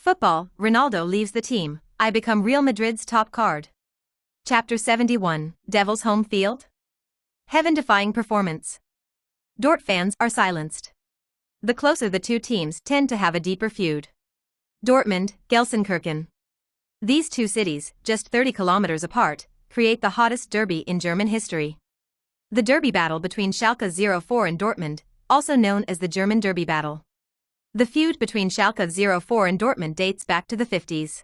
Football, Ronaldo leaves the team, I become Real Madrid's top card. Chapter 71, Devil's Home Field? Heaven-defying performance. Dort fans are silenced. The closer the two teams tend to have a deeper feud. Dortmund, Gelsenkirchen. These two cities, just 30 kilometers apart, create the hottest derby in German history. The derby battle between Schalke 04 and Dortmund, also known as the German Derby Battle. The feud between Schalke 04 and Dortmund dates back to the 50s.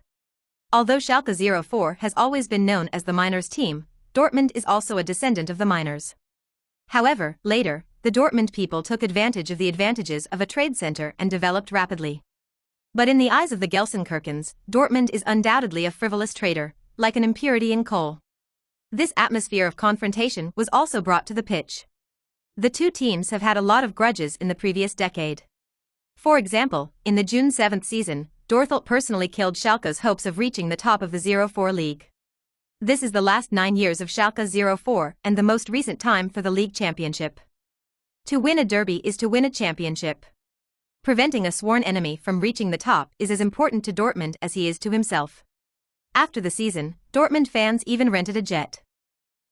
Although Schalke 04 has always been known as the miners' team, Dortmund is also a descendant of the miners. However, later, the Dortmund people took advantage of the advantages of a trade center and developed rapidly. But in the eyes of the Gelsenkirchens, Dortmund is undoubtedly a frivolous trader, like an impurity in coal. This atmosphere of confrontation was also brought to the pitch. The two teams have had a lot of grudges in the previous decade. For example, in the June 7th season, Dortmund personally killed Schalke's hopes of reaching the top of the 04 league. This is the last 9 years of Schalke 04 and the most recent time for the league championship. To win a derby is to win a championship. Preventing a sworn enemy from reaching the top is as important to Dortmund as he is to himself. After the season, Dortmund fans even rented a jet.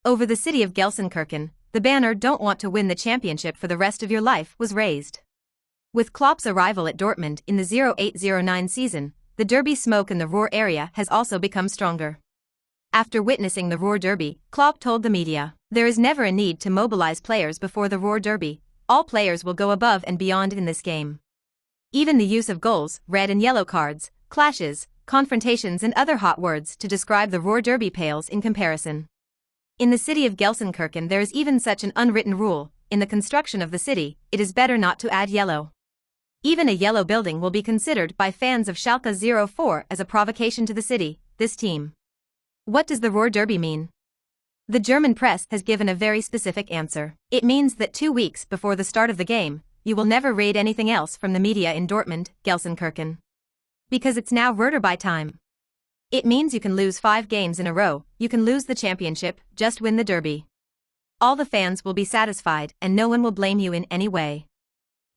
Over the city of Gelsenkirchen, the banner "Don't want to win the championship for the rest of your life" was raised. With Klopp's arrival at Dortmund in the 08-09 season, the derby smoke in the Ruhr area has also become stronger. After witnessing the Ruhr derby, Klopp told the media, "There is never a need to mobilize players before the Ruhr derby. All players will go above and beyond in this game." Even the use of goals, red and yellow cards, clashes, confrontations and other hot words to describe the Ruhr derby pales in comparison. In the city of Gelsenkirchen there is even such an unwritten rule: in the construction of the city, it is better not to add yellow. Even a yellow building will be considered by fans of Schalke 04 as a provocation to the city, this team. What does the Ruhr derby mean? The German press has given a very specific answer. It means that 2 weeks before the start of the game, you will never read anything else from the media in Dortmund, Gelsenkirchen. Because it's now Ruhrderby time. It means you can lose 5 games in a row, you can lose the championship, just win the derby. All the fans will be satisfied and no one will blame you in any way.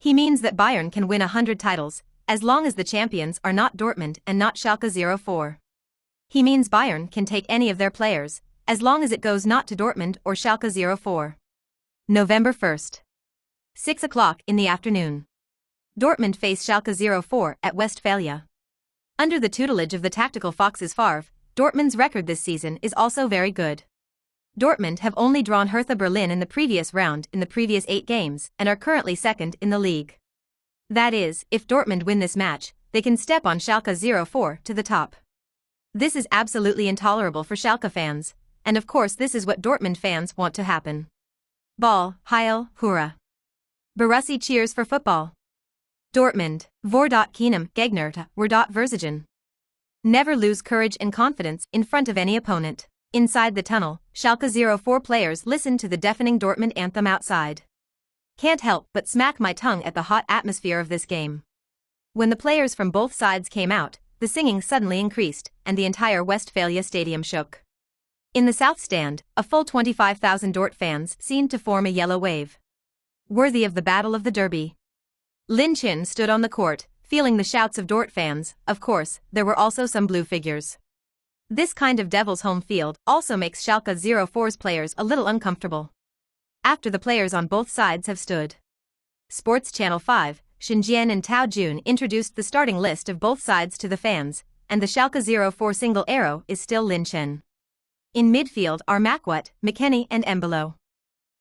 He means that Bayern can win 100 titles, as long as the champions are not Dortmund and not Schalke 04. He means Bayern can take any of their players, as long as it goes not to Dortmund or Schalke 04. November 1st. 6 o'clock in the afternoon. Dortmund face Schalke 04 at Westphalia. Under the tutelage of the tactical Foxes Favre, Dortmund's record this season is also very good. Dortmund have only drawn Hertha Berlin in the previous round in the previous 8 games and are currently second in the league. That is, if Dortmund win this match, they can step on Schalke 04 to the top. This is absolutely intolerable for Schalke fans, and of course this is what Dortmund fans want to happen. Ball, Heil, Hurra. Borussia cheers for football. Dortmund, vor keinem Gegner, wir verzigen. Never lose courage and confidence in front of any opponent. Inside the tunnel, Schalke 04 players listen to the deafening Dortmund anthem outside. Can't help but smack my tongue at the hot atmosphere of this game. When the players from both sides came out, the singing suddenly increased, and the entire Westphalia stadium shook. In the south stand, a full 25,000 Dort fans seemed to form a yellow wave. Worthy of the Battle of the Derby. Lin Chen stood on the court, feeling the shouts of Dort fans. Of course, there were also some blue figures. This kind of Devil's Home Field also makes Schalke 04's players a little uncomfortable. After the players on both sides have stood. Sports Channel 5, Xinjian and Tao Jun introduced the starting list of both sides to the fans, and the Schalke 04 single arrow is still Lin Chen. In midfield are Makwut, McKennie and Embolo.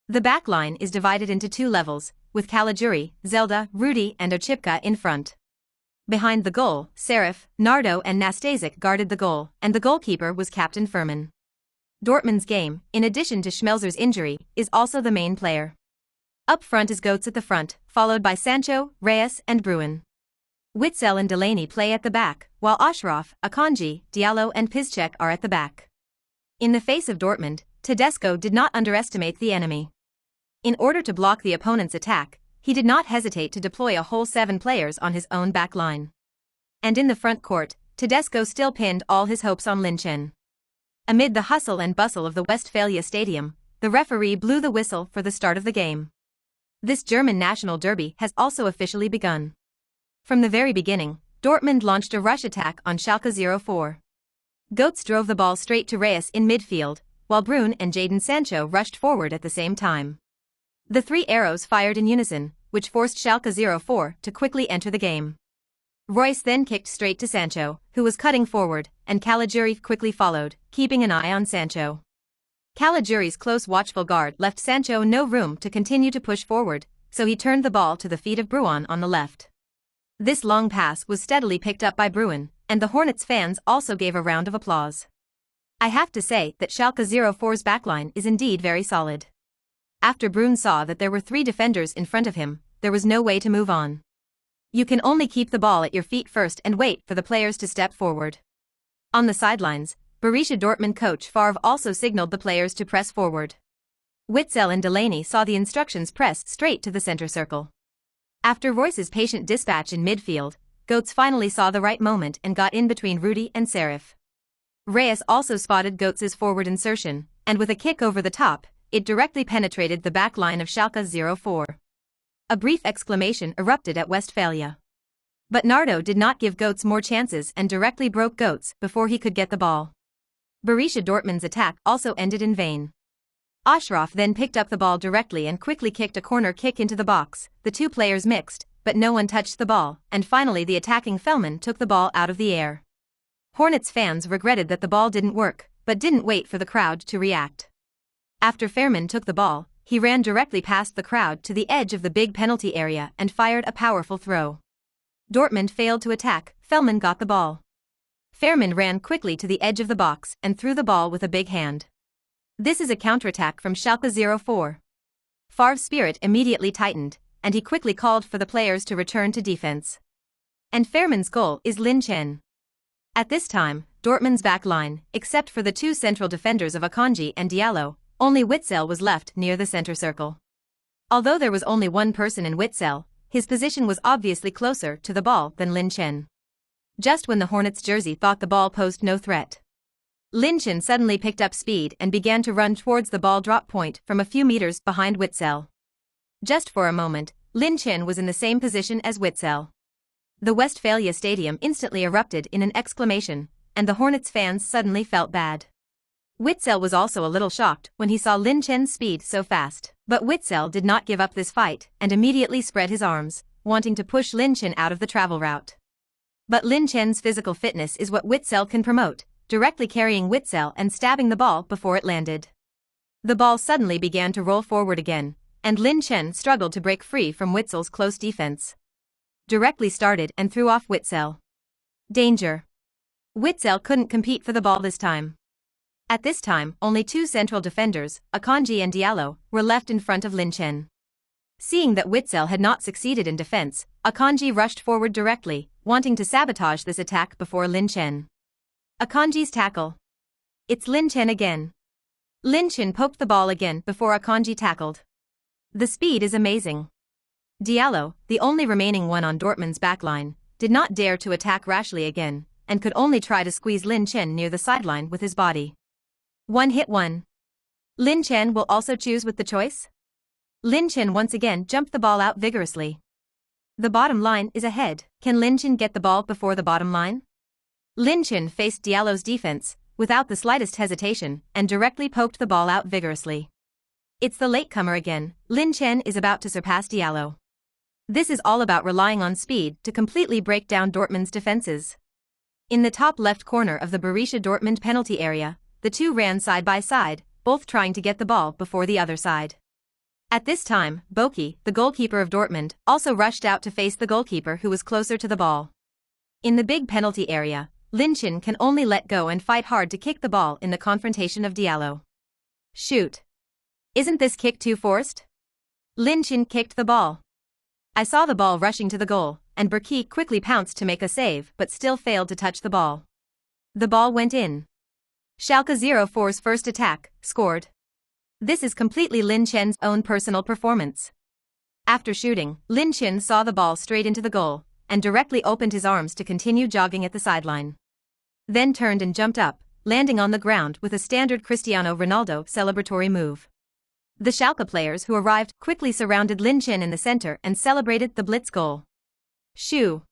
The back line is divided into 2 levels, with Caligiuri, Zelda, Rudy and Ochipka in front. Behind the goal, Serif, Nardo and Nastasic guarded the goal, and the goalkeeper was Captain Furman. Dortmund's game, in addition to Schmelzer's injury, is also the main player. Up front is Goetz at the front, followed by Sancho, Reyes and Bruin. Witzel and Delaney play at the back, while Ashraf, Akanji, Diallo and Piszczek are at the back. In the face of Dortmund, Tedesco did not underestimate the enemy. In order to block the opponent's attack, he did not hesitate to deploy a whole 7 players on his own back line. And in the front court, Tedesco still pinned all his hopes on Lin Chen. Amid the hustle and bustle of the Westphalia Stadium, the referee blew the whistle for the start of the game. This German national derby has also officially begun. From the very beginning, Dortmund launched a rush attack on Schalke 04. Goats drove the ball straight to Reyes in midfield, while Brune and Jadon Sancho rushed forward at the same time. The three arrows fired in unison, which forced Schalke 04 to quickly enter the game. Reus then kicked straight to Sancho, who was cutting forward, and Caligiuri quickly followed, keeping an eye on Sancho. Caligiuri's close watchful guard left Sancho no room to continue to push forward, so he turned the ball to the feet of Brune on the left. This long pass was steadily picked up by Brune, and the Hornets fans also gave a round of applause. I have to say that Schalke 04's backline is indeed very solid. After Brune saw that there were three defenders in front of him, there was no way to move on. You can only keep the ball at your feet first and wait for the players to step forward. On the sidelines, Borussia Dortmund coach Favre also signaled the players to press forward. Witzel and Delaney saw the instructions pressed straight to the center circle. After Reus's patient dispatch in midfield, Goats finally saw the right moment and got in between Rudy and Serif. Reyes also spotted Goats's forward insertion, and with a kick over the top, it directly penetrated the back line of Schalke 04. A brief exclamation erupted at Westphalia. But Nardo did not give Goats more chances and directly broke Goats before he could get the ball. Borussia Dortmund's attack also ended in vain. Ashraf then picked up the ball directly and quickly kicked a corner kick into the box. The two players mixed, but no one touched the ball, and finally the attacking Fellman took the ball out of the air. Hornets fans regretted that the ball didn't work, but didn't wait for the crowd to react. After Fährmann took the ball, he ran directly past the crowd to the edge of the big penalty area and fired a powerful throw. Dortmund failed to attack, Fellman got the ball. Fährmann ran quickly to the edge of the box and threw the ball with a big hand. This is a counterattack from Schalke 04. Favre's spirit immediately tightened, and he quickly called for the players to return to defense. And Fährmann's goal is Lin Chen. At this time, Dortmund's back line, except for the two central defenders of Akanji and Diallo, only Witzel was left near the center circle. Although there was only one person in Witzel, his position was obviously closer to the ball than Lin Chen. Just when the Hornets jersey thought the ball posed no threat, Lin Chen suddenly picked up speed and began to run towards the ball drop point from a few meters behind Witzel. Just for a moment, Lin Chen was in the same position as Witzel. The Westphalia Stadium instantly erupted in an exclamation, and the Hornets fans suddenly felt bad. Witzel was also a little shocked when he saw Lin Chen's speed so fast, but Witzel did not give up this fight and immediately spread his arms, wanting to push Lin Chen out of the travel route. But Lin Chen's physical fitness is what Witzel can promote, directly carrying Witzel and stabbing the ball before it landed. The ball suddenly began to roll forward again, and Lin Chen struggled to break free from Witzel's close defense. Directly started and threw off Witzel. Danger. Witzel couldn't compete for the ball this time. At this time, only two central defenders, Akanji and Diallo, were left in front of Lin Chen. Seeing that Witzel had not succeeded in defense, Akanji rushed forward directly, wanting to sabotage this attack before Lin Chen. Akanji's tackle. It's Lin Chen again. Lin Chen poked the ball again before Akanji tackled. The speed is amazing. Diallo, the only remaining one on Dortmund's backline, did not dare to attack rashly again, and could only try to squeeze Lin Chen near the sideline with his body. One hit one. Lin Chen will also choose with the choice? Lin Chen once again jumped the ball out vigorously. The bottom line is ahead. Can Lin Chen get the ball before the bottom line? Lin Chen faced Diallo's defense, without the slightest hesitation, and directly poked the ball out vigorously. It's the latecomer again. Lin Chen is about to surpass Diallo. This is all about relying on speed to completely break down Dortmund's defenses. In the top left corner of the Borussia Dortmund penalty area, the two ran side by side, both trying to get the ball before the other side. At this time, Boki, the goalkeeper of Dortmund, also rushed out to face the goalkeeper who was closer to the ball. In the big penalty area, Lin Chen can only let go and fight hard to kick the ball in the confrontation of Diallo. Shoot. Isn't this kick too forced? Lin Chen kicked the ball. I saw the ball rushing to the goal, and Burki quickly pounced to make a save but still failed to touch the ball. The ball went in. Schalke 04's first attack, scored. This is completely Lin Chen's own personal performance. After shooting, Lin Chen saw the ball straight into the goal, and directly opened his arms to continue jogging at the sideline. Then turned and jumped up, landing on the ground with a standard Cristiano Ronaldo celebratory move. The Schalke players who arrived quickly surrounded Lin Chen in the center and celebrated the blitz goal. Shoo!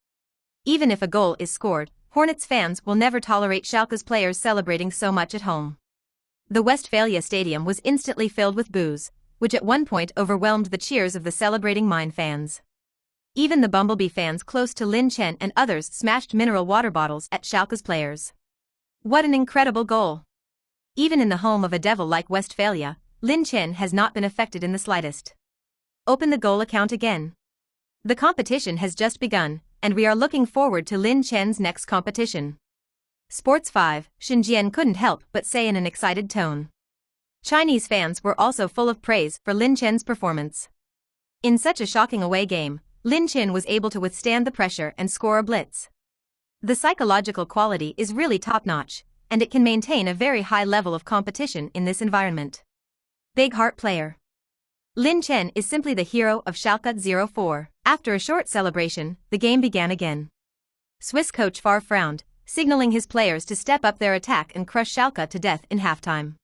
Even if a goal is scored, Hornets fans will never tolerate Schalke's players celebrating so much at home. The Westphalia Stadium was instantly filled with boos, which at one point overwhelmed the cheers of the celebrating Mine fans. Even the Bumblebee fans close to Lin Chen and others smashed mineral water bottles at Schalke's players. What an incredible goal! Even in the home of a devil like Westphalia, Lin Chen has not been affected in the slightest. Open the goal account again. The competition has just begun, and we are looking forward to Lin Chen's next competition. Sports 5, Xinjian couldn't help but say in an excited tone. Chinese fans were also full of praise for Lin Chen's performance. In such a shocking away game, Lin Chen was able to withstand the pressure and score a blitz. The psychological quality is really top-notch, and it can maintain a very high level of competition in this environment. Big heart player. Lin Chen is simply the hero of Schalke 04. After a short celebration, the game began again. Swiss coach Favre frowned, signaling his players to step up their attack and crush Schalke to death in halftime.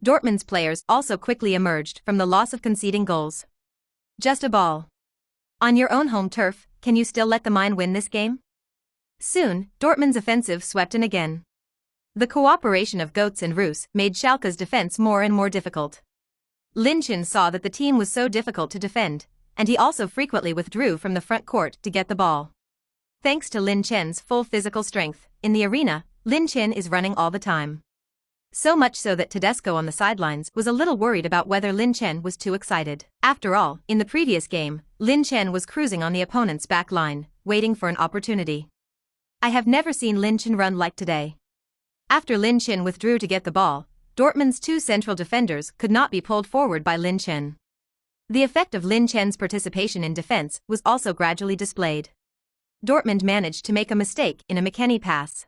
Dortmund's players also quickly emerged from the loss of conceding goals. Just a ball. On your own home turf, can you still let the Mine win this game? Soon, Dortmund's offensive swept in again. The cooperation of Goetz and Roos made Schalke's defense more and more difficult. Lin Chen saw that the team was so difficult to defend, and he also frequently withdrew from the front court to get the ball. Thanks to Lin Chen's full physical strength, in the arena, Lin Chen is running all the time. So much so that Tedesco on the sidelines was a little worried about whether Lin Chen was too excited. After all, in the previous game, Lin Chen was cruising on the opponent's back line, waiting for an opportunity. I have never seen Lin Chen run like today. After Lin Chen withdrew to get the ball, Dortmund's two central defenders could not be pulled forward by Lin Chen. The effect of Lin Chen's participation in defense was also gradually displayed. Dortmund managed to make a mistake in a McKennie pass.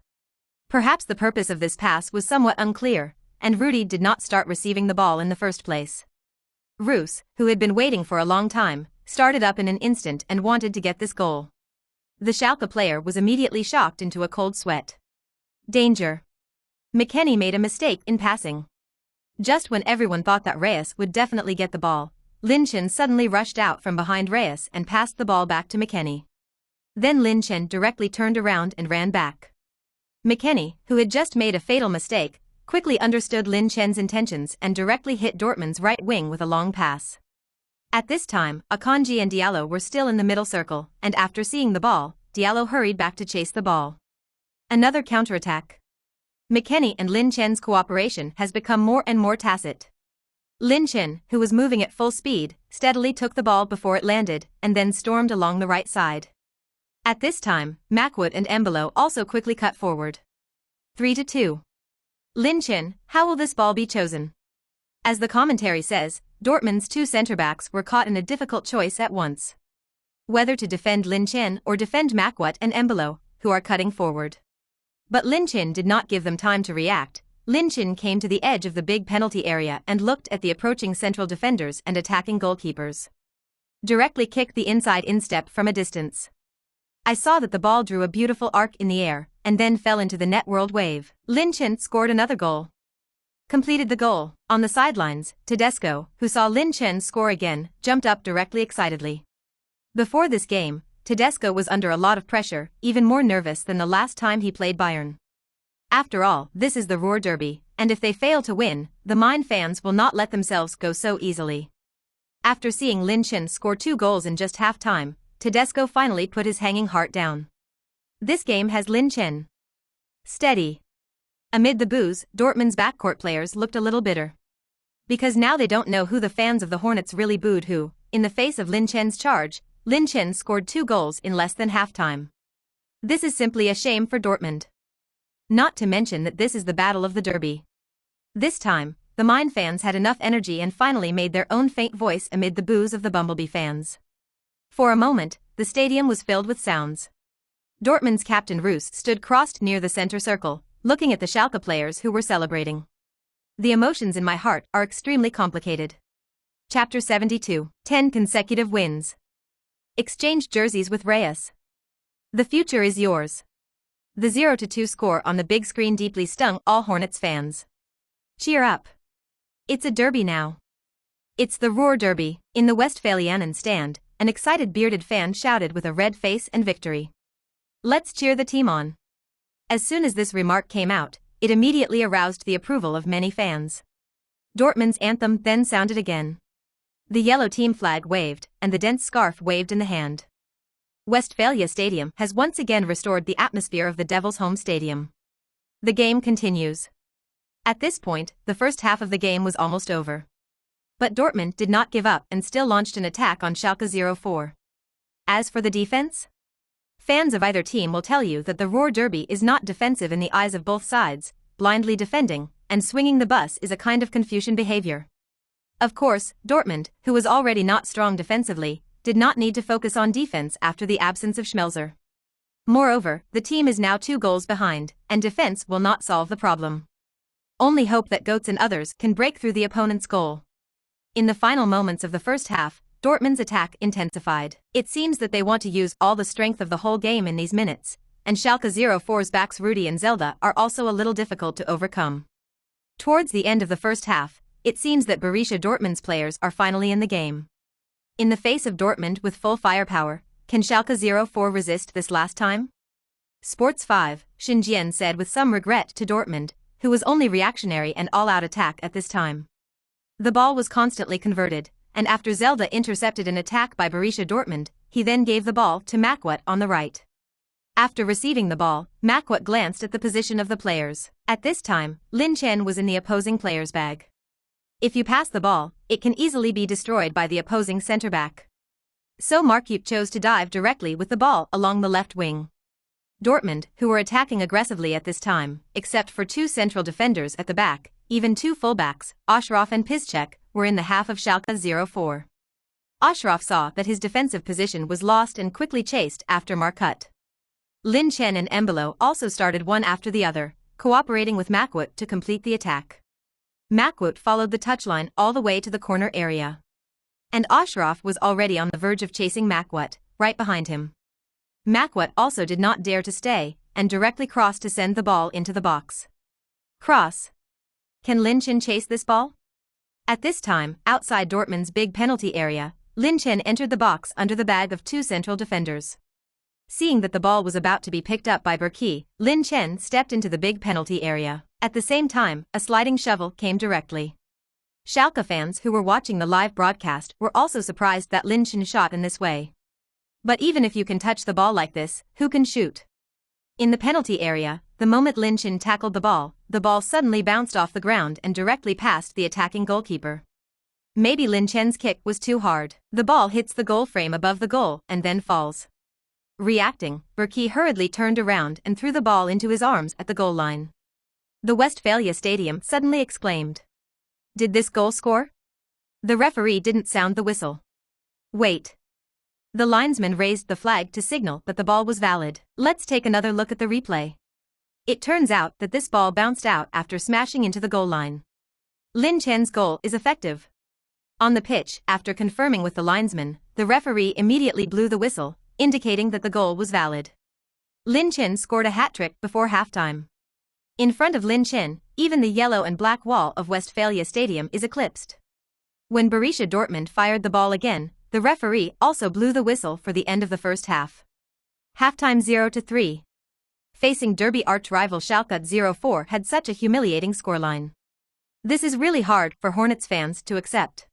Perhaps the purpose of this pass was somewhat unclear, and Rudy did not start receiving the ball in the first place. Roos, who had been waiting for a long time, started up in an instant and wanted to get this goal. The Schalke player was immediately shocked into a cold sweat. Danger. McKennie made a mistake in passing. Just when everyone thought that Reyes would definitely get the ball, Lin Chen suddenly rushed out from behind Reyes and passed the ball back to McKennie. Then Lin Chen directly turned around and ran back. McKennie, who had just made a fatal mistake, quickly understood Lin Chen's intentions and directly hit Dortmund's right wing with a long pass. At this time, Akanji and Diallo were still in the middle circle, and after seeing the ball, Diallo hurried back to chase the ball. Another counterattack. McKennie and Lin Chen's cooperation has become more and more tacit. Lin Chen, who was moving at full speed, steadily took the ball before it landed, and then stormed along the right side. At this time, Macwood and Embolo also quickly cut forward. 3-2. Lin Chen, how will this ball be chosen? As the commentary says, Dortmund's two centre-backs were caught in a difficult choice at once. Whether to defend Lin Chen or defend Macwood and Embolo, who are cutting forward. But Lin Chen did not give them time to react. Lin Chen came to the edge of the big penalty area and looked at the approaching central defenders and attacking goalkeepers. Directly kicked the inside instep from a distance. I saw that the ball drew a beautiful arc in the air, and then fell into the net world wave. Lin Chen scored another goal. Completed the goal. On the sidelines, Tedesco, who saw Lin Chen score again, jumped up directly excitedly. Before this game, Tedesco was under a lot of pressure, even more nervous than the last time he played Bayern. After all, this is the Ruhr Derby, and if they fail to win, the Mine fans will not let themselves go so easily. After seeing Lin Chen score 2 goals in just half time, Tedesco finally put his hanging heart down. This game has Lin Chen steady. Amid the boos, Dortmund's backcourt players looked a little bitter. Because now they don't know who the fans of the Hornets really booed who, in the face of Lin Chen's charge, Lin Chen scored 2 goals in less than halftime. This is simply a shame for Dortmund. Not to mention that this is the battle of the derby. This time, the Mine fans had enough energy and finally made their own faint voice amid the boos of the Bumblebee fans. For a moment, the stadium was filled with sounds. Dortmund's captain Roos stood crossed near the center circle, looking at the Schalke players who were celebrating. The emotions in my heart are extremely complicated. Chapter 72. 10 consecutive wins. Exchange jerseys with Reyes. The future is yours. The 0-2 score on the big screen deeply stung all Hornets fans. Cheer up. It's a derby now. It's the Ruhr Derby. In the Westphalianen stand, an excited bearded fan shouted with a red face and victory. Let's cheer the team on. As soon as this remark came out, it immediately aroused the approval of many fans. Dortmund's anthem then sounded again. The yellow team flag waved, and the dense scarf waved in the hand. Westphalia Stadium has once again restored the atmosphere of the Devils' home stadium. The game continues. At this point, the first half of the game was almost over. But Dortmund did not give up and still launched an attack on Schalke 04. As for the defense? Fans of either team will tell you that the Ruhr Derby is not defensive in the eyes of both sides. Blindly defending and swinging the bus is a kind of Confucian behavior. Of course, Dortmund, who was already not strong defensively, did not need to focus on defense after the absence of Schmelzer. Moreover, the team is now 2 goals behind, and defense will not solve the problem. Only hope that Goetz and others can break through the opponent's goal. In the final moments of the first half, Dortmund's attack intensified. It seems that they want to use all the strength of the whole game in these minutes, and Schalke 04's backs Rudi and Zelda are also a little difficult to overcome. Towards the end of the first half, it seems that Borussia Dortmund's players are finally in the game. In the face of Dortmund with full firepower, can Schalke 04 resist this last time? Sports 5, Xinjian said with some regret to Dortmund, who was only reactionary and all-out attack at this time. The ball was constantly converted, and after Zelda intercepted an attack by Borussia Dortmund, he then gave the ball to Makwat on the right. After receiving the ball, Makwat glanced at the position of the players. At this time, Lin Chen was in the opposing player's bag. If you pass the ball, it can easily be destroyed by the opposing centre-back. So Marquette chose to dive directly with the ball along the left wing. Dortmund, who were attacking aggressively at this time, except for 2 central defenders at the back, even 2 fullbacks, Ashraf and Piszczek, were in the half of Schalke 04. Ashraf saw that his defensive position was lost and quickly chased after Marquette. Lin Chen and Embolo also started one after the other, cooperating with Makwat to complete the attack. Makwat followed the touchline all the way to the corner area. And Ashraf was already on the verge of chasing Makwat, right behind him. Makwat also did not dare to stay, and directly crossed to send the ball into the box. Cross. Can Lin Chen chase this ball? At this time, outside Dortmund's big penalty area, Lin Chen entered the box under the bag of 2 central defenders. Seeing that the ball was about to be picked up by Berkey, Lin Chen stepped into the big penalty area. At the same time, a sliding shovel came directly. Schalke fans who were watching the live broadcast were also surprised that Lin Chen shot in this way. But even if you can touch the ball like this, who can shoot? In the penalty area, the moment Lin Chen tackled the ball suddenly bounced off the ground and directly past the attacking goalkeeper. Maybe Lin Chen's kick was too hard. The ball hits the goal frame above the goal and then falls. Reacting, Berkey hurriedly turned around and threw the ball into his arms at the goal line. The Westphalia Stadium suddenly exclaimed. Did this goal score? The referee didn't sound the whistle. Wait. The linesman raised the flag to signal that the ball was valid. Let's take another look at the replay. It turns out that this ball bounced out after smashing into the goal line. Lin Chen's goal is effective. On the pitch, after confirming with the linesman, the referee immediately blew the whistle, indicating that the goal was valid. Lin Chen scored a hat-trick before halftime. In front of Lin Chen, even the yellow and black wall of Westphalia Stadium is eclipsed. When Borussia Dortmund fired the ball again, the referee also blew the whistle for the end of the first half. Halftime 0-3. Facing derby arch-rival Schalke 04 had such a humiliating scoreline. This is really hard for Hornets fans to accept.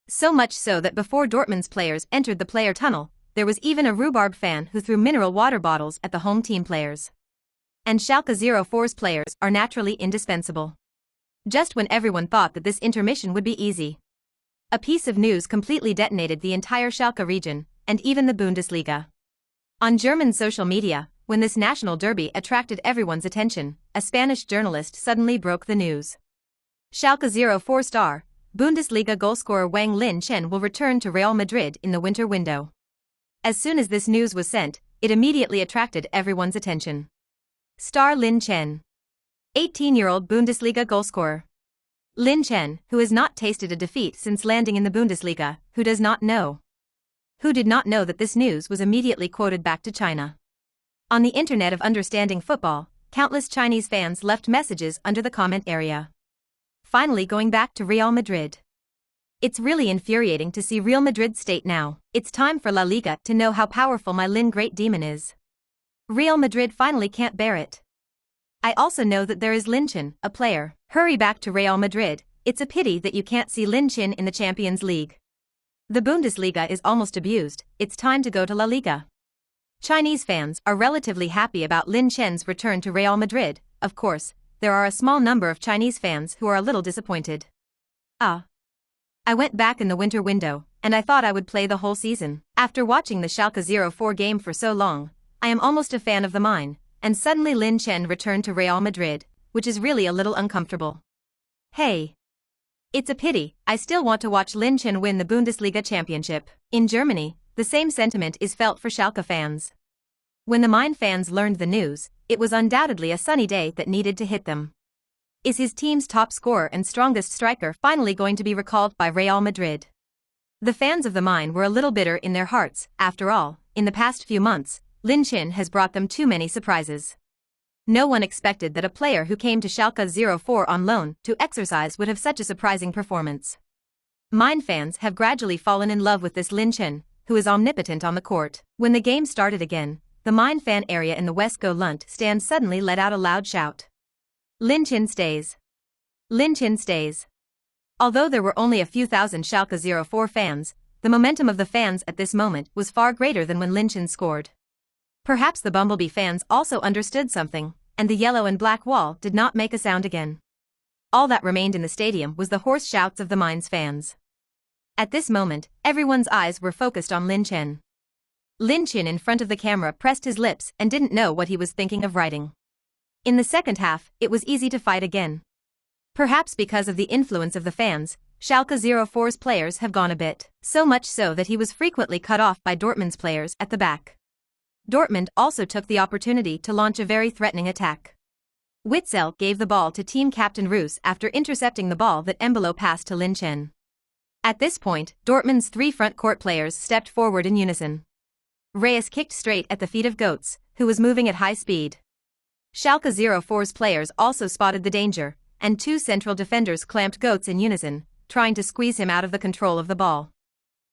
So much so that before Dortmund's players entered the player tunnel, there was even a rhubarb fan who threw mineral water bottles at the home team players. And Schalke 04's players are naturally indispensable. Just when everyone thought that this intermission would be easy, a piece of news completely detonated the entire Schalke region, and even the Bundesliga. On German social media, when this national derby attracted everyone's attention, a Spanish journalist suddenly broke the news. Schalke 04 star, Bundesliga goalscorer Wang Lin Chen will return to Real Madrid in the winter window. As soon as this news was sent, it immediately attracted everyone's attention. Star Lin Chen. 18-year-old Bundesliga goalscorer. Lin Chen, who has not tasted a defeat since landing in the Bundesliga, who does not know? Who did not know that this news was immediately quoted back to China? On the internet of understanding football, countless Chinese fans left messages under the comment area. Finally going back to Real Madrid. It's really infuriating to see Real Madrid state now, it's time for La Liga to know how powerful my Lin Great Demon is. Real Madrid finally can't bear it. I also know that there is Lin Chen, a player. Hurry back to Real Madrid, it's a pity that you can't see Lin Chen in the Champions League. The Bundesliga is almost abused, it's time to go to La Liga. Chinese fans are relatively happy about Lin Chen's return to Real Madrid. Of course, there are a small number of Chinese fans who are a little disappointed. I went back in the winter window, and I thought I would play the whole season. After watching the Schalke 04 game for so long, I am almost a fan of the mine, and suddenly Lin Chen returned to Real Madrid, which is really a little uncomfortable. Hey. It's a pity, I still want to watch Lin Chen win the Bundesliga championship. In Germany, the same sentiment is felt for Schalke fans. When the Mine fans learned the news, it was undoubtedly a sunny day that needed to hit them. Is his team's top scorer and strongest striker finally going to be recalled by Real Madrid? The fans of the Mine were a little bitter in their hearts. After all, in the past few months, Lin Chen has brought them too many surprises. No one expected that a player who came to Schalke 04 on loan to exercise would have such a surprising performance. Mine fans have gradually fallen in love with this Lin Chen, who is omnipotent on the court. When the game started again, the Mine fan area in the Westgo Lund stand suddenly let out a loud shout. Lin Chen stays. Lin Chen stays. Although there were only a few thousand Schalke 04 fans, the momentum of the fans at this moment was far greater than when Lin Chen scored. Perhaps the Bumblebee fans also understood something, and the yellow and black wall did not make a sound again. All that remained in the stadium was the hoarse shouts of the Mines fans. At this moment, everyone's eyes were focused on Lin Chen. Lin Chen in front of the camera pressed his lips and didn't know what he was thinking of writing. In the second half, it was easy to fight again. Perhaps because of the influence of the fans, Schalke 04's players have gone a bit, so much so that he was frequently cut off by Dortmund's players at the back. Dortmund also took the opportunity to launch a very threatening attack. Witzel gave the ball to team captain Roos after intercepting the ball that Embolo passed to Lin Chen. At this point, Dortmund's three front court players stepped forward in unison. Reyes kicked straight at the feet of Goetz, who was moving at high speed. Schalke 04's players also spotted the danger, and two central defenders clamped Goetz in unison, trying to squeeze him out of the control of the ball.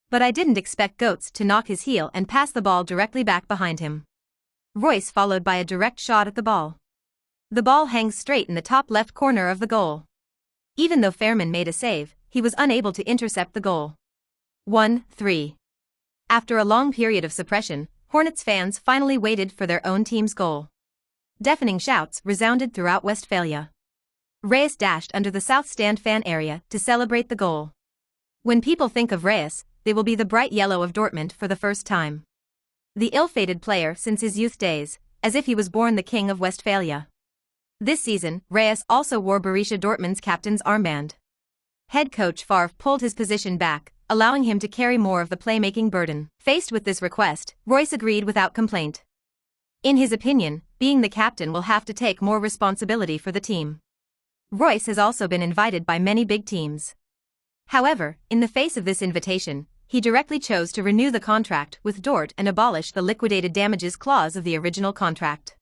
But I didn't expect Goetz to knock his heel and pass the ball directly back behind him. Royce followed by a direct shot at the ball. The ball hangs straight in the top left corner of the goal. Even though Fairman made a save, he was unable to intercept the goal. 1-3. After a long period of suppression, Hornets fans finally waited for their own team's goal. Deafening shouts resounded throughout Westphalia. Reyes dashed under the south stand fan area to celebrate the goal. When people think of Reyes, they will be the bright yellow of Dortmund for the first time. The ill-fated player since his youth days, as if he was born the king of Westphalia. This season, Reyes also wore Borussia Dortmund's captain's armband. Head coach Favre pulled his position back, allowing him to carry more of the playmaking burden. Faced with this request, Royce agreed without complaint. In his opinion, being the captain will have to take more responsibility for the team. Royce has also been invited by many big teams. However, in the face of this invitation, he directly chose to renew the contract with Dort and abolish the liquidated damages clause of the original contract.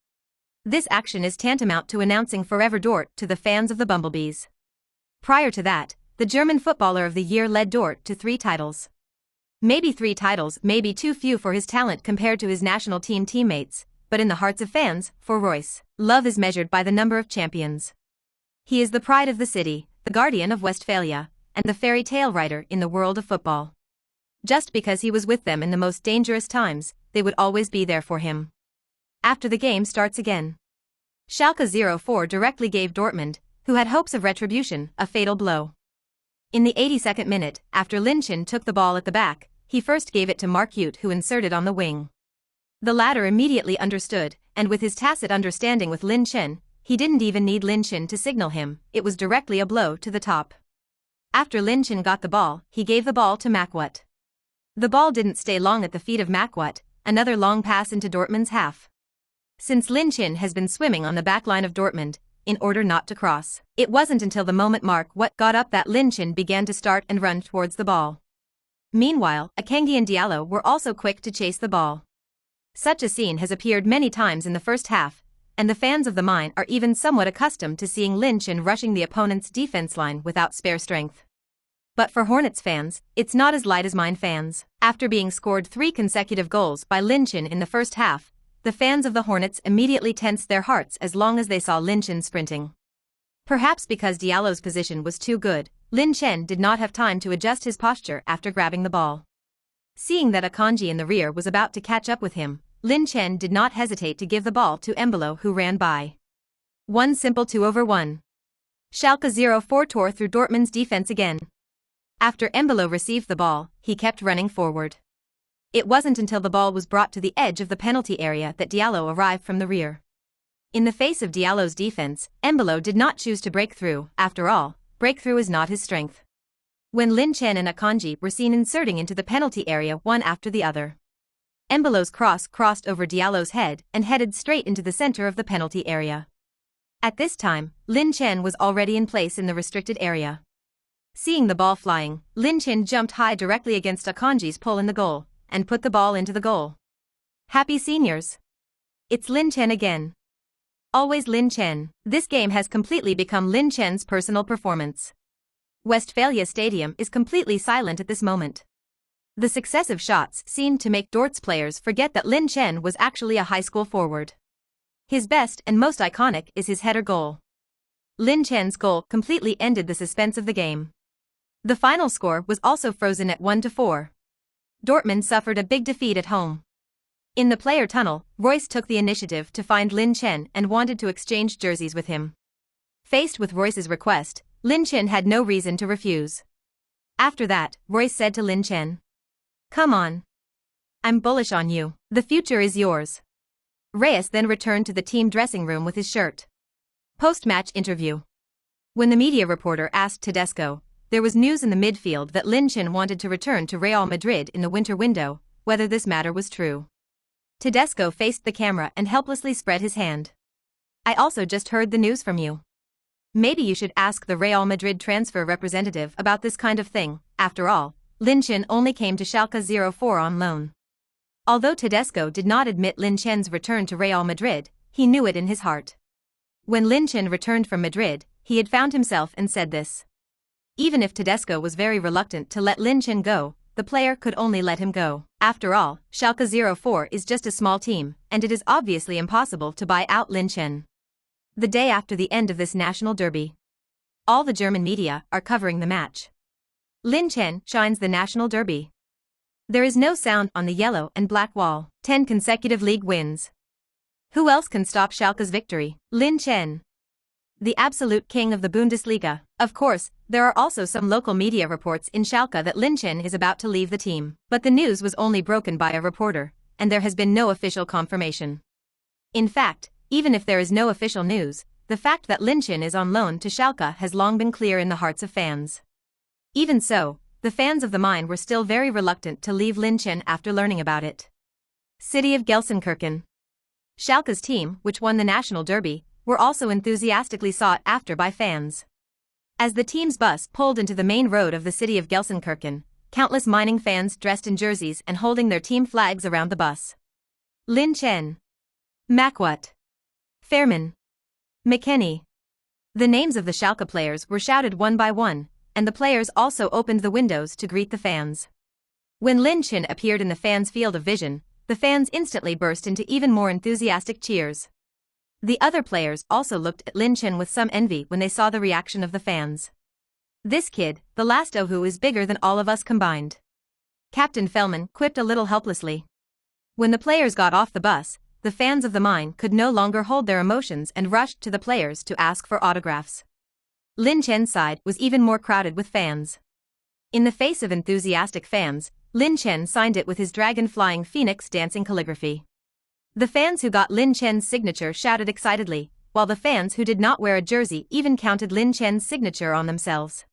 This action is tantamount to announcing forever Dort to the fans of the Bumblebees. Prior to that, the German Footballer of the Year led Dort to 3 titles. Maybe 3 titles may be too few for his talent compared to his national team teammates, but in the hearts of fans, for Royce, love is measured by the number of champions. He is the pride of the city, the guardian of Westphalia, and the fairy tale writer in the world of football. Just because he was with them in the most dangerous times, they would always be there for him. After the game starts again. Schalke 04 directly gave Dortmund, who had hopes of retribution, a fatal blow. In the 82nd minute, after Lin Chen took the ball at the back, he first gave it to Mark Uth, who inserted on the wing. The latter immediately understood, and with his tacit understanding with Lin Chen, he didn't even need Lin Chen to signal him, it was directly a blow to the top. After Lin Chen got the ball, he gave the ball to Makwut. The ball didn't stay long at the feet of Makwut, another long pass into Dortmund's half. Since Lin Chen has been swimming on the back line of Dortmund, in order not to cross, it wasn't until the moment Makwut got up that Lin Chen began to start and run towards the ball. Meanwhile, Akanji and Diallo were also quick to chase the ball. Such a scene has appeared many times in the first half, and the fans of the Mine are even somewhat accustomed to seeing Lin Chen rushing the opponent's defense line without spare strength. But for Hornets fans, it's not as light as Mine fans. After being scored 3 consecutive goals by Lin Chen in the first half, the fans of the Hornets immediately tensed their hearts as long as they saw Lin Chen sprinting. Perhaps because Diallo's position was too good, Lin Chen did not have time to adjust his posture after grabbing the ball. Seeing that Akanji in the rear was about to catch up with him, Lin Chen did not hesitate to give the ball to Embolo, who ran by. One simple 2-over-1. Schalke 04 tore through Dortmund's defense again. After Embolo received the ball, he kept running forward. It wasn't until the ball was brought to the edge of the penalty area that Diallo arrived from the rear. In the face of Diallo's defense, Embolo did not choose to break through. After all, breakthrough is not his strength. When Lin Chen and Akanji were seen inserting into the penalty area one after the other, Embolo's cross crossed over Diallo's head and headed straight into the center of the penalty area. At this time, Lin Chen was already in place in the restricted area. Seeing the ball flying, Lin Chen jumped high directly against Akanji's pull in the goal, and put the ball into the goal. Happy seniors! It's Lin Chen again. Always Lin Chen. This game has completely become Lin Chen's personal performance. Westphalia Stadium is completely silent at this moment. The successive shots seemed to make Dort's players forget that Lin Chen was actually a high school forward. His best and most iconic is his header goal. Lin Chen's goal completely ended the suspense of the game. The final score was also frozen at 1-4. Dortmund suffered a big defeat at home. In the player tunnel, Royce took the initiative to find Lin Chen and wanted to exchange jerseys with him. Faced with Royce's request, Lin Chen had no reason to refuse. After that, Royce said to Lin Chen, "Come on. I'm bullish on you. The future is yours." Reyes then returned to the team dressing room with his shirt. Post-match interview. When the media reporter asked Tedesco, there was news in the midfield that Lin Chen wanted to return to Real Madrid in the winter window, whether this matter was true. Tedesco faced the camera and helplessly spread his hand. "I also just heard the news from you. Maybe you should ask the Real Madrid transfer representative about this kind of thing. After all, Lin Chen only came to Schalke 04 on loan." Although Tedesco did not admit Lin Chen's return to Real Madrid, he knew it in his heart. When Lin Chen returned from Madrid, he had found himself and said this. Even if Tedesco was very reluctant to let Lin Chen go, the player could only let him go. After all, Schalke 04 is just a small team, and it is obviously impossible to buy out Lin Chen. The day after the end of this national derby, all the German media are covering the match. Lin Chen shines the national derby. There is no sound on the yellow and black wall. 10 consecutive league wins. Who else can stop Schalke's victory? Lin Chen, the absolute king of the Bundesliga. Of course, there are also some local media reports in Schalke that Lin Chen is about to leave the team. But the news was only broken by a reporter, and there has been no official confirmation. In fact, even if there is no official news, the fact that Lin Chen is on loan to Schalke has long been clear in the hearts of fans. Even so, the fans of the Main were still very reluctant to leave Lin Chen after learning about it. City of Gelsenkirchen. Schalke's team, which won the national derby, were also enthusiastically sought after by fans. As the team's bus pulled into the main road of the city of Gelsenkirchen, countless mining fans dressed in jerseys and holding their team flags around the bus. Lin Chen, Macwat, Fairman, McKenny. The names of the Schalke players were shouted one by one, and the players also opened the windows to greet the fans. When Lin Chen appeared in the fans' field of vision, the fans instantly burst into even more enthusiastic cheers. The other players also looked at Lin Chen with some envy when they saw the reaction of the fans. "This kid, the last Ohu, is bigger than all of us combined," Captain Fellman quipped a little helplessly. When the players got off the bus, the fans of the Main could no longer hold their emotions and rushed to the players to ask for autographs. Lin Chen's side was even more crowded with fans. In the face of enthusiastic fans, Lin Chen signed it with his dragon-flying phoenix dancing calligraphy. The fans who got Lin Chen's signature shouted excitedly, while the fans who did not wear a jersey even counted Lin Chen's signature on themselves.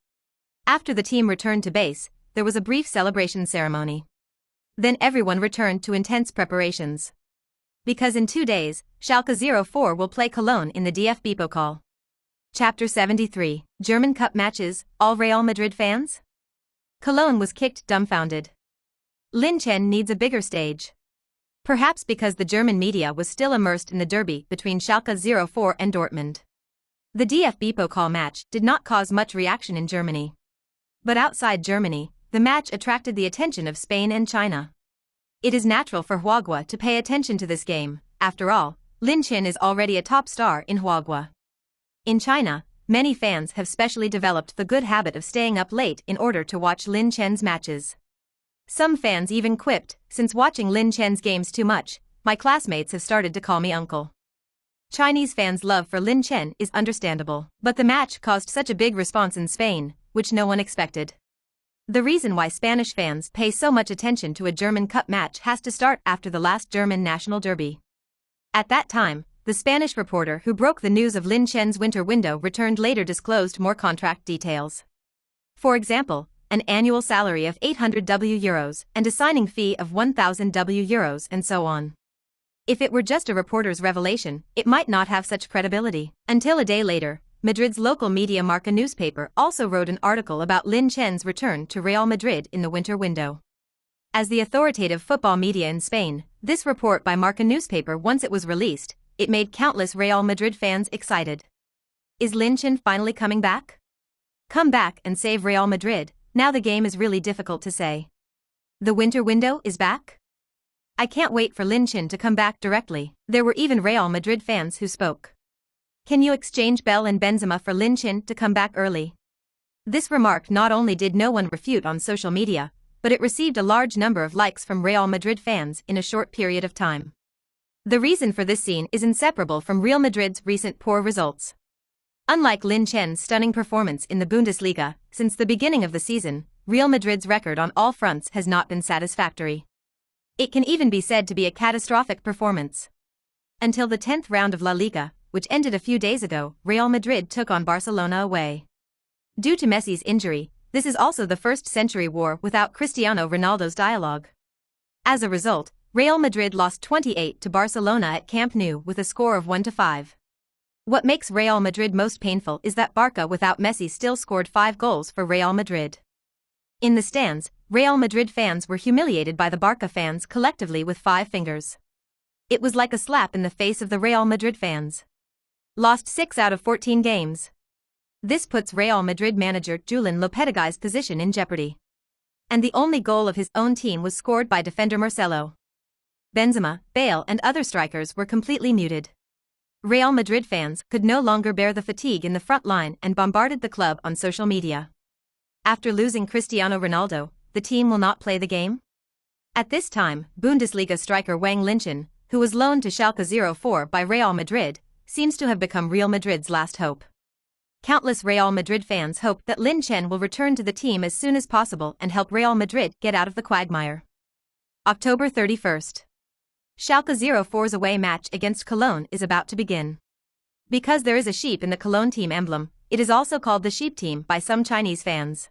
After the team returned to base, there was a brief celebration ceremony. Then everyone returned to intense preparations. Because in 2 days, Schalke 04 will play Cologne in the DFB Pokal. Chapter 73, German Cup Matches, all Real Madrid fans? Cologne was kicked dumbfounded. Lin Chen needs a bigger stage. Perhaps because the German media was still immersed in the derby between Schalke 04 and Dortmund. The DFB Pokal match did not cause much reaction in Germany. But outside Germany, the match attracted the attention of Spain and China. It is natural for Huagua to pay attention to this game, After all, Lin Chen is already a top star in Huaguo. In China, many fans have specially developed the good habit of staying up late in order to watch Lin Chen's matches. Some fans even quipped, "Since watching Lin Chen's games too much, my classmates have started to call me uncle." Chinese fans' love for Lin Chen is understandable, but the match caused such a big response in Spain, which no one expected. The reason why Spanish fans pay so much attention to a German Cup match has to start after the last German national derby. At that time, the Spanish reporter who broke the news of Lin Chen's winter window returned later disclosed more contract details. For example, an annual salary of 800 euros and a signing fee of 1000 euros and so on. If it were just a reporter's revelation, it might not have such credibility. Until a day later, Madrid's local media Marca newspaper also wrote an article about Lin Chen's return to Real Madrid in the winter window. As the authoritative football media in Spain, this report by Marca newspaper, once it was released, it made countless Real Madrid fans excited. Is Lin Chen finally coming back? Come back and save Real Madrid. Now the game is really difficult to say. The winter window is back? I can't wait for Lin Chen to come back directly. There were even Real Madrid fans who spoke. Can you exchange Bell and Benzema for Lin Chen to come back early? This remark not only did no one refute on social media, but it received a large number of likes from Real Madrid fans in a short period of time. The reason for this scene is inseparable from Real Madrid's recent poor results. Unlike Lin Chen's stunning performance in the Bundesliga, since the beginning of the season, Real Madrid's record on all fronts has not been satisfactory. It can even be said to be a catastrophic performance. Until the 10th round of La Liga, which ended a few days ago, Real Madrid took on Barcelona away. Due to Messi's injury, this is also the first century war without Cristiano Ronaldo's dialogue. As a result, Real Madrid lost 28 to Barcelona at Camp Nou with a score of 1-5. What makes Real Madrid most painful is that Barca without Messi still scored 5 goals for Real Madrid. In the stands, Real Madrid fans were humiliated by the Barca fans collectively with 5 fingers. It was like a slap in the face of the Real Madrid fans. Lost 6 out of 14 games. This puts Real Madrid manager Julen Lopetegui's position in jeopardy. And the only goal of his own team was scored by defender Marcelo. Benzema, Bale and other strikers were completely muted. Real Madrid fans could no longer bear the fatigue in the front line and bombarded the club on social media. After losing Cristiano Ronaldo, the team will not play the game? At this time, Bundesliga striker Wang Linchen, who was loaned to Schalke 04 by Real Madrid, seems to have become Real Madrid's last hope. Countless Real Madrid fans hope that Lin Chen will return to the team as soon as possible and help Real Madrid get out of the quagmire. October 31st. Schalke 04's away match against Cologne is about to begin. Because there is a sheep in the Cologne team emblem, it is also called the Sheep Team by some Chinese fans.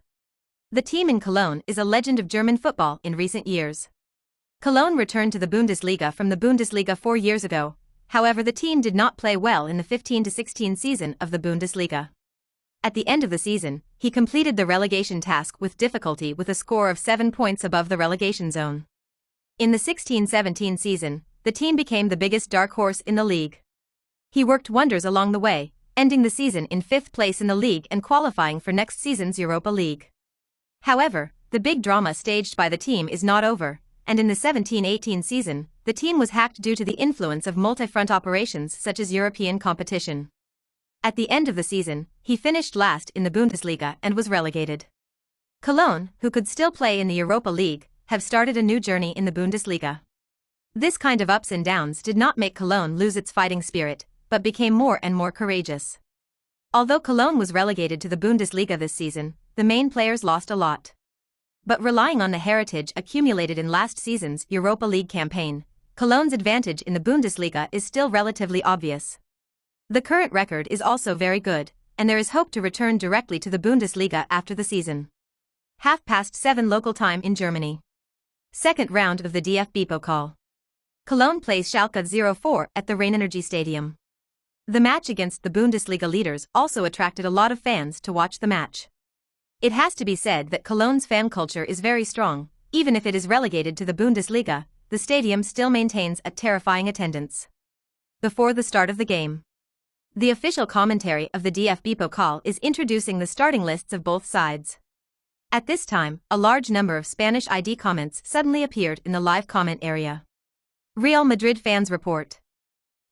The team in Cologne is a legend of German football in recent years. Cologne returned to the Bundesliga from the Bundesliga 4 years ago. However, the team did not play well in the 15-16 season of the Bundesliga. At the end of the season, he completed the relegation task with difficulty with a score of 7 points above the relegation zone. In the 16-17 season, the team became the biggest dark horse in the league. He worked wonders along the way, ending the season in 5th place in the league and qualifying for next season's Europa League. However, the big drama staged by the team is not over, and in the 17-18 season, the team was hacked due to the influence of multi-front operations such as European competition. At the end of the season, he finished last in the Bundesliga and was relegated. Cologne, who could still play in the Europa League, have started a new journey in the Bundesliga. This kind of ups and downs did not make Cologne lose its fighting spirit, but became more and more courageous. Although Cologne was relegated to the Bundesliga this season, the main players lost a lot. But relying on the heritage accumulated in last season's Europa League campaign, Cologne's advantage in the Bundesliga is still relatively obvious. The current record is also very good, and there is hope to return directly to the Bundesliga after the season. 7:30 local time in Germany. Second round of the DFB Pokal. Cologne plays Schalke 04 at the Rheinenergie Stadium. The match against the Bundesliga leaders also attracted a lot of fans to watch the match. It has to be said that Cologne's fan culture is very strong. Even if it is relegated to the Bundesliga, the stadium still maintains a terrifying attendance. Before the start of the game, the official commentary of the DFB Pokal is introducing the starting lists of both sides. At this time, a large number of Spanish ID comments suddenly appeared in the live comment area. Real Madrid fans report.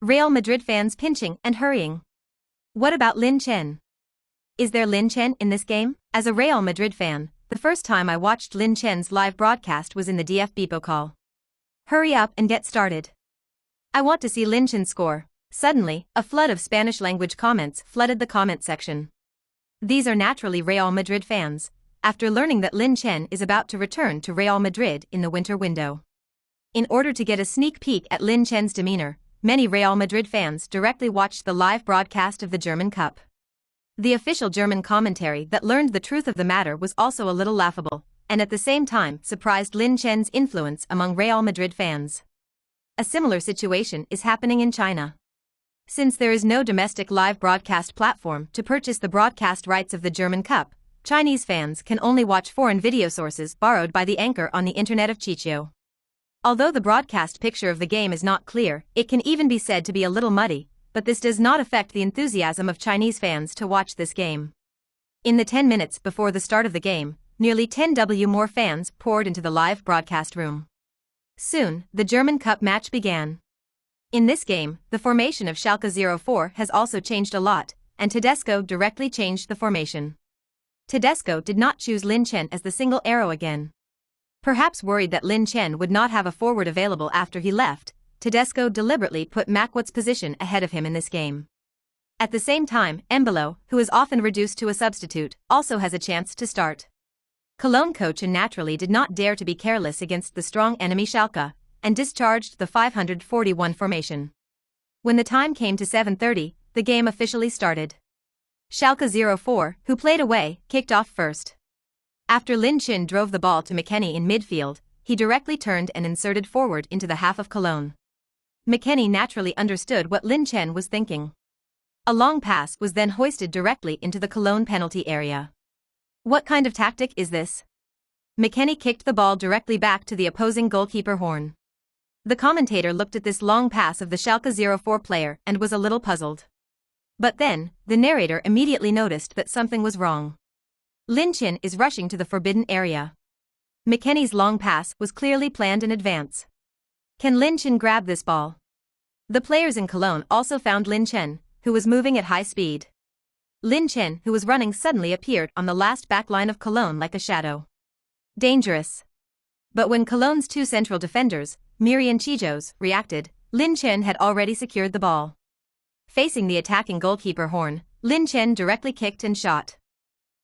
Real Madrid fans pinching and hurrying. What about Lin Chen? Is there Lin Chen in this game? As a Real Madrid fan, the first time I watched Lin Chen's live broadcast was in the DFB call. Hurry up and get started. I want to see Lin Chen score. Suddenly, a flood of Spanish-language comments flooded the comment section. These are naturally Real Madrid fans, after learning that Lin Chen is about to return to Real Madrid in the winter window. In order to get a sneak peek at Lin Chen's demeanor, many Real Madrid fans directly watched the live broadcast of the German Cup. The official German commentary that learned the truth of the matter was also a little laughable, and at the same time surprised Lin Chen's influence among Real Madrid fans. A similar situation is happening in China. Since there is no domestic live broadcast platform to purchase the broadcast rights of the German Cup, Chinese fans can only watch foreign video sources borrowed by the anchor on the internet of Chichio. Although the broadcast picture of the game is not clear, it can even be said to be a little muddy, but this does not affect the enthusiasm of Chinese fans to watch this game. In the 10 minutes before the start of the game, nearly 10,000 more fans poured into the live broadcast room. Soon, the German Cup match began. In this game, the formation of Schalke 04 has also changed a lot, and Tedesco directly changed the formation. Tedesco did not choose Lin Chen as the single arrow again. Perhaps worried that Lin Chen would not have a forward available after he left, Tedesco deliberately put Makwat's position ahead of him in this game. At the same time, Embolo, who is often reduced to a substitute, also has a chance to start. Cologne coach naturally did not dare to be careless against the strong enemy Schalke, and discharged the 541 formation. When the time came to 7:30, the game officially started. Schalke 04, who played away, kicked off first. After Lin Chen drove the ball to McKennie in midfield, he directly turned and inserted forward into the half of Cologne. McKennie naturally understood what Lin Chen was thinking. A long pass was then hoisted directly into the Cologne penalty area. What kind of tactic is this? McKennie kicked the ball directly back to the opposing goalkeeper Horn. The commentator looked at this long pass of the Schalke 04 player and was a little puzzled. But then, the narrator immediately noticed that something was wrong. Lin Chen is rushing to the forbidden area. McKennie's long pass was clearly planned in advance. Can Lin Chen grab this ball? The players in Cologne also found Lin Chen, who was moving at high speed. Lin Chen, who was running, suddenly appeared on the last back line of Cologne like a shadow. Dangerous. But when Cologne's two central defenders, Miri and Chijos, reacted, Lin Chen had already secured the ball. Facing the attacking goalkeeper Horn, Lin Chen directly kicked and shot.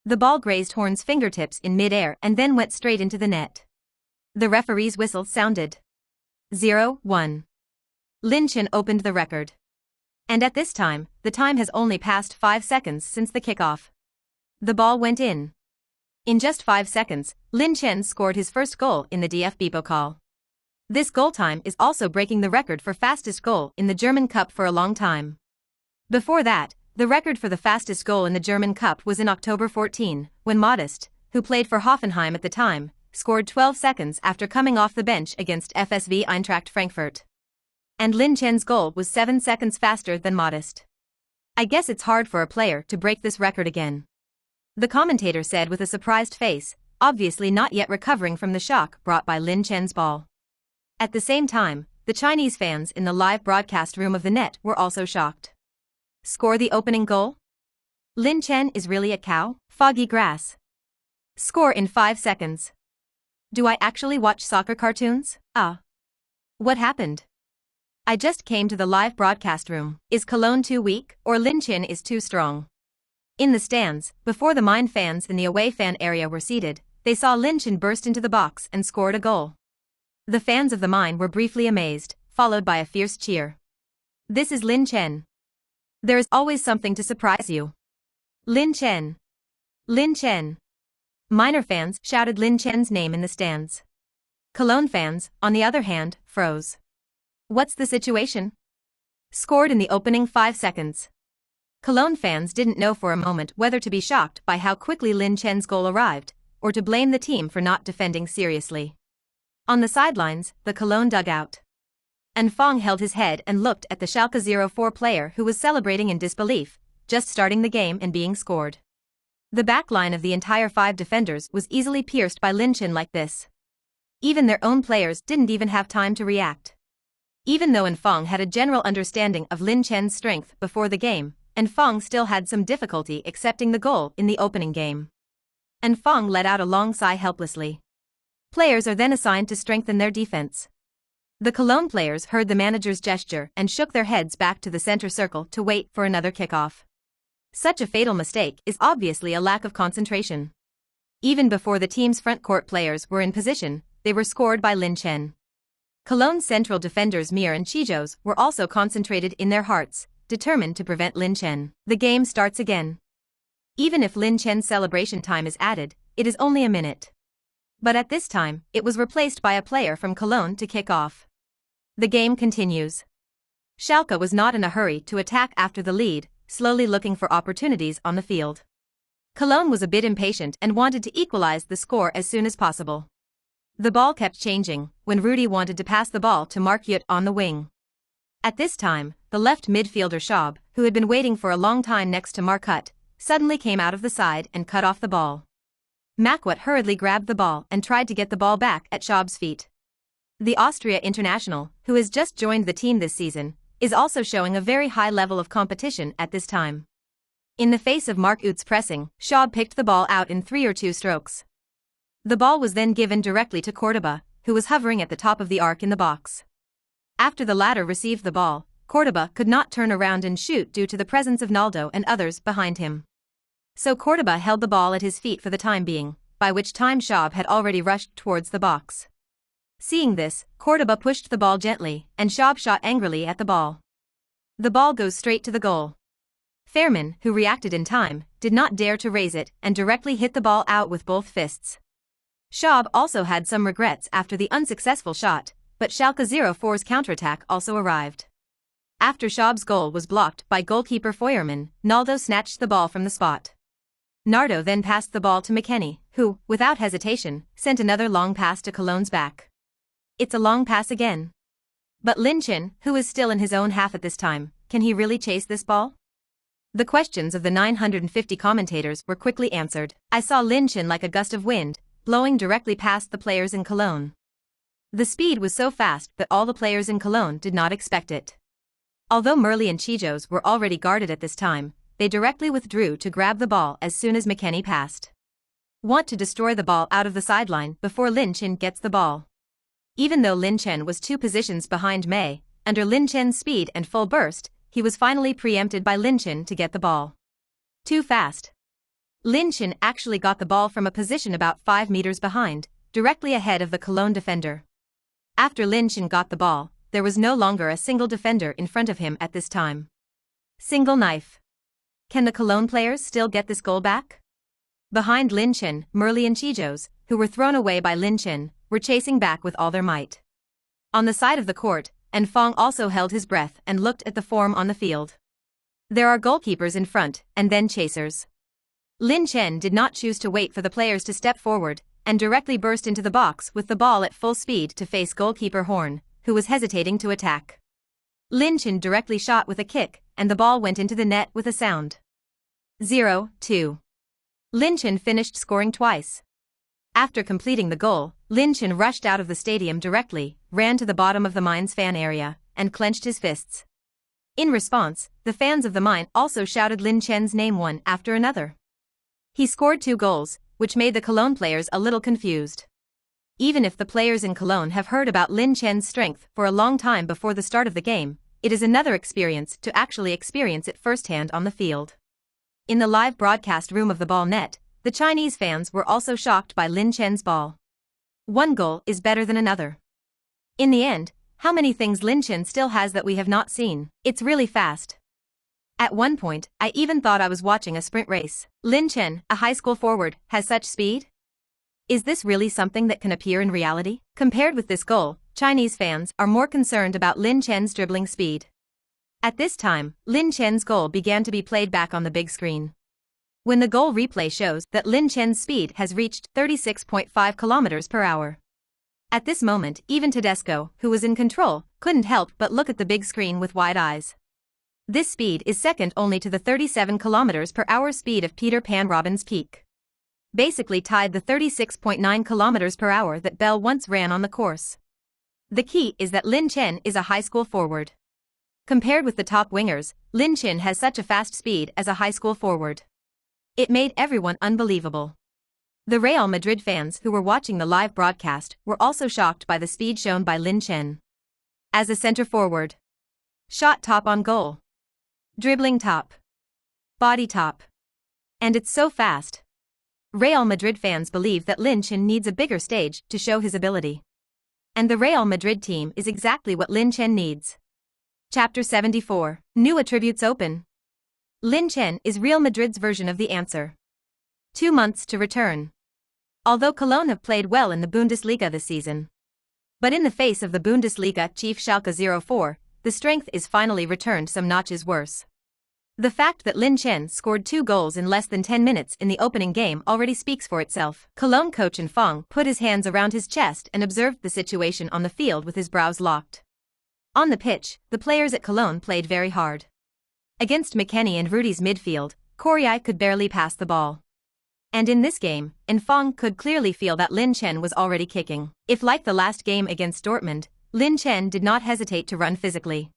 The ball grazed Horn's fingertips in mid-air and then went straight into the net. The referee's whistle sounded. 0-1. Lin Chen opened the record. And at this time, the time has only passed 5 seconds since the kickoff. The ball went in. In just 5 seconds, Lin Chen scored his first goal in the DFB Pokal. This goal time is also breaking the record for fastest goal in the German Cup for a long time. Before that, the record for the fastest goal in the German Cup was in October 14, when Modest, who played for Hoffenheim at the time, scored 12 seconds after coming off the bench against FSV Eintracht Frankfurt. And Lin Chen's goal was 7 seconds faster than Modest. I guess it's hard for a player to break this record again. The commentator said with a surprised face, obviously not yet recovering from the shock brought by Lin Chen's ball. At the same time, the Chinese fans in the live broadcast room of the net were also shocked. Score the opening goal? Lin Chen is really a cow? Foggy grass. Score in 5 seconds. Do I actually watch soccer cartoons? What happened? I just came to the live broadcast room. Is Cologne too weak, or Lin Chen is too strong? In the stands, before the Main fans in the away fan area were seated, they saw Lin Chen burst into the box and scored a goal. The fans of the Main were briefly amazed, followed by a fierce cheer. This is Lin Chen. There is always something to surprise you. Lin Chen. Lin Chen. Minor fans shouted Lin Chen's name in the stands. Cologne fans, on the other hand, froze. What's the situation? Scored in the opening 5 seconds. Cologne fans didn't know for a moment whether to be shocked by how quickly Lin Chen's goal arrived, or to blame the team for not defending seriously. On the sidelines, the Cologne dugout. And Fong held his head and looked at the Schalke 04 player who was celebrating in disbelief, just starting the game and being scored. The back line of the entire 5 defenders was easily pierced by Lin Chen like this. Even their own players didn't even have time to react. Even though Enfong had a general understanding of Lin Chen's strength before the game, Enfong still had some difficulty accepting the goal in the opening game. Enfong let out a long sigh helplessly. Players are then assigned to strengthen their defense. The Cologne players heard the manager's gesture and shook their heads back to the center circle to wait for another kickoff. Such a fatal mistake is obviously a lack of concentration. Even before the team's front court players were in position, they were scored by Lin Chen. Cologne's central defenders Mir and Chijos were also concentrated in their hearts, determined to prevent Lin Chen. The game starts again. Even if Lin Chen's celebration time is added, it is only a minute. But at this time, it was replaced by a player from Cologne to kick off. The game continues. Schalke was not in a hurry to attack after the lead, slowly looking for opportunities on the field. Cologne was a bit impatient and wanted to equalize the score as soon as possible. The ball kept changing when Rudy wanted to pass the ball to Mark Uth on the wing. At this time, the left midfielder Schaub, who had been waiting for a long time next to Mark Uth, suddenly came out of the side and cut off the ball. Makwut hurriedly grabbed the ball and tried to get the ball back at Schaub's feet. The Austria international, who has just joined the team this season, is also showing a very high level of competition at this time. In the face of Mark Uth's pressing, Schaub picked the ball out in 3 or 2 strokes. The ball was then given directly to Cordoba, who was hovering at the top of the arc in the box. After the latter received the ball, Cordoba could not turn around and shoot due to the presence of Ronaldo and others behind him. So Cordoba held the ball at his feet for the time being, by which time Schaub had already rushed towards the box. Seeing this, Cordoba pushed the ball gently, and Schaub shot angrily at the ball. The ball goes straight to the goal. Fairman, who reacted in time, did not dare to raise it and directly hit the ball out with both fists. Schaub also had some regrets after the unsuccessful shot, but Schalke 04's counterattack also arrived. After Schaub's goal was blocked by goalkeeper Feuermann, Ronaldo snatched the ball from the spot. Nardo then passed the ball to McKennie, who, without hesitation, sent another long pass to Cologne's back. It's a long pass again. But Lin Chen, who is still in his own half at this time, can he really chase this ball? The questions of the 950 commentators were quickly answered. I saw Lin Chen like a gust of wind, blowing directly past the players in Cologne. The speed was so fast that all the players in Cologne did not expect it. Although Merli and Chijos were already guarded at this time, they directly withdrew to grab the ball as soon as McKennie passed. Want to destroy the ball out of the sideline before Lin Chen gets the ball. Even though Lin Chen was 2 positions behind May, under Lin Chen's speed and full burst, he was finally preempted by Lin Chen to get the ball. Too fast. Lin Chen actually got the ball from a position about 5 meters behind, directly ahead of the Cologne defender. After Lin Chen got the ball, there was no longer a single defender in front of him at this time. Single knife. Can the Cologne players still get this goal back? Behind Lin Chen, Merli and Chijos, who were thrown away by Lin Chen, were chasing back with all their might. On the side of the court, Enfong also held his breath and looked at the form on the field. There are goalkeepers in front, and then chasers. Lin Chen did not choose to wait for the players to step forward, and directly burst into the box with the ball at full speed to face goalkeeper Horn, who was hesitating to attack. Lin Chen directly shot with a kick, and the ball went into the net with a sound. 0-2. Lin Chen finished scoring twice. After completing the goal, Lin Chen rushed out of the stadium directly, ran to the bottom of the Mainz fan area, and clenched his fists. In response, the fans of the Mainz also shouted Lin Chen's name one after another. He scored 2 goals, which made the Cologne players a little confused. Even if the players in Cologne have heard about Lin Chen's strength for a long time before the start of the game, it is another experience to actually experience it firsthand on the field. In the live broadcast room of the ball net, the Chinese fans were also shocked by Lin Chen's ball. One goal is better than another. In the end, how many things Lin Chen still has that we have not seen? It's really fast. At one point, I even thought I was watching a sprint race. Lin Chen, a high school forward, has such speed? Is this really something that can appear in reality? Compared with this goal, Chinese fans are more concerned about Lin Chen's dribbling speed. At this time, Lin Chen's goal began to be played back on the big screen. When the goal replay shows that Lin Chen's speed has reached 36.5 kilometers per hour. At this moment, even Tedesco, who was in control, couldn't help but look at the big screen with wide eyes. This speed is second only to the 37 kilometers per hour speed of Peter Pan Robin's Peak. Basically tied the 36.9 kilometers per hour that Bell once ran on the course. The key is that Lin Chen is a high school forward. Compared with the top wingers, Lin Chen has such a fast speed as a high school forward. It made everyone unbelievable. The Real Madrid fans who were watching the live broadcast were also shocked by the speed shown by Lin Chen. As a center forward. Shot top on goal. Dribbling top. Body top. And it's so fast. Real Madrid fans believe that Lin Chen needs a bigger stage to show his ability. And the Real Madrid team is exactly what Lin Chen needs. Chapter 74. New attributes open. Lin Chen is Real Madrid's version of the answer. 2 months to return. Although Cologne have played well in the Bundesliga this season. But in the face of the Bundesliga chief Schalke 04, the strength is finally returned some notches worse. The fact that Lin Chen scored 2 goals in less than 10 minutes in the opening game already speaks for itself. Cologne coach Fong put his hands around his chest and observed the situation on the field with his brows locked. On the pitch, the players at Cologne played very hard. Against McKennie and Rudy's midfield, Correa could barely pass the ball. And in this game, Fong could clearly feel that Lin Chen was already kicking. If like the last game against Dortmund, Lin Chen did not hesitate to run physically.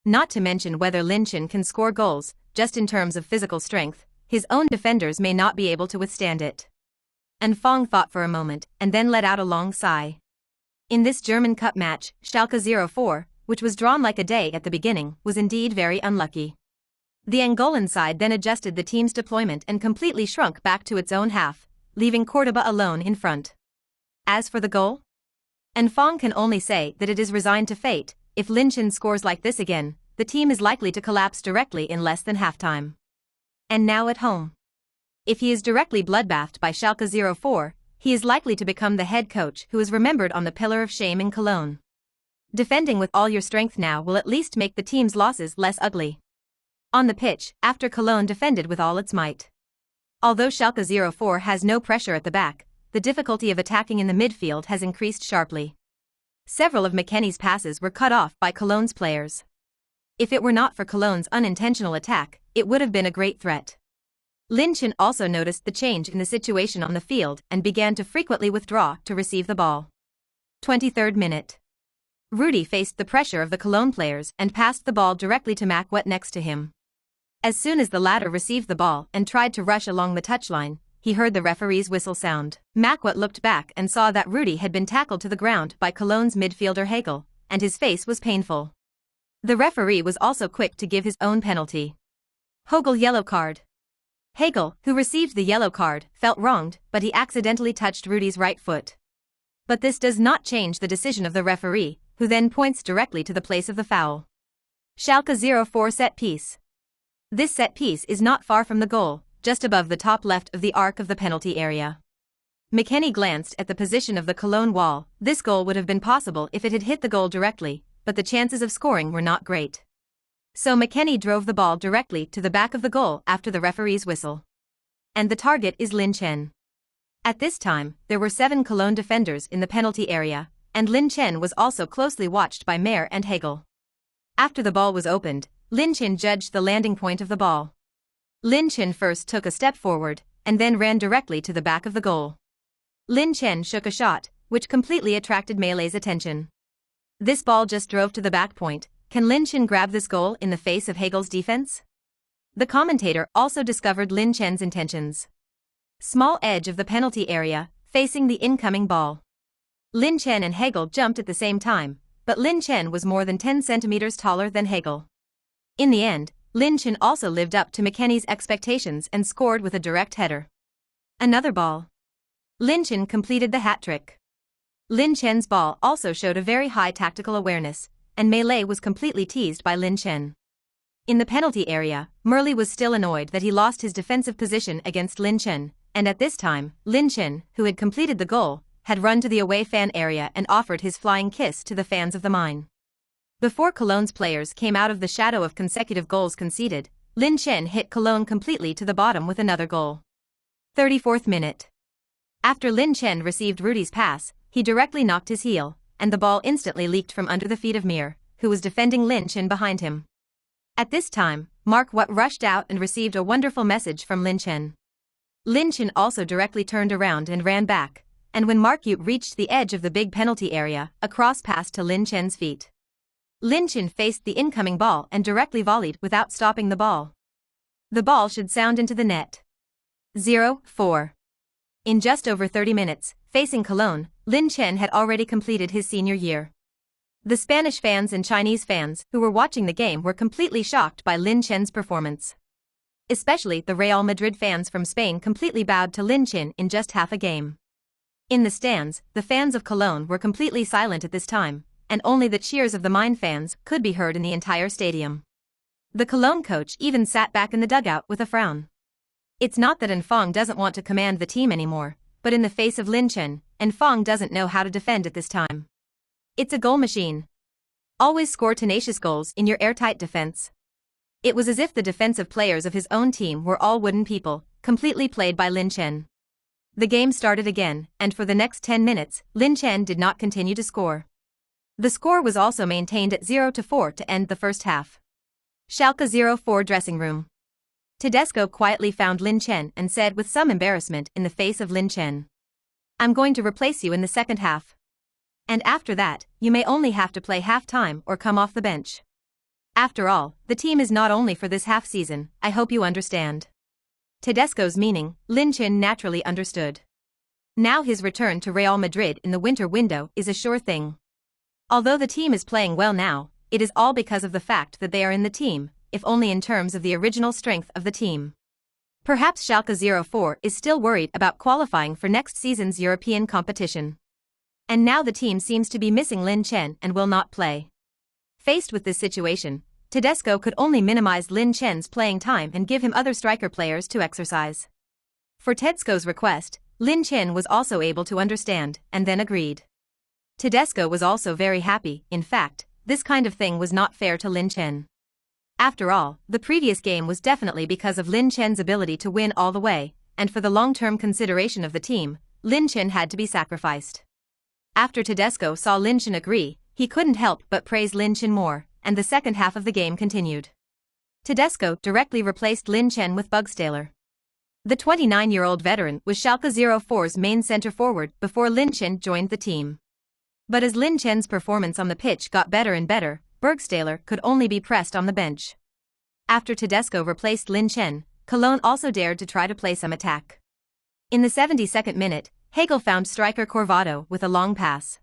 Not to mention whether Lin Chen can score goals, just in terms of physical strength, his own defenders may not be able to withstand it. Fong thought for a moment, and then let out a long sigh. In this German Cup match, Schalke 04, which was drawn like a day at the beginning, was indeed very unlucky. The Angolan side then adjusted the team's deployment and completely shrunk back to its own half, leaving Cordoba alone in front. As for the goal? Fong can only say that it is resigned to fate. If Lin Chen scores like this again, the team is likely to collapse directly in less than halftime. And now at home. If he is directly bloodbathed by Schalke 04, he is likely to become the head coach who is remembered on the pillar of shame in Cologne. Defending with all your strength now will at least make the team's losses less ugly. On the pitch, after Cologne defended with all its might. Although Schalke 04 has no pressure at the back, the difficulty of attacking in the midfield has increased sharply. Several of McKennie's passes were cut off by Cologne's players. If it were not for Cologne's unintentional attack, it would have been a great threat. Lin Chen also noticed the change in the situation on the field and began to frequently withdraw to receive the ball. 23rd minute. Rudy faced the pressure of the Cologne players and passed the ball directly to Macwet next to him. As soon as the latter received the ball and tried to rush along the touchline, he heard the referee's whistle sound. Macwet looked back and saw that Rudy had been tackled to the ground by Cologne's midfielder Hegel, and his face was painful. The referee was also quick to give his own penalty. Hegel yellow card. Hegel, who received the yellow card, felt wronged, but he accidentally touched Rudy's right foot. But this does not change the decision of the referee, who then points directly to the place of the foul. Schalke 04 set piece. This set piece is not far from the goal, just above the top left of the arc of the penalty area. McKennie glanced at the position of the Cologne wall. This goal would have been possible if it had hit the goal directly, but the chances of scoring were not great. So McKennie drove the ball directly to the back of the goal after the referee's whistle. And the target is Lin Chen. At this time, there were 7 Cologne defenders in the penalty area, and Lin Chen was also closely watched by Mayer and Hegel. After the ball was opened, Lin Chen judged the landing point of the ball. Lin Chen first took a step forward, and then ran directly to the back of the goal. Lin Chen shook a shot, which completely attracted Mele's attention. This ball just drove to the back point. Can Lin Chen grab this goal in the face of Hegel's defense? The commentator also discovered Lin Chen's intentions. Small edge of the penalty area, facing the incoming ball. Lin Chen and Hegel jumped at the same time, but Lin Chen was more than 10 centimeters taller than Hegel. In the end, Lin Chen also lived up to McKennie's expectations and scored with a direct header. Another ball. Lin Chen completed the hat-trick. Lin Chen's ball also showed a very high tactical awareness, and Mele was completely teased by Lin Chen. In the penalty area, Merli was still annoyed that he lost his defensive position against Lin Chen, and at this time, Lin Chen, who had completed the goal, had run to the away fan area and offered his flying kiss to the fans of the Mine. Before Cologne's players came out of the shadow of consecutive goals conceded, Lin Chen hit Cologne completely to the bottom with another goal. 34th minute. After Lin Chen received Rudy's pass, he directly knocked his heel, and the ball instantly leaked from under the feet of Mir, who was defending Lin Chen behind him. At this time, Macwet rushed out and received a wonderful message from Lin Chen. Lin Chen also directly turned around and ran back, and when Mark Uth reached the edge of the big penalty area, a cross passed to Lin Chen's feet. Lin Chen faced the incoming ball and directly volleyed without stopping the ball. The ball should sound into the net. 0-4. In just over 30 minutes, facing Cologne, Lin Chen had already completed his senior year. The Spanish fans and Chinese fans who were watching the game were completely shocked by Lin Chen's performance. Especially the Real Madrid fans from Spain completely bowed to Lin Chen in just half a game. In the stands, the fans of Cologne were completely silent at this time, and only the cheers of the Mine fans could be heard in the entire stadium. The Cologne coach even sat back in the dugout with a frown. It's not that Enfong doesn't want to command the team anymore, but in the face of Lin Chen, Enfong doesn't know how to defend at this time. It's a goal machine. Always score tenacious goals in your airtight defense. It was as if the defensive players of his own team were all wooden people, completely played by Lin Chen. The game started again, and for the next 10 minutes, Lin Chen did not continue to score. The score was also maintained at 0-4 to end the first half. Schalke 04 dressing room. Tedesco quietly found Lin Chen and said with some embarrassment in the face of Lin Chen, "I'm going to replace you in the second half. And after that, you may only have to play half-time or come off the bench. After all, the team is not only for this half-season, I hope you understand." Tedesco's meaning, Lin Chen naturally understood. Now his return to Real Madrid in the winter window is a sure thing. Although the team is playing well now, it is all because of the fact that they are in the team, if only in terms of the original strength of the team. Perhaps Schalke 04 is still worried about qualifying for next season's European competition. And now the team seems to be missing Lin Chen and will not play. Faced with this situation, Tedesco could only minimize Lin Chen's playing time and give him other striker players to exercise. For Tedesco's request, Lin Chen was also able to understand, and then agreed. Tedesco was also very happy. In fact, this kind of thing was not fair to Lin Chen. After all, the previous game was definitely because of Lin Chen's ability to win all the way, and for the long-term consideration of the team, Lin Chen had to be sacrificed. After Tedesco saw Lin Chen agree, he couldn't help but praise Lin Chen more, and the second half of the game continued. Tedesco directly replaced Lin Chen with Bugstaler. The 29-year-old veteran was Schalke 04's main centre-forward before Lin Chen joined the team. But as Lin Chen's performance on the pitch got better and better, Bugstaler could only be pressed on the bench. After Tedesco replaced Lin Chen, Cologne also dared to try to play some attack. In the 72nd minute, Hegel found striker Corvado with a long pass.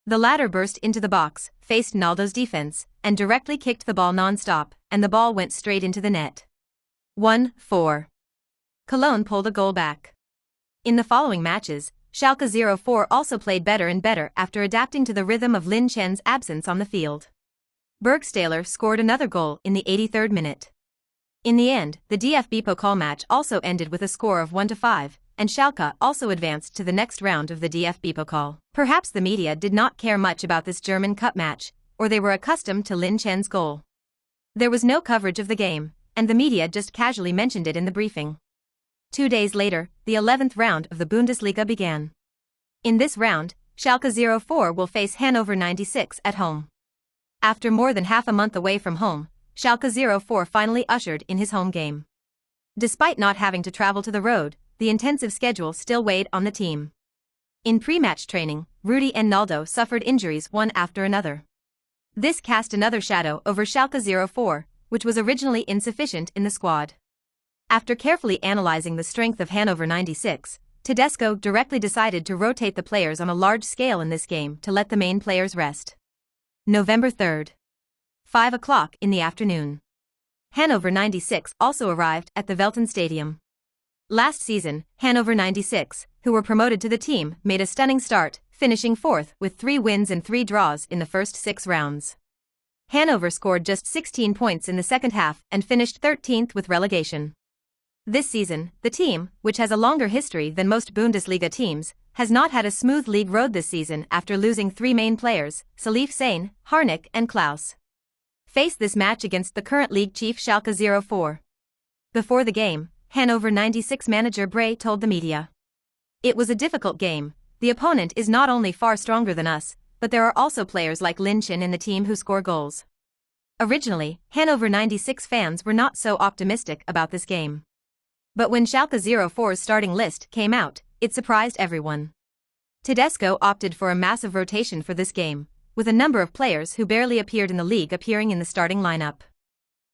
The latter burst into the box, faced Ronaldo's defense, and directly kicked the ball non-stop, and the ball went straight into the net. 1-4. Cologne pulled a goal back. In the following matches, Schalke 04 also played better and better after adapting to the rhythm of Lin Chen's absence on the field. Bugstaler scored another goal in the 83rd minute. In the end, the DFB Pokal match also ended with a score of 1-5, and Schalke also advanced to the next round of the DFB Pokal. Perhaps the media did not care much about this German Cup match, or they were accustomed to Lin Chen's goal. There was no coverage of the game, and the media just casually mentioned it in the briefing. 2 days later, the 11th round of the Bundesliga began. In this round, Schalke 04 will face Hannover 96 at home. After more than half a month away from home, Schalke 04 finally ushered in his home game. Despite not having to travel to the road, the intensive schedule still weighed on the team. In pre-match training, Rudi and Ronaldo suffered injuries one after another. This cast another shadow over Schalke 04, which was originally insufficient in the squad. After carefully analyzing the strength of Hannover 96, Tedesco directly decided to rotate the players on a large scale in this game to let the main players rest. November 3rd. 5 o'clock in the afternoon. Hannover 96 also arrived at the Velten Stadium. Last season, Hannover 96, who were promoted to the team, made a stunning start, finishing fourth with 3 wins and 3 draws in the first 6 rounds. Hannover scored just 16 points in the second half and finished 13th with relegation. This season, the team, which has a longer history than most Bundesliga teams, has not had a smooth league road this season after losing 3 main players, Salif Sane, Harnik and Klaus. Faced this match against the current league chief Schalke 04. Before the game, Hannover 96 manager Bray told the media, "It was a difficult game. The opponent is not only far stronger than us, but there are also players like Lin Chen in the team who score goals." Originally, Hannover 96 fans were not so optimistic about this game. But when Schalke 04's starting list came out, it surprised everyone. Tedesco opted for a massive rotation for this game, with a number of players who barely appeared in the league appearing in the starting lineup.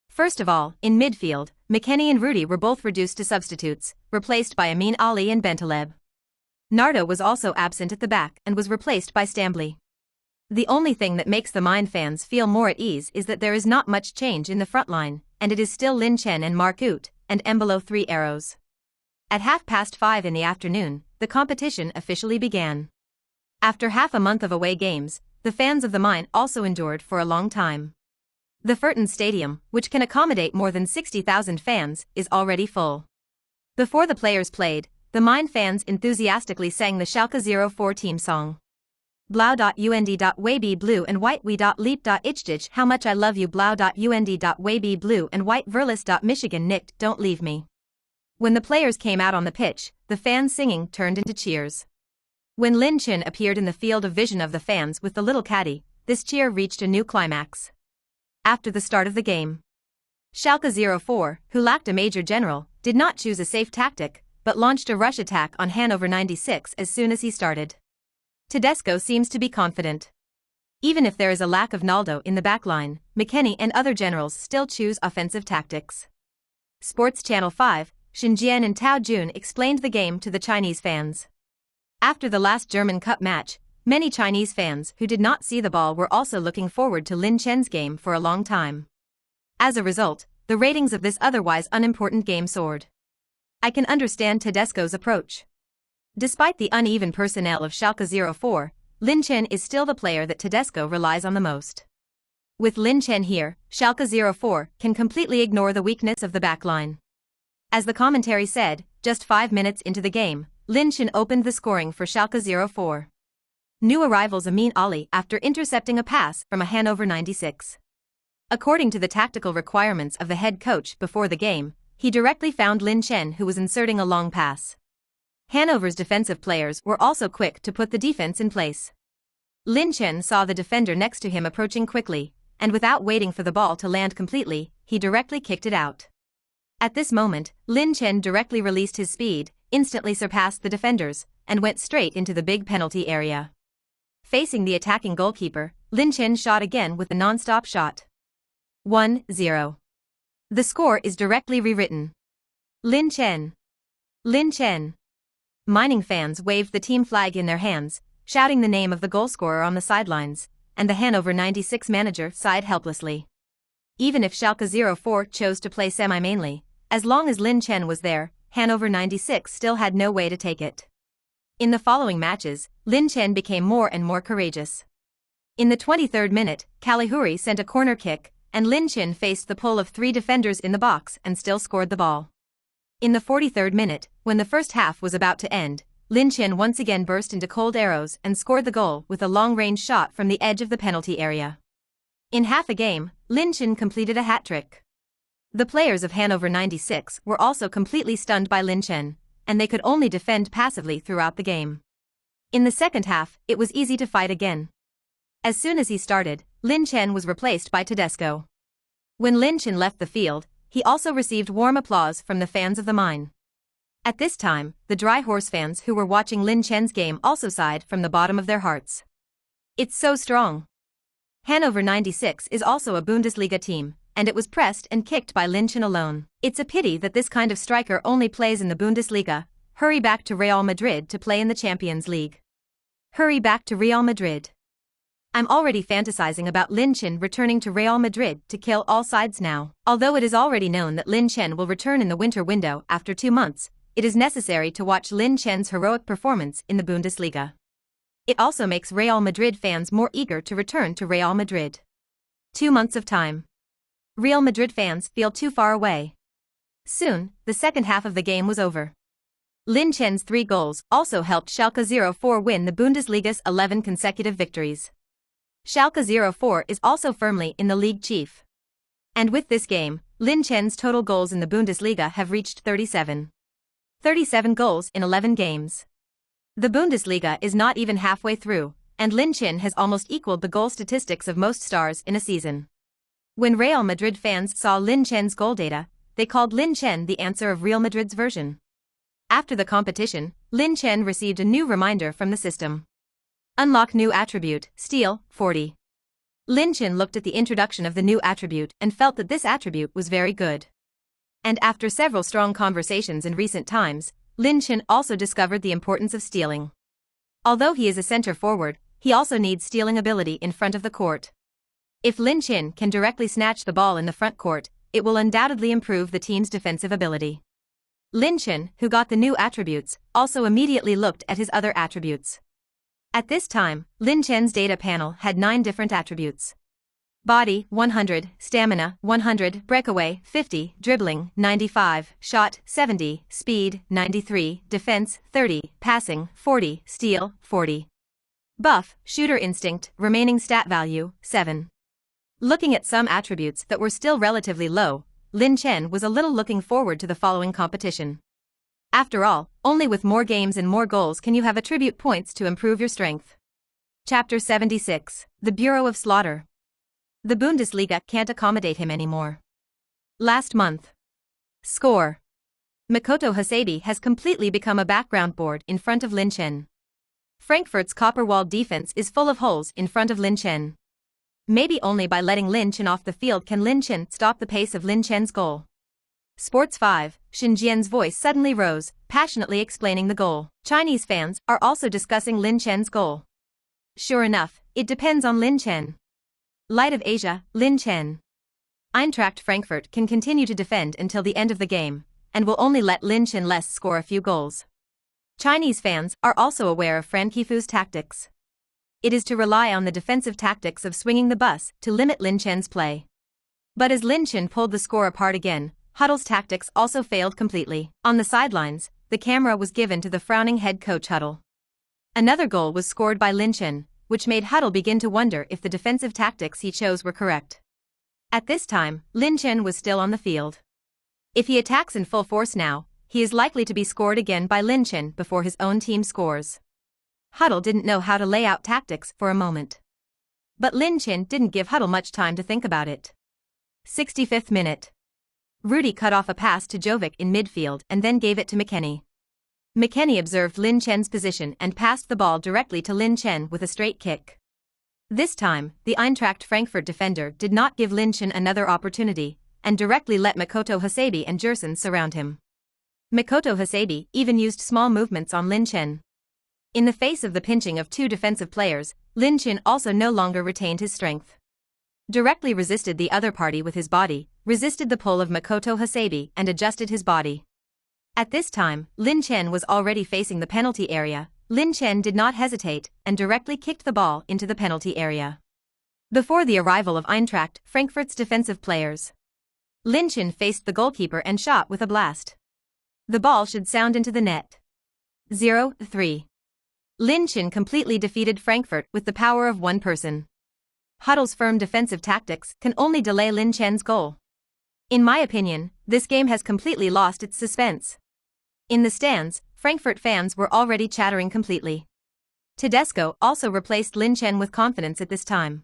First of all, in midfield, McKennie and Rudy were both reduced to substitutes, replaced by Amin Ali and Bentaleb. Nardo was also absent at the back and was replaced by Stambly. The only thing that makes the Mine fans feel more at ease is that there is not much change in the front line, and it is still Lin Chen and Marc Uth, and Embolo 3 Arrows. At 5:30 in the afternoon, the competition officially began. After half a month of away games, the fans of the Mine also endured for a long time. The Furton Stadium, which can accommodate more than 60,000 fans, is already full. Before the players played, the Mine fans enthusiastically sang the Schalke 04 team song. Blau.und.wb blue and white we.leap.ichtich how much I love you Blau.und.wb blue and white Verlis.Michigan nicked don't leave me. When the players came out on the pitch, the fans singing turned into cheers. When Lin Chen appeared in the field of vision of the fans with the little caddy, this cheer reached a new climax. After the start of the game, Schalke 04, who lacked a major general, did not choose a safe tactic, but launched a rush attack on Hannover 96 as soon as he started. Tedesco seems to be confident. Even if there is a lack of Ronaldo in the backline, McKennie and other generals still choose offensive tactics. Sports Channel 5, Xinjian and Tao Jun explained the game to the Chinese fans. After the last German Cup match, many Chinese fans who did not see the ball were also looking forward to Lin Chen's game for a long time. As a result, the ratings of this otherwise unimportant game soared. I can understand Tedesco's approach. Despite the uneven personnel of Schalke 04, Lin Chen is still the player that Tedesco relies on the most. With Lin Chen here, Schalke 04 can completely ignore the weakness of the backline. As the commentary said, just 5 minutes into the game, Lin Chen opened the scoring for Schalke 04. New arrivals Amin Ali after intercepting a pass from a Hannover 96. According to the tactical requirements of the head coach before the game, he directly found Lin Chen who was inserting a long pass. Hannover's defensive players were also quick to put the defense in place. Lin Chen saw the defender next to him approaching quickly, and without waiting for the ball to land completely, he directly kicked it out. At this moment, Lin Chen directly released his speed, instantly surpassed the defenders, and went straight into the big penalty area. Facing the attacking goalkeeper, Lin Chen shot again with a non-stop shot. 1-0. The score is directly rewritten. Lin Chen. Lin Chen. Mining fans waved the team flag in their hands, shouting the name of the goalscorer on the sidelines, and the Hannover 96 manager sighed helplessly. Even if Schalke 04 chose to play semi-mainly, as long as Lin Chen was there, Hannover 96 still had no way to take it. In the following matches, Lin Chen became more and more courageous. In the 23rd minute, Kalihuri sent a corner kick, and Lin Chen faced the pull of 3 defenders in the box and still scored the ball. In the 43rd minute, when the first half was about to end, Lin Chen once again burst into cold arrows and scored the goal with a long-range shot from the edge of the penalty area. In half a game, Lin Chen completed a hat-trick. The players of Hannover 96 were also completely stunned by Lin Chen, and they could only defend passively throughout the game. In the second half, it was easy to fight again. As soon as he started, Lin Chen was replaced by Tedesco. When Lin Chen left the field, he also received warm applause from the fans of the Mine. At this time, the Dry Horse fans who were watching Lin Chen's game also sighed from the bottom of their hearts. It's so strong. Hannover 96 is also a Bundesliga team, and it was pressed and kicked by Lin Chen alone. It's a pity that this kind of striker only plays in the Bundesliga. Hurry back to Real Madrid to play in the Champions League. Hurry back to Real Madrid. I'm already fantasizing about Lin Chen returning to Real Madrid to kill all sides now. Although it is already known that Lin Chen will return in the winter window after 2 months, it is necessary to watch Lin Chen's heroic performance in the Bundesliga. It also makes Real Madrid fans more eager to return to Real Madrid. 2 months of time. Real Madrid fans feel too far away. Soon, the second half of the game was over. Lin Chen's 3 goals also helped Schalke 04 win the Bundesliga's 11 consecutive victories. Schalke 04 is also firmly in the league chief. And with this game, Lin Chen's total goals in the Bundesliga have reached 37. 37 goals in 11 games. The Bundesliga is not even halfway through, and Lin Chen has almost equaled the goal statistics of most stars in a season. When Real Madrid fans saw Lin Chen's goal data, they called Lin Chen the answer of Real Madrid's version. After the competition, Lin Chen received a new reminder from the system. Unlock new attribute, Steal, 40. Lin Chen looked at the introduction of the new attribute and felt that this attribute was very good. And after several strong conversations in recent times, Lin Chen also discovered the importance of stealing. Although he is a center forward, he also needs stealing ability in front of the court. If Lin Chen can directly snatch the ball in the front court, it will undoubtedly improve the team's defensive ability. Lin Chen, who got the new attributes, also immediately looked at his other attributes. At this time, Lin Chen's data panel had 9 different attributes. Body, 100, Stamina, 100, Breakaway, 50, Dribbling, 95, Shot, 70, Speed, 93, Defense, 30, Passing, 40, Steal, 40. Buff, Shooter Instinct, remaining stat value, 7. Looking at some attributes that were still relatively low, Lin Chen was a little looking forward to the following competition. After all, only with more games and more goals can you have attribute points to improve your strength. Chapter 76, The Bureau of Slaughter. The Bundesliga can't accommodate him anymore. Last month. Score. Makoto Hasebe has completely become a background board in front of Lin Chen. Frankfurt's copper-walled defense is full of holes in front of Lin Chen. Maybe only by letting Lin Chen off the field can Lin Chen stop the pace of Lin Chen's goal. Sports 5, Xin Jian's voice suddenly rose, passionately explaining the goal. Chinese fans are also discussing Lin Chen's goal. Sure enough, it depends on Lin Chen. Light of Asia, Lin Chen. Eintracht Frankfurt can continue to defend until the end of the game, and will only let Lin Chen score a few goals. Chinese fans are also aware of Frankie Fu's tactics. It is to rely on the defensive tactics of swinging the bus to limit Lin Chen's play. But as Lin Chen pulled the score apart again, Huddle's tactics also failed completely. On the sidelines, the camera was given to the frowning head coach Huddle. Another goal was scored by Lin Chen, which made Huddle begin to wonder if the defensive tactics he chose were correct. At this time, Lin Chen was still on the field. If he attacks in full force now, he is likely to be scored again by Lin Chen before his own team scores. Huddle didn't know how to lay out tactics for a moment. But Lin Chen didn't give Huddle much time to think about it. 65th minute. Rudy cut off a pass to Jovic in midfield and then gave it to McKennie. McKennie observed Lin Chen's position and passed the ball directly to Lin Chen with a straight kick. This time, the Eintracht Frankfurt defender did not give Lin Chen another opportunity, and directly let Makoto Hasebe and Jerson surround him. Makoto Hasebe even used small movements on Lin Chen. In the face of the pinching of 2 defensive players, Lin Chen also no longer retained his strength. Directly resisted the other party with his body, resisted the pull of Makoto Hasebe and adjusted his body. At this time, Lin Chen was already facing the penalty area. Lin Chen did not hesitate and directly kicked the ball into the penalty area. Before the arrival of Eintracht Frankfurt's defensive players, Lin Chen faced the goalkeeper and shot with a blast. The ball should sound into the net. 0-3. Lin Chen completely defeated Frankfurt with the power of one person. Huddle's firm defensive tactics can only delay Lin Chen's goal. In my opinion, this game has completely lost its suspense. In the stands, Frankfurt fans were already chattering completely. Tedesco also replaced Lin Chen with confidence at this time.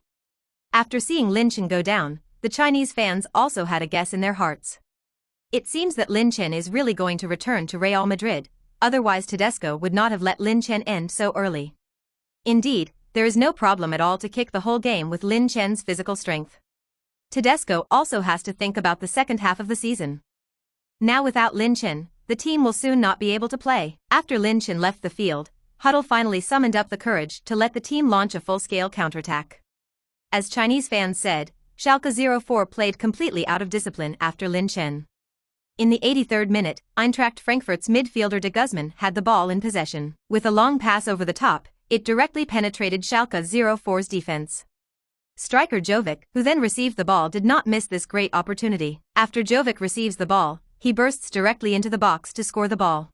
After seeing Lin Chen go down, the Chinese fans also had a guess in their hearts. It seems that Lin Chen is really going to return to Real Madrid, otherwise Tedesco would not have let Lin Chen end so early. Indeed, there is no problem at all to kick the whole game with Lin Chen's physical strength. Tedesco also has to think about the second half of the season. Now without Lin Chen, the team will soon not be able to play. After Lin Chen left the field, Huddle finally summoned up the courage to let the team launch a full-scale counterattack. As Chinese fans said, Schalke 04 played completely out of discipline after Lin Chen. In the 83rd minute, Eintracht Frankfurt's midfielder de Guzman had the ball in possession. With a long pass over the top, it directly penetrated Schalke 04's defense. Striker Jovic, who then received the ball, did not miss this great opportunity. After Jovic receives the ball, he bursts directly into the box to score the ball.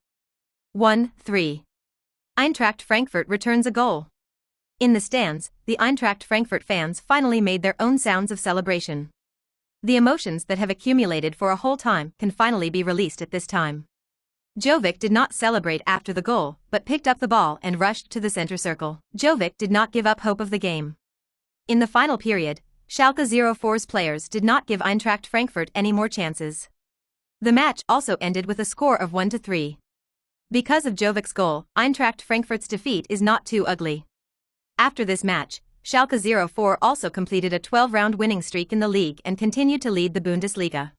1-3. Eintracht Frankfurt returns a goal. In the stands, the Eintracht Frankfurt fans finally made their own sounds of celebration. The emotions that have accumulated for a whole time can finally be released at this time. Jovic did not celebrate after the goal, but picked up the ball and rushed to the center circle. Jovic did not give up hope of the game. In the final period, Schalke 04's players did not give Eintracht Frankfurt any more chances. The match also ended with a score of 1-3. Because of Jovic's goal, Eintracht Frankfurt's defeat is not too ugly. After this match, Schalke 04 also completed a 12-round winning streak in the league and continued to lead the Bundesliga.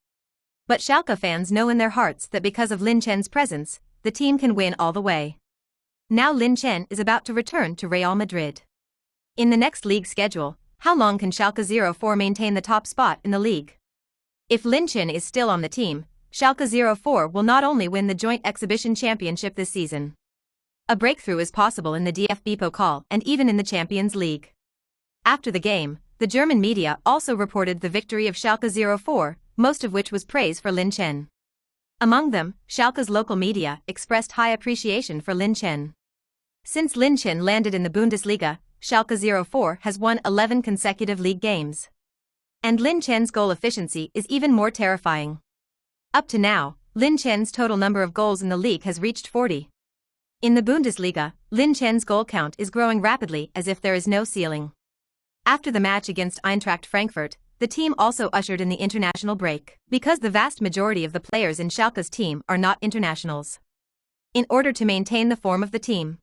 But Schalke fans know in their hearts that because of Lin Chen's presence, the team can win all the way. Now Lin Chen is about to return to Real Madrid. In the next league schedule, how long can Schalke 04 maintain the top spot in the league? If Lin Chen is still on the team, Schalke 04 will not only win the joint exhibition championship this season. A breakthrough is possible in the DFB Pokal and even in the Champions League. After the game, the German media also reported the victory of Schalke 04, most of which was praise for Lin Chen. Among them, Schalke's local media expressed high appreciation for Lin Chen. Since Lin Chen landed in the Bundesliga, Schalke 04 has won 11 consecutive league games. And Lin Chen's goal efficiency is even more terrifying. Up to now, Lin Chen's total number of goals in the league has reached 40. In the Bundesliga, Lin Chen's goal count is growing rapidly as if there is no ceiling. After the match against Eintracht Frankfurt, the team also ushered in the international break, because the vast majority of the players in Schalke's team are not internationals. In order to maintain the form of the team,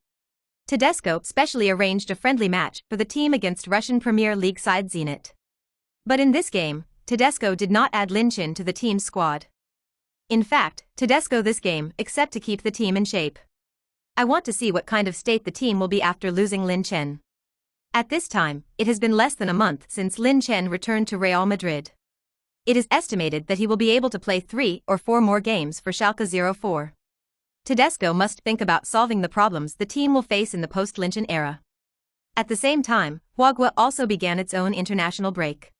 Tedesco specially arranged a friendly match for the team against Russian Premier League side Zenit. But in this game, Tedesco did not add Lin Chen to the team's squad. In fact, Tedesco this game except to keep the team in shape. I want to see what kind of state the team will be after losing Lin Chen. At this time, it has been less than a month since Lin Chen returned to Real Madrid. It is estimated that he will be able to play 3 or 4 more games for Schalke 04. Tedesco must think about solving the problems the team will face in the post-Lin Chen era. At the same time, Uruguay also began its own international break.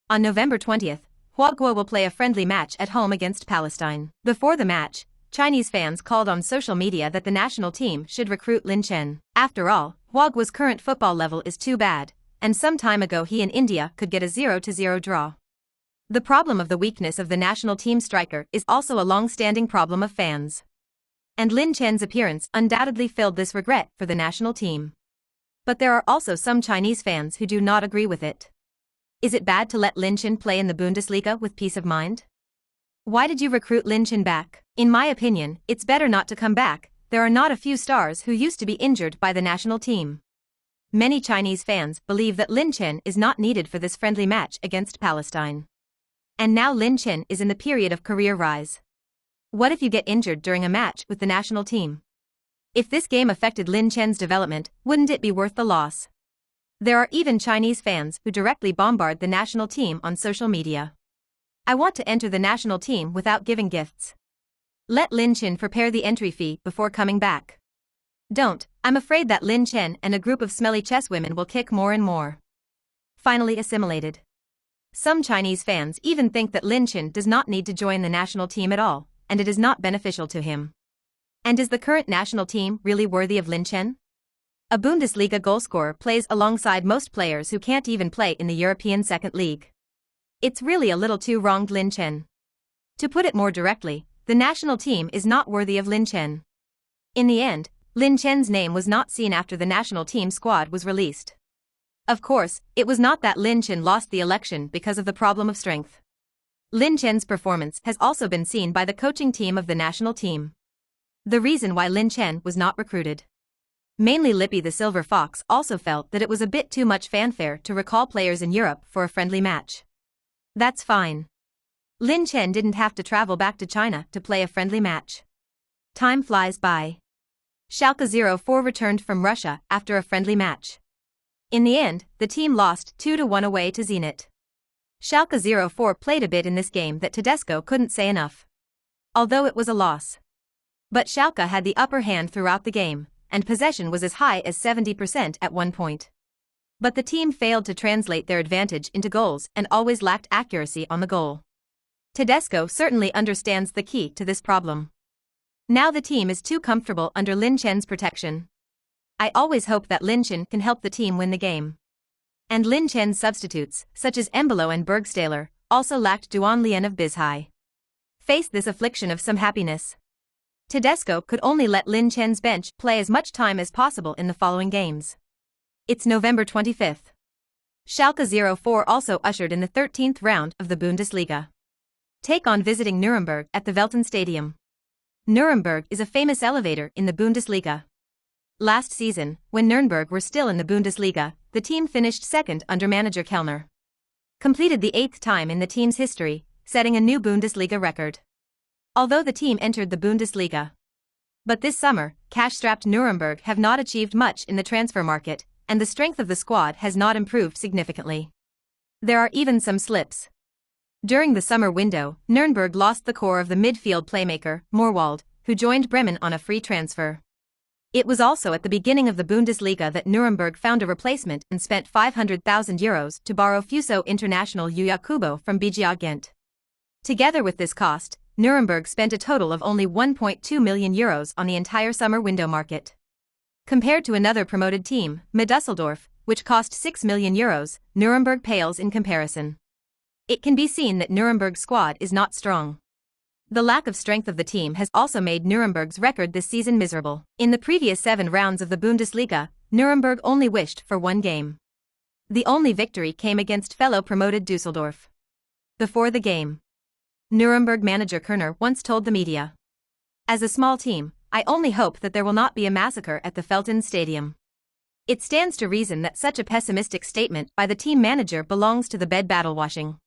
On November 20th, Uruguay will play a friendly match at home against Palestine. Before the match, Chinese fans called on social media that the national team should recruit Lin Chen. After all, Uruguay's current football level is too bad, and some time ago he and India could get a 0-0 draw. The problem of the weakness of the national team striker is also a long-standing problem of fans. And Lin Chen's appearance undoubtedly filled this regret for the national team. But there are also some Chinese fans who do not agree with it. Is it bad to let Lin Chen play in the Bundesliga with peace of mind? Why did you recruit Lin Chen back? In my opinion, it's better not to come back. There are not a few stars who used to be injured by the national team. Many Chinese fans believe that Lin Chen is not needed for this friendly match against Palestine. And now Lin Chen is in the period of career rise. What if you get injured during a match with the national team? If this game affected Lin Chen's development, wouldn't it be worth the loss? There are even Chinese fans who directly bombard the national team on social media. I want to enter the national team without giving gifts. Let Lin Chen prepare the entry fee before coming back. Don't, I'm afraid that Lin Chen and a group of smelly chess women will kick more and more. Finally assimilated. Some Chinese fans even think that Lin Chen does not need to join the national team at all, and it is not beneficial to him. And is the current national team really worthy of Lin Chen? A Bundesliga goalscorer plays alongside most players who can't even play in the European Second League. It's really a little too wronged Lin Chen. To put it more directly, the national team is not worthy of Lin Chen. In the end, Lin Chen's name was not seen after the national team squad was released. Of course, it was not that Lin Chen lost the election because of the problem of strength. Lin Chen's performance has also been seen by the coaching team of the national team. The reason why Lin Chen was not recruited. Mainly Lippy the Silver Fox also felt that it was a bit too much fanfare to recall players in Europe for a friendly match. That's fine. Lin Chen didn't have to travel back to China to play a friendly match. Time flies by. Schalke 04 returned from Russia after a friendly match. In the end, the team lost 2-1 away to Zenit. Schalke 04 played a bit in this game that Tedesco couldn't say enough. Although it was a loss. But Schalke had the upper hand throughout the game, and possession was as high as 70% at one point. But the team failed to translate their advantage into goals and always lacked accuracy on the goal. Tedesco certainly understands the key to this problem. Now the team is too comfortable under Lin Chen's protection. I always hope that Lin Chen can help the team win the game. And Lin Chen's substitutes, such as Embolo and Bergstaller, also lacked Duan Lien of Bizhai. Face this affliction of some happiness. Tedesco could only let Lin Chen's bench play as much time as possible in the following games. It's November 25th. Schalke 04 also ushered in the 13th round of the Bundesliga. Take on visiting Nuremberg at the Welten Stadium. Nuremberg is a famous elevator in the Bundesliga. Last season, when Nuremberg were still in the Bundesliga, the team finished second under manager Kellner. Completed the 8th time in the team's history, setting a new Bundesliga record. Although the team entered the Bundesliga. But this summer, cash-strapped Nuremberg have not achieved much in the transfer market, and the strength of the squad has not improved significantly. There are even some slips. During the summer window, Nuremberg lost the core of the midfield playmaker, Morwald, who joined Bremen on a free transfer. It was also at the beginning of the Bundesliga that Nuremberg found a replacement and spent €500,000 to borrow Fuso international Yakubo from BGA Ghent. Together with this cost, Nuremberg spent a total of only €1.2 million on the entire summer window market. Compared to another promoted team, Dusseldorf, which cost €6 million, Nuremberg pales in comparison. It can be seen that Nuremberg's squad is not strong. The lack of strength of the team has also made Nuremberg's record this season miserable. In the previous 7 rounds of the Bundesliga, Nuremberg only wished for one game. The only victory came against fellow promoted Dusseldorf. Before the game, Nuremberg manager Kerner once told the media, "As a small team, I only hope that there will not be a massacre at the Felton Stadium." It stands to reason that such a pessimistic statement by the team manager belongs to the bed battle washing.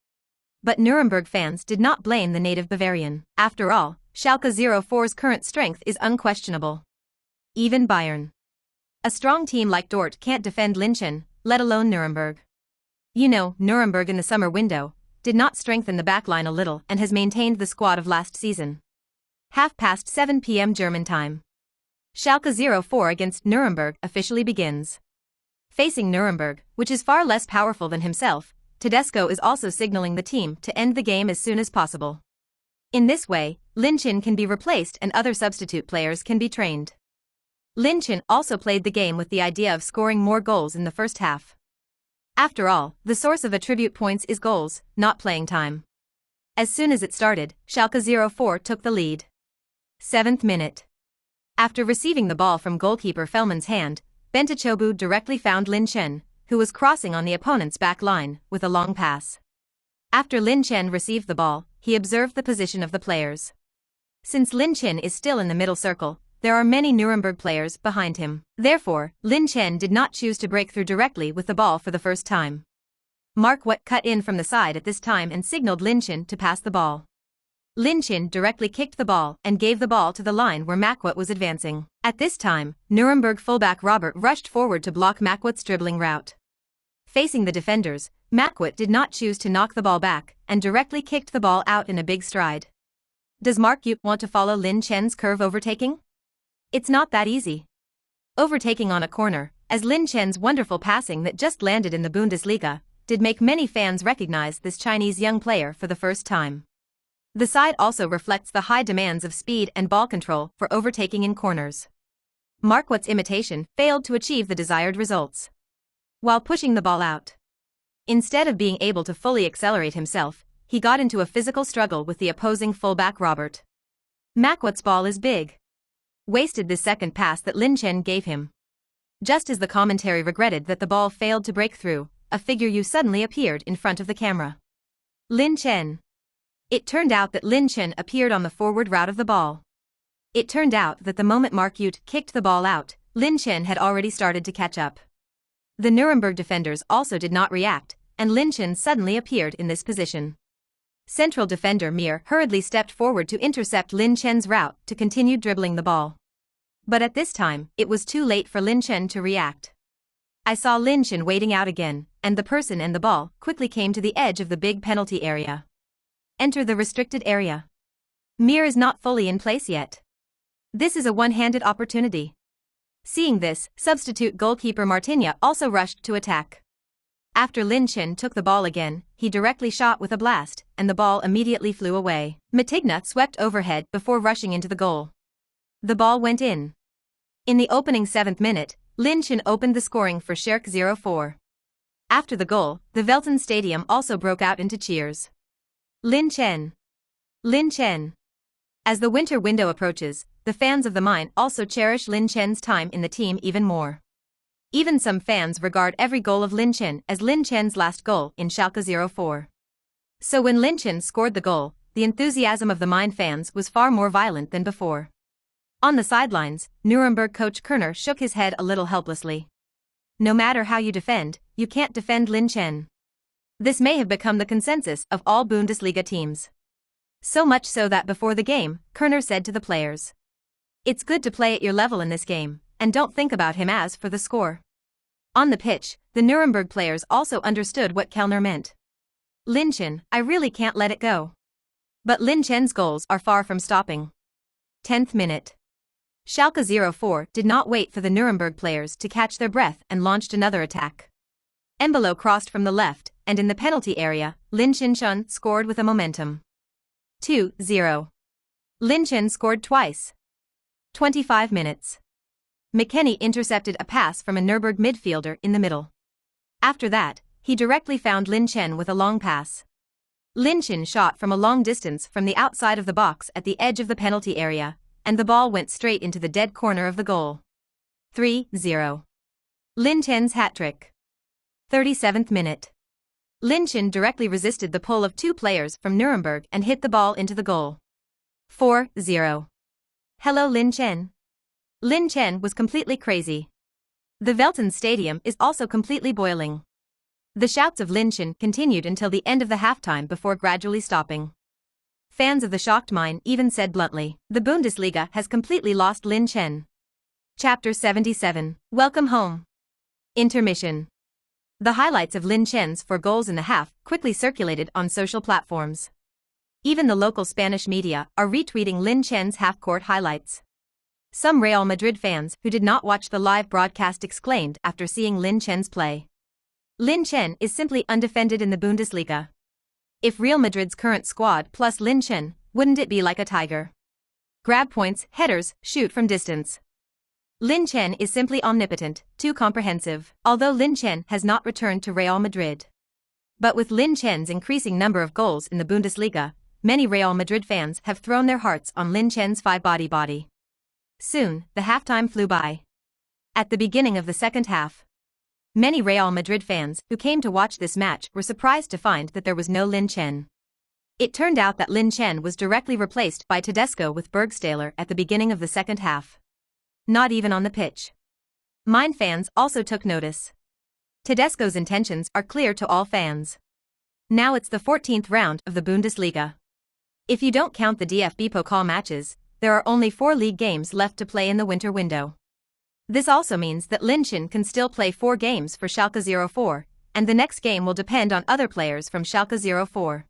But Nuremberg fans did not blame the native Bavarian. After all, Schalke 04's current strength is unquestionable. Even Bayern. A strong team like Dort can't defend Lin Chen, let alone Nuremberg. Nuremberg in the summer window did not strengthen the backline a little and has maintained the squad of last season. 7:30 p.m. German time. Schalke 04 against Nuremberg officially begins. Facing Nuremberg, which is far less powerful than himself, Tedesco is also signaling the team to end the game as soon as possible. In this way, Lin Chen can be replaced and other substitute players can be trained. Lin Chen also played the game with the idea of scoring more goals in the first half. After all, the source of attribute points is goals, not playing time. As soon as it started, Schalke 04 took the lead. 7th minute. After receiving the ball from goalkeeper Fellman's hand, Bente Chobu directly found Lin Chen, who was crossing on the opponent's back line, with a long pass. After Lin Chen received the ball, he observed the position of the players. Since Lin Chen is still in the middle circle, there are many Nuremberg players behind him. Therefore, Lin Chen did not choose to break through directly with the ball for the first time. Marquardt cut in from the side at this time and signaled Lin Chen to pass the ball. Lin Chen directly kicked the ball and gave the ball to the line where Marquardt was advancing. At this time, Nuremberg fullback Robert rushed forward to block Marquardt's dribbling route. Facing the defenders, Marquardt did not choose to knock the ball back and directly kicked the ball out in a big stride. Does Marquardt want to follow Lin Chen's curve overtaking? It's not that easy. Overtaking on a corner, as Lin Chen's wonderful passing that just landed in the Bundesliga, did make many fans recognize this Chinese young player for the first time. The side also reflects the high demands of speed and ball control for overtaking in corners. Marquardt's imitation failed to achieve the desired results. While pushing the ball out, instead of being able to fully accelerate himself, he got into a physical struggle with the opposing fullback Robert. Marquardt's ball is big. Wasted this second pass that Lin Chen gave him. Just as the commentary regretted that the ball failed to break through, a figure suddenly appeared in front of the camera. Lin Chen. It turned out that Lin Chen appeared on the forward route of the ball. It turned out that the moment Marquardt kicked the ball out, Lin Chen had already started to catch up. The Nuremberg defenders also did not react, and Lin Chen suddenly appeared in this position. Central defender Mir hurriedly stepped forward to intercept Lin Chen's route to continue dribbling the ball. But at this time, it was too late for Lin Chen to react. I saw Lin Chen waiting out again, and the person and the ball quickly came to the edge of the big penalty area. Enter the restricted area. Mir is not fully in place yet. This is a one-handed opportunity. Seeing this, substitute goalkeeper Martinia also rushed to attack. After Lin Chen took the ball again, he directly shot with a blast, and the ball immediately flew away. Matigna swept overhead before rushing into the goal. The ball went in. In the opening 7th minute, Lin Chen opened the scoring for Schalke 04. After the goal, the Velten Stadium also broke out into cheers. Lin Chen. Lin Chen. As the winter window approaches, the fans of the Main also cherish Lin Chen's time in the team even more. Even some fans regard every goal of Lin Chen as Lin Chen's last goal in Schalke 04. So when Lin Chen scored the goal, the enthusiasm of the Main fans was far more violent than before. On the sidelines, Nuremberg coach Kerner shook his head a little helplessly. No matter how you defend, you can't defend Lin Chen. This may have become the consensus of all Bundesliga teams. So much so that before the game, Kerner said to the players, "It's good to play at your level in this game, and don't think about him as for the score." On the pitch, the Nuremberg players also understood what Kellner meant. "Lin Chen, I really can't let it go." But Lin Chen's goals are far from stopping. 10th minute. Schalke 04 did not wait for the Nuremberg players to catch their breath and launched another attack. Embolo crossed from the left, and in the penalty area, Lin Chen scored with a momentum. 2-0. Lin Chen scored twice. 25 minutes. McKennie intercepted a pass from a Nuremberg midfielder in the middle. After that, he directly found Lin Chen with a long pass. Lin Chen shot from a long distance from the outside of the box at the edge of the penalty area, and the ball went straight into the dead corner of the goal. 3-0. Lin Chen's hat-trick. 37th minute. Lin Chen directly resisted the pull of two players from Nuremberg and hit the ball into the goal. 4-0. Hello Lin Chen. Lin Chen was completely crazy. The Velten Stadium is also completely boiling. The shouts of Lin Chen continued until the end of the halftime before gradually stopping. Fans of the shocked Main even said bluntly, "The Bundesliga has completely lost Lin Chen." Chapter 77, Welcome Home. Intermission. The highlights of Lin Chen's 4 goals in the half quickly circulated on social platforms. Even the local Spanish media are retweeting Lin Chen's half-court highlights. Some Real Madrid fans who did not watch the live broadcast exclaimed after seeing Lin Chen's play, "Lin Chen is simply undefended in the Bundesliga. If Real Madrid's current squad plus Lin Chen, wouldn't it be like a tiger? Grab points, headers, shoot from distance. Lin Chen is simply omnipotent, too comprehensive." Although Lin Chen has not returned to Real Madrid. But with Lin Chen's increasing number of goals in the Bundesliga, many Real Madrid fans have thrown their hearts on Lin Chen's 5-body. Soon, the halftime flew by. At the beginning of the second half, many Real Madrid fans who came to watch this match were surprised to find that there was no Lin Chen. It turned out that Lin Chen was directly replaced by Tedesco with Bergstaller at the beginning of the second half. Not even on the pitch. Main fans also took notice. Tedesco's intentions are clear to all fans. Now it's the 14th round of the Bundesliga. If you don't count the DFB Pokal matches, there are only 4 league games left to play in the winter window. This also means that Lin Chen can still play 4 games for Schalke 04, and the next game will depend on other players from Schalke 04.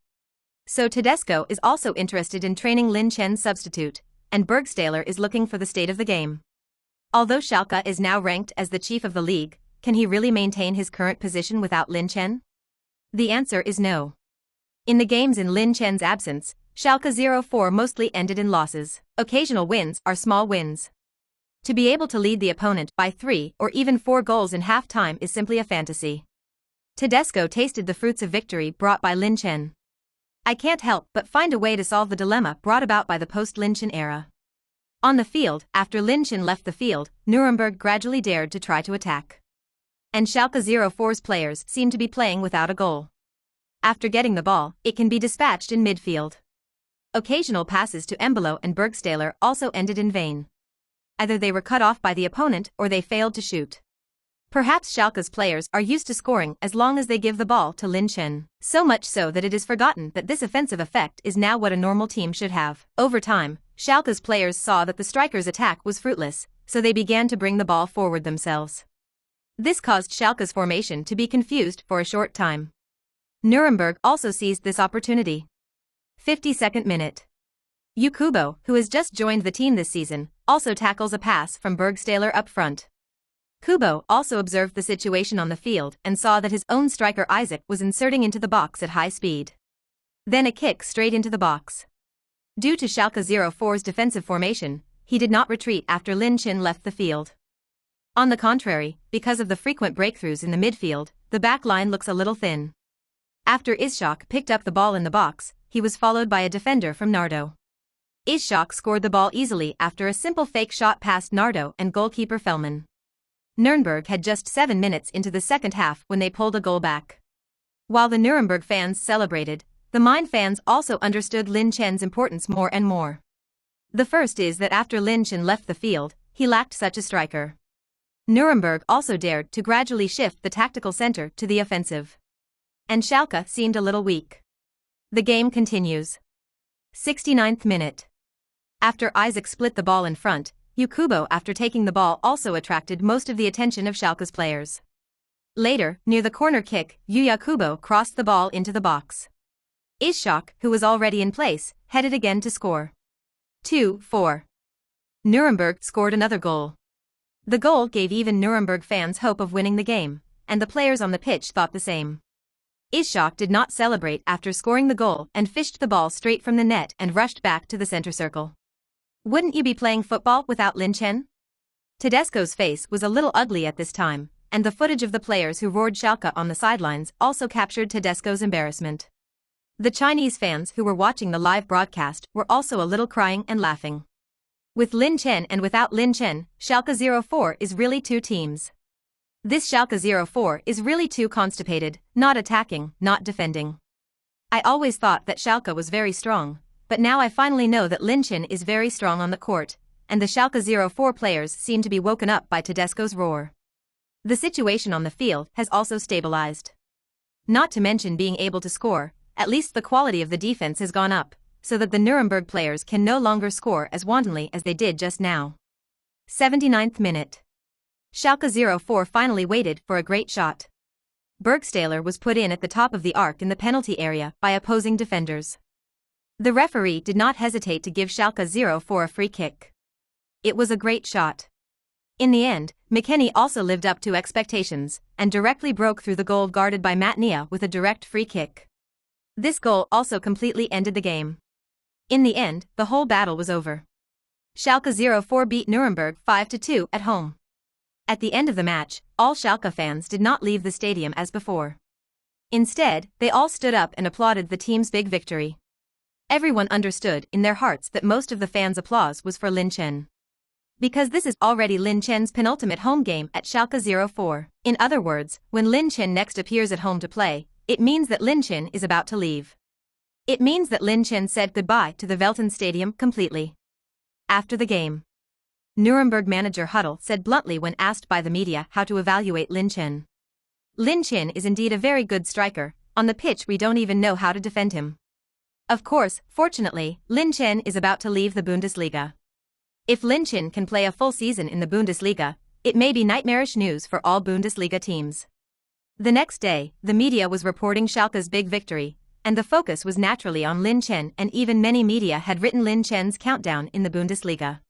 So Tedesco is also interested in training Lin Chen's substitute, and Bergstaller is looking for the state of the game. Although Schalke is now ranked as the chief of the league, can he really maintain his current position without Lin Chen? The answer is no. In the games in Lin Chen's absence, Schalke 04 mostly ended in losses. Occasional wins are small wins. To be able to lead the opponent by 3 or even 4 goals in half-time is simply a fantasy. Tedesco tasted the fruits of victory brought by Lin Chen. "I can't help but find a way to solve the dilemma brought about by the post-Lin Chen era." On the field, after Lin Chen left the field, Nuremberg gradually dared to try to attack. And Schalke 04's players seem to be playing without a goal. After getting the ball, it can be dispatched in midfield. Occasional passes to Embolo and Bergstaller also ended in vain. Either they were cut off by the opponent or they failed to shoot. Perhaps Schalke's players are used to scoring as long as they give the ball to Lin Chen, so much so that it is forgotten that this offensive effect is now what a normal team should have. Over time, Schalke's players saw that the striker's attack was fruitless, so they began to bring the ball forward themselves. This caused Schalke's formation to be confused for a short time. Nuremberg also seized this opportunity. 52nd minute. Kubo, who has just joined the team this season, also tackles a pass from Bergstaller up front. Kubo also observed the situation on the field and saw that his own striker Isaac was inserting into the box at high speed. Then a kick straight into the box. Due to Schalke 04's defensive formation, he did not retreat after Lin Chen left the field. On the contrary, because of the frequent breakthroughs in the midfield, the back line looks a little thin. After Ishak picked up the ball in the box, he was followed by a defender from Nardo. Ishak scored the ball easily after a simple fake shot past Nardo and goalkeeper Fellman. Nuremberg had just 7 minutes into the second half when they pulled a goal back. While the Nuremberg fans celebrated, the Mine fans also understood Lin Chen's importance more and more. The first is that after Lin Chen left the field, he lacked such a striker. Nuremberg also dared to gradually shift the tactical center to the offensive. And Schalke seemed a little weak. The game continues. 69th minute. After Isaac split the ball in front, Yakubo after taking the ball also attracted most of the attention of Schalke's players. Later, near the corner kick, Yakubo crossed the ball into the box. Ishak, who was already in place, headed again to score. 2-4. Nuremberg scored another goal. The goal gave even Nuremberg fans hope of winning the game, and the players on the pitch thought the same. Ishak did not celebrate after scoring the goal and fished the ball straight from the net and rushed back to the center circle. Wouldn't you be playing football without Lin Chen? Tedesco's face was a little ugly at this time, and the footage of the players who roared Schalke on the sidelines also captured Tedesco's embarrassment. The Chinese fans who were watching the live broadcast were also a little crying and laughing. With Lin Chen and without Lin Chen, Schalke 04 is really two teams. This Schalke 04 is really too constipated, not attacking, not defending. I always thought that Schalke was very strong, but now I finally know that Lin Chen is very strong on the court, and the Schalke 04 players seem to be woken up by Tedesco's roar. The situation on the field has also stabilized. Not to mention being able to score, at least the quality of the defense has gone up, so that the Nuremberg players can no longer score as wantonly as they did just now. 79th minute. Schalke 04 finally waited for a great shot. Bergstaller was put in at the top of the arc in the penalty area by opposing defenders. The referee did not hesitate to give Schalke 04 a free kick. It was a great shot. In the end, McKennie also lived up to expectations and directly broke through the goal guarded by Matnia with a direct free kick. This goal also completely ended the game. In the end, the whole battle was over. Schalke 04 beat Nuremberg 5-2 at home. At the end of the match, all Schalke fans did not leave the stadium as before. Instead, they all stood up and applauded the team's big victory. Everyone understood in their hearts that most of the fans' applause was for Lin Chen. Because this is already Lin Chen's penultimate home game at Schalke 04. In other words, when Lin Chen next appears at home to play, it means that Lin Chen is about to leave. It means that Lin Chen said goodbye to the Velten Stadium completely. After the game, Nuremberg manager Huddle said bluntly when asked by the media how to evaluate Lin Chen. Lin Chen is indeed a very good striker, on the pitch we don't even know how to defend him. Of course, fortunately, Lin Chen is about to leave the Bundesliga. If Lin Chen can play a full season in the Bundesliga, it may be nightmarish news for all Bundesliga teams. The next day, the media was reporting Schalke's big victory, and the focus was naturally on Lin Chen, and even many media had written Lin Chen's countdown in the Bundesliga.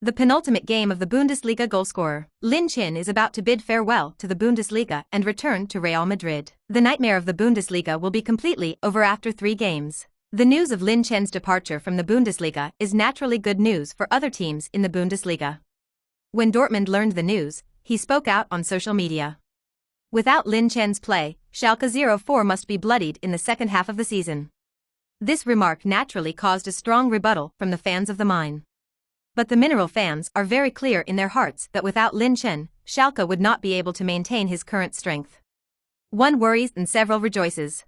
The penultimate game of the Bundesliga goalscorer, Lin Chen is about to bid farewell to the Bundesliga and return to Real Madrid. The nightmare of the Bundesliga will be completely over after 3 games. The news of Lin Chen's departure from the Bundesliga is naturally good news for other teams in the Bundesliga. When Dortmund learned the news, he spoke out on social media. Without Lin Chen's play, Schalke 04 must be bloodied in the second half of the season. This remark naturally caused a strong rebuttal from the fans of the Mine. But the Mineral fans are very clear in their hearts that without Lin Chen, Schalke would not be able to maintain his current strength. One worries and several rejoices.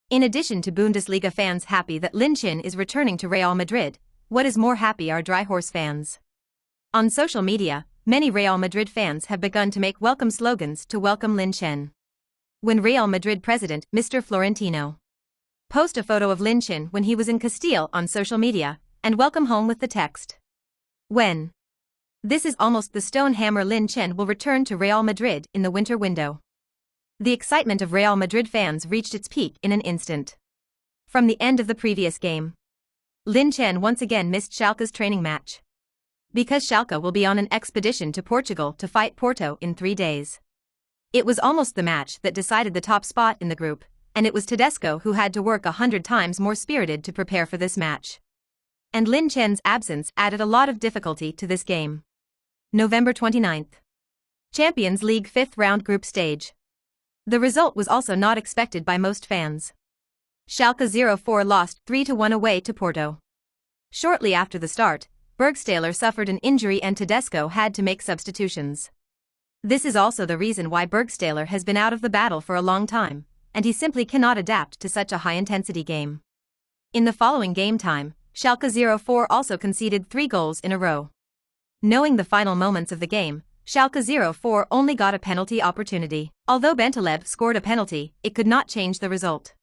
In addition to Bundesliga fans happy that Lin Chen is returning to Real Madrid, what is more happy are Dryhorse fans. On social media, many Real Madrid fans have begun to make welcome slogans to welcome Lin Chen. When Real Madrid president Mr. Florentino posted a photo of Lin Chen when he was in Castile on social media, and welcome home with the text, "When this is almost the stone hammer, Lin Chen will return to Real Madrid in the winter window." The excitement of Real Madrid fans reached its peak in an instant. From the end of the previous game, Lin Chen once again missed Schalke's training match. Because Schalke will be on an expedition to Portugal to fight Porto in 3 days. It was almost the match that decided the top spot in the group, and it was Tedesco who had to work 100 times more spirited to prepare for this match. And Lin Chen's absence added a lot of difficulty to this game. November 29th. Champions League 5th round group stage. The result was also not expected by most fans. Schalke 04 lost 3-1 away to Porto. Shortly after the start, Bergstaller suffered an injury and Tedesco had to make substitutions. This is also the reason why Bergstaller has been out of the battle for a long time, and he simply cannot adapt to such a high-intensity game. In the following game time, Schalke 04 also conceded 3 goals in a row. Knowing the final moments of the game, Schalke 04 only got a penalty opportunity. Although Bentaleb scored a penalty, it could not change the result.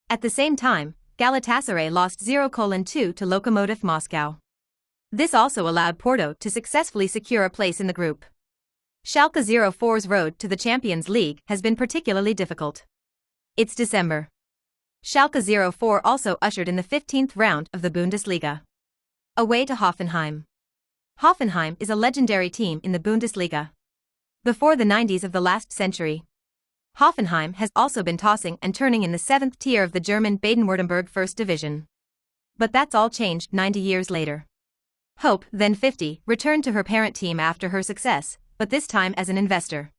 At the same time, Galatasaray lost 0-2 to Lokomotiv Moscow. This also allowed Porto to successfully secure a place in the group. Schalke 04's road to the Champions League has been particularly difficult. It's December. Schalke 04 also ushered in the 15th round of the Bundesliga. Away to Hoffenheim. Hoffenheim is a legendary team in the Bundesliga. Before the 90s of the last century, Hoffenheim has also been tossing and turning in the 7th tier of the German Baden-Württemberg First Division. But that's all changed 90 years later. Hope, then 50, returned to her parent team after her success, but this time as an investor.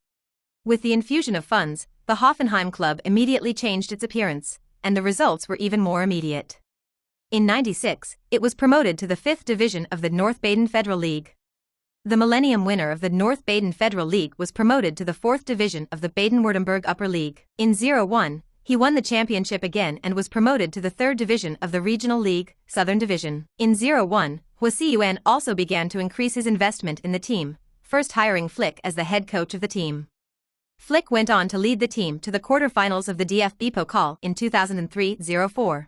With the infusion of funds, the Hoffenheim club immediately changed its appearance, and the results were even more immediate. In '96, it was promoted to the 5th division of the North Baden Federal League. The Millennium winner of the North Baden Federal League was promoted to the 4th division of the Baden-Württemberg Upper League. In '01, he won the championship again and was promoted to the 3rd division of the Regional League, Southern Division. In '01, Hwasiyuan also began to increase his investment in the team, first hiring Flick as the head coach of the team. Flick went on to lead the team to the quarter-finals of the DFB Pokal in 2003-04.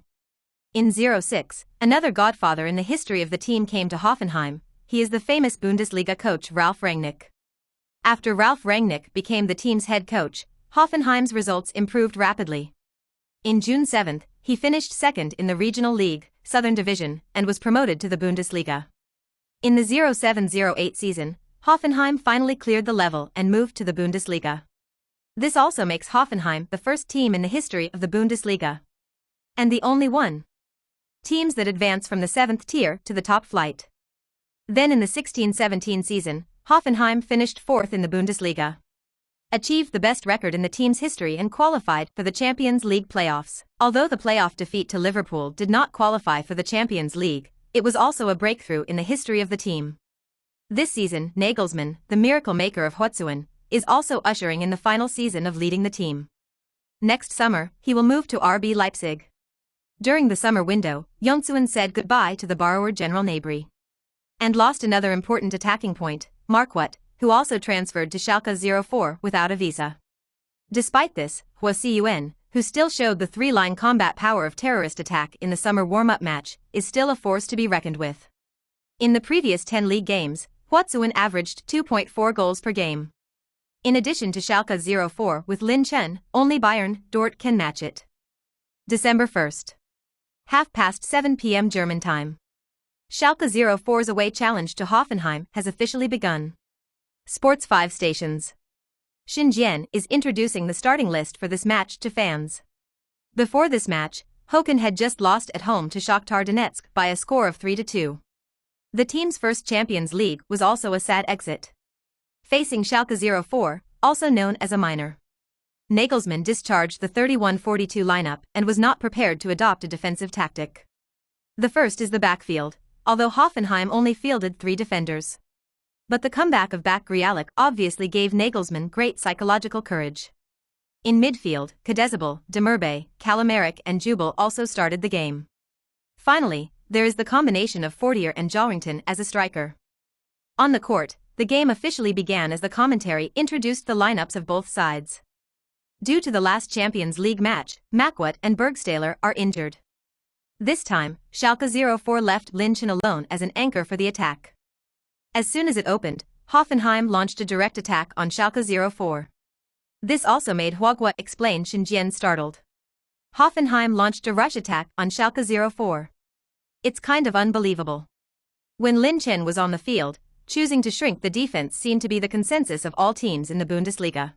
In '06, another godfather in the history of the team came to Hoffenheim. He is the famous Bundesliga coach Ralf Rangnick. After Ralf Rangnick became the team's head coach, Hoffenheim's results improved rapidly. In June 7, he finished second in the Regional League, Southern Division, and was promoted to the Bundesliga. In the 07-08 season, Hoffenheim finally cleared the level and moved to the Bundesliga. This also makes Hoffenheim the first team in the history of the Bundesliga. And the only one. Teams that advance from the 7th tier to the top flight. Then in the 16-17 season, Hoffenheim finished 4th in the Bundesliga. Achieved the best record in the team's history and qualified for the Champions League playoffs. Although the playoff defeat to Liverpool did not qualify for the Champions League, it was also a breakthrough in the history of the team. This season, Nagelsmann, the miracle maker of Hwasiyuan, is also ushering in the final season of leading the team. Next summer, he will move to RB Leipzig. During the summer window, Hwasiyuan said goodbye to the borrower General Gnabry. And lost another important attacking point, Marquardt, who also transferred to Schalke 04 without a visa. Despite this, Hwasiyuan, who still showed the 3-line combat power of terrorist attack in the summer warm-up match, is still a force to be reckoned with. In the previous 10 league games, Hwasiyuan averaged 2.4 goals per game. In addition to Schalke 04 with Lin Chen, only Bayern Dort can match it. December 1st. 7:30 p.m. German time. Schalke 04's away challenge to Hoffenheim has officially begun. Sports 5 stations. Xinjiang is introducing the starting list for this match to fans. Before this match, Hoken had just lost at home to Shakhtar Donetsk by a score of 3-2. The team's first Champions League was also a sad exit. Facing Schalke 04, also known as a minor. Nagelsmann discharged the 31-42 lineup and was not prepared to adopt a defensive tactic. The first is the backfield, although Hoffenheim only fielded 3 defenders. But the comeback of back Grialik obviously gave Nagelsmann great psychological courage. In midfield, Kadezabal, Demirbe, Kalamaric and Jubel also started the game. Finally, there is the combination of Fortier and Jarrington as a striker. On the court, the game officially began as the commentary introduced the lineups of both sides. Due to the last Champions League match, Marquardt and Bergstaller are injured. This time, Schalke 04 left Lin Chen alone as an anchor for the attack. As soon as it opened, Hoffenheim launched a direct attack on Schalke 04. This also made Hwagwa explain Xinjiang startled. Hoffenheim launched a rush attack on Schalke 04. It's kind of unbelievable. When Lin Chen was on the field, choosing to shrink the defense seemed to be the consensus of all teams in the Bundesliga.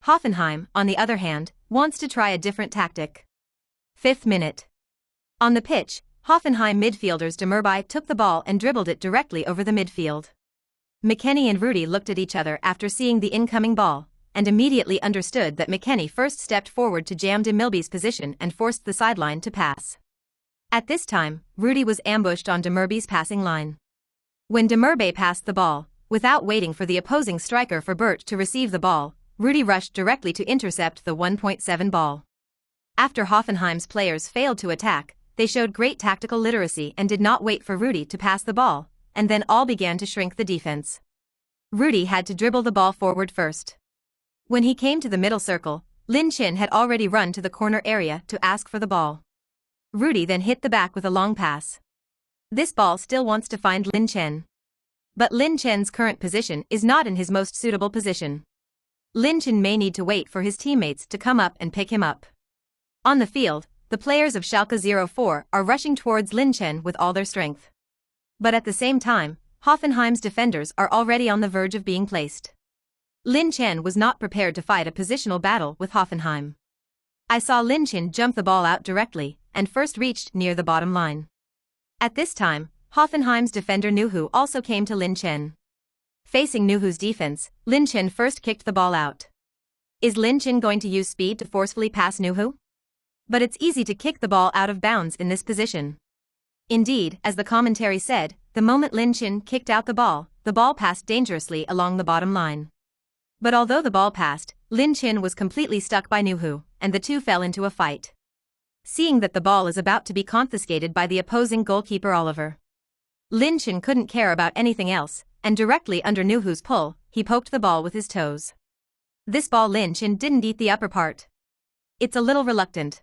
Hoffenheim, on the other hand, wants to try a different tactic. 5th minute. On the pitch, Hoffenheim midfielders Demirbe took the ball and dribbled it directly over the midfield. McKennie and Rudy looked at each other after seeing the incoming ball, and immediately understood that McKennie first stepped forward to jam Demirbe's position and forced the sideline to pass. At this time, Rudy was ambushed on Demirbe's passing line. When Demirbe passed the ball, without waiting for the opposing striker for Bert to receive the ball, Rudy rushed directly to intercept the 1.7 ball. After Hoffenheim's players failed to attack, they showed great tactical literacy and did not wait for Rudi to pass the ball, and then all began to shrink the defense. Rudi had to dribble the ball forward first. When he came to the middle circle, Lin Chen had already run to the corner area to ask for the ball. Rudi then hit the back with a long pass. This ball still wants to find Lin Chen. But Lin Chen's current position is not in his most suitable position. Lin Chen may need to wait for his teammates to come up and pick him up. On the field, the players of Schalke 04 are rushing towards Lin Chen with all their strength. But at the same time, Hoffenheim's defenders are already on the verge of being placed. Lin Chen was not prepared to fight a positional battle with Hoffenheim. I saw Lin Chen jump the ball out directly, and first reached near the bottom line. At this time, Hoffenheim's defender Nuhu also came to Lin Chen. Facing Nuhu's defense, Lin Chen first kicked the ball out. Is Lin Chen going to use speed to forcefully pass Nuhu? But it's easy to kick the ball out of bounds in this position. Indeed, as the commentary said, the moment Lin Chen kicked out the ball passed dangerously along the bottom line. But although the ball passed, Lin Chen was completely stuck by Nuhu, and the two fell into a fight. Seeing that the ball is about to be confiscated by the opposing goalkeeper Oliver, Lin Chen couldn't care about anything else, and directly under Nuhu's pull, he poked the ball with his toes. This ball Lin Chen didn't eat the upper part. It's a little reluctant.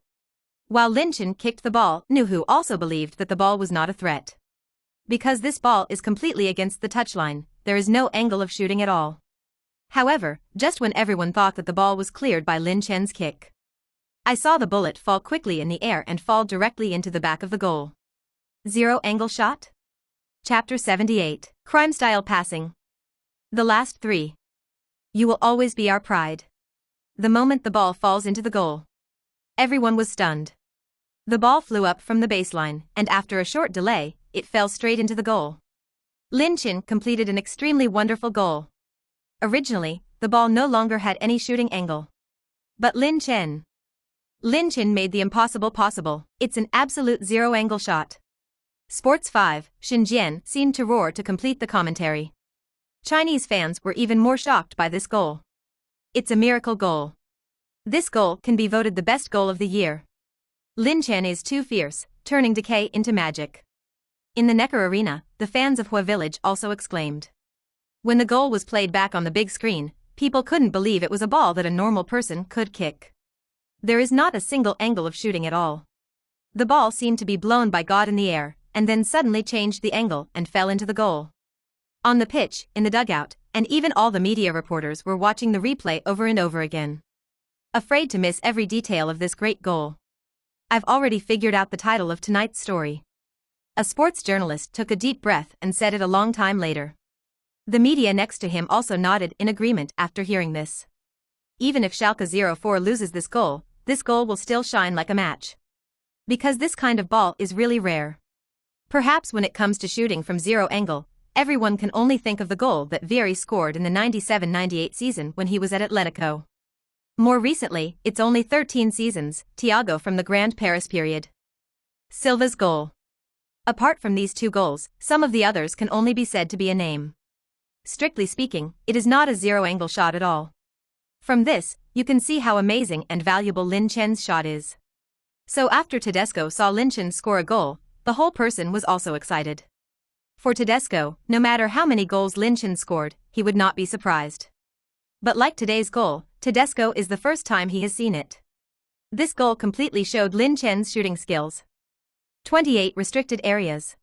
While Lin Chen kicked the ball, Nuhu also believed that the ball was not a threat. Because this ball is completely against the touchline, there is no angle of shooting at all. However, just when everyone thought that the ball was cleared by Lin Chen's kick, I saw the bullet fall quickly in the air and fall directly into the back of the goal. Zero angle shot? Chapter 78, Crime-Style Passing. The last three. You will always be our pride. The moment the ball falls into the goal, everyone was stunned. The ball flew up from the baseline, and after a short delay, it fell straight into the goal. Lin Chen completed an extremely wonderful goal. Originally, the ball no longer had any shooting angle. But Lin Chen made the impossible possible. It's an absolute zero-angle shot. Sports 5, Xinjian seemed to roar to complete the commentary. Chinese fans were even more shocked by this goal. It's a miracle goal. This goal can be voted the best goal of the year. Lin Chen is too fierce, turning decay into magic. In the Neckar Arena, the fans of Hua Village also exclaimed. When the goal was played back on the big screen, people couldn't believe it was a ball that a normal person could kick. There is not a single angle of shooting at all. The ball seemed to be blown by God in the air, and then suddenly changed the angle and fell into the goal. On the pitch, in the dugout, and even all the media reporters were watching the replay over and over again, afraid to miss every detail of this great goal. I've already figured out the title of tonight's story. A sports journalist took a deep breath and said it a long time later. The media next to him also nodded in agreement after hearing this. Even if Schalke 04 loses this goal will still shine like a match. Because this kind of ball is really rare. Perhaps when it comes to shooting from zero angle, everyone can only think of the goal that Vieri scored in the 97-98 season when he was at Atletico. More recently, it's only 13 seasons, Thiago from the Grand Paris period. Silva's goal. Apart from these two goals, some of the others can only be said to be a name. Strictly speaking, it is not a zero-angle shot at all. From this, you can see how amazing and valuable Lin Chen's shot is. So after Tedesco saw Lin Chen score a goal, the whole person was also excited. For Tedesco, no matter how many goals Lin Chen scored, he would not be surprised. But like today's goal, Tedesco is the first time he has seen it. This goal completely showed Lin Chen's shooting skills. 28 restricted areas.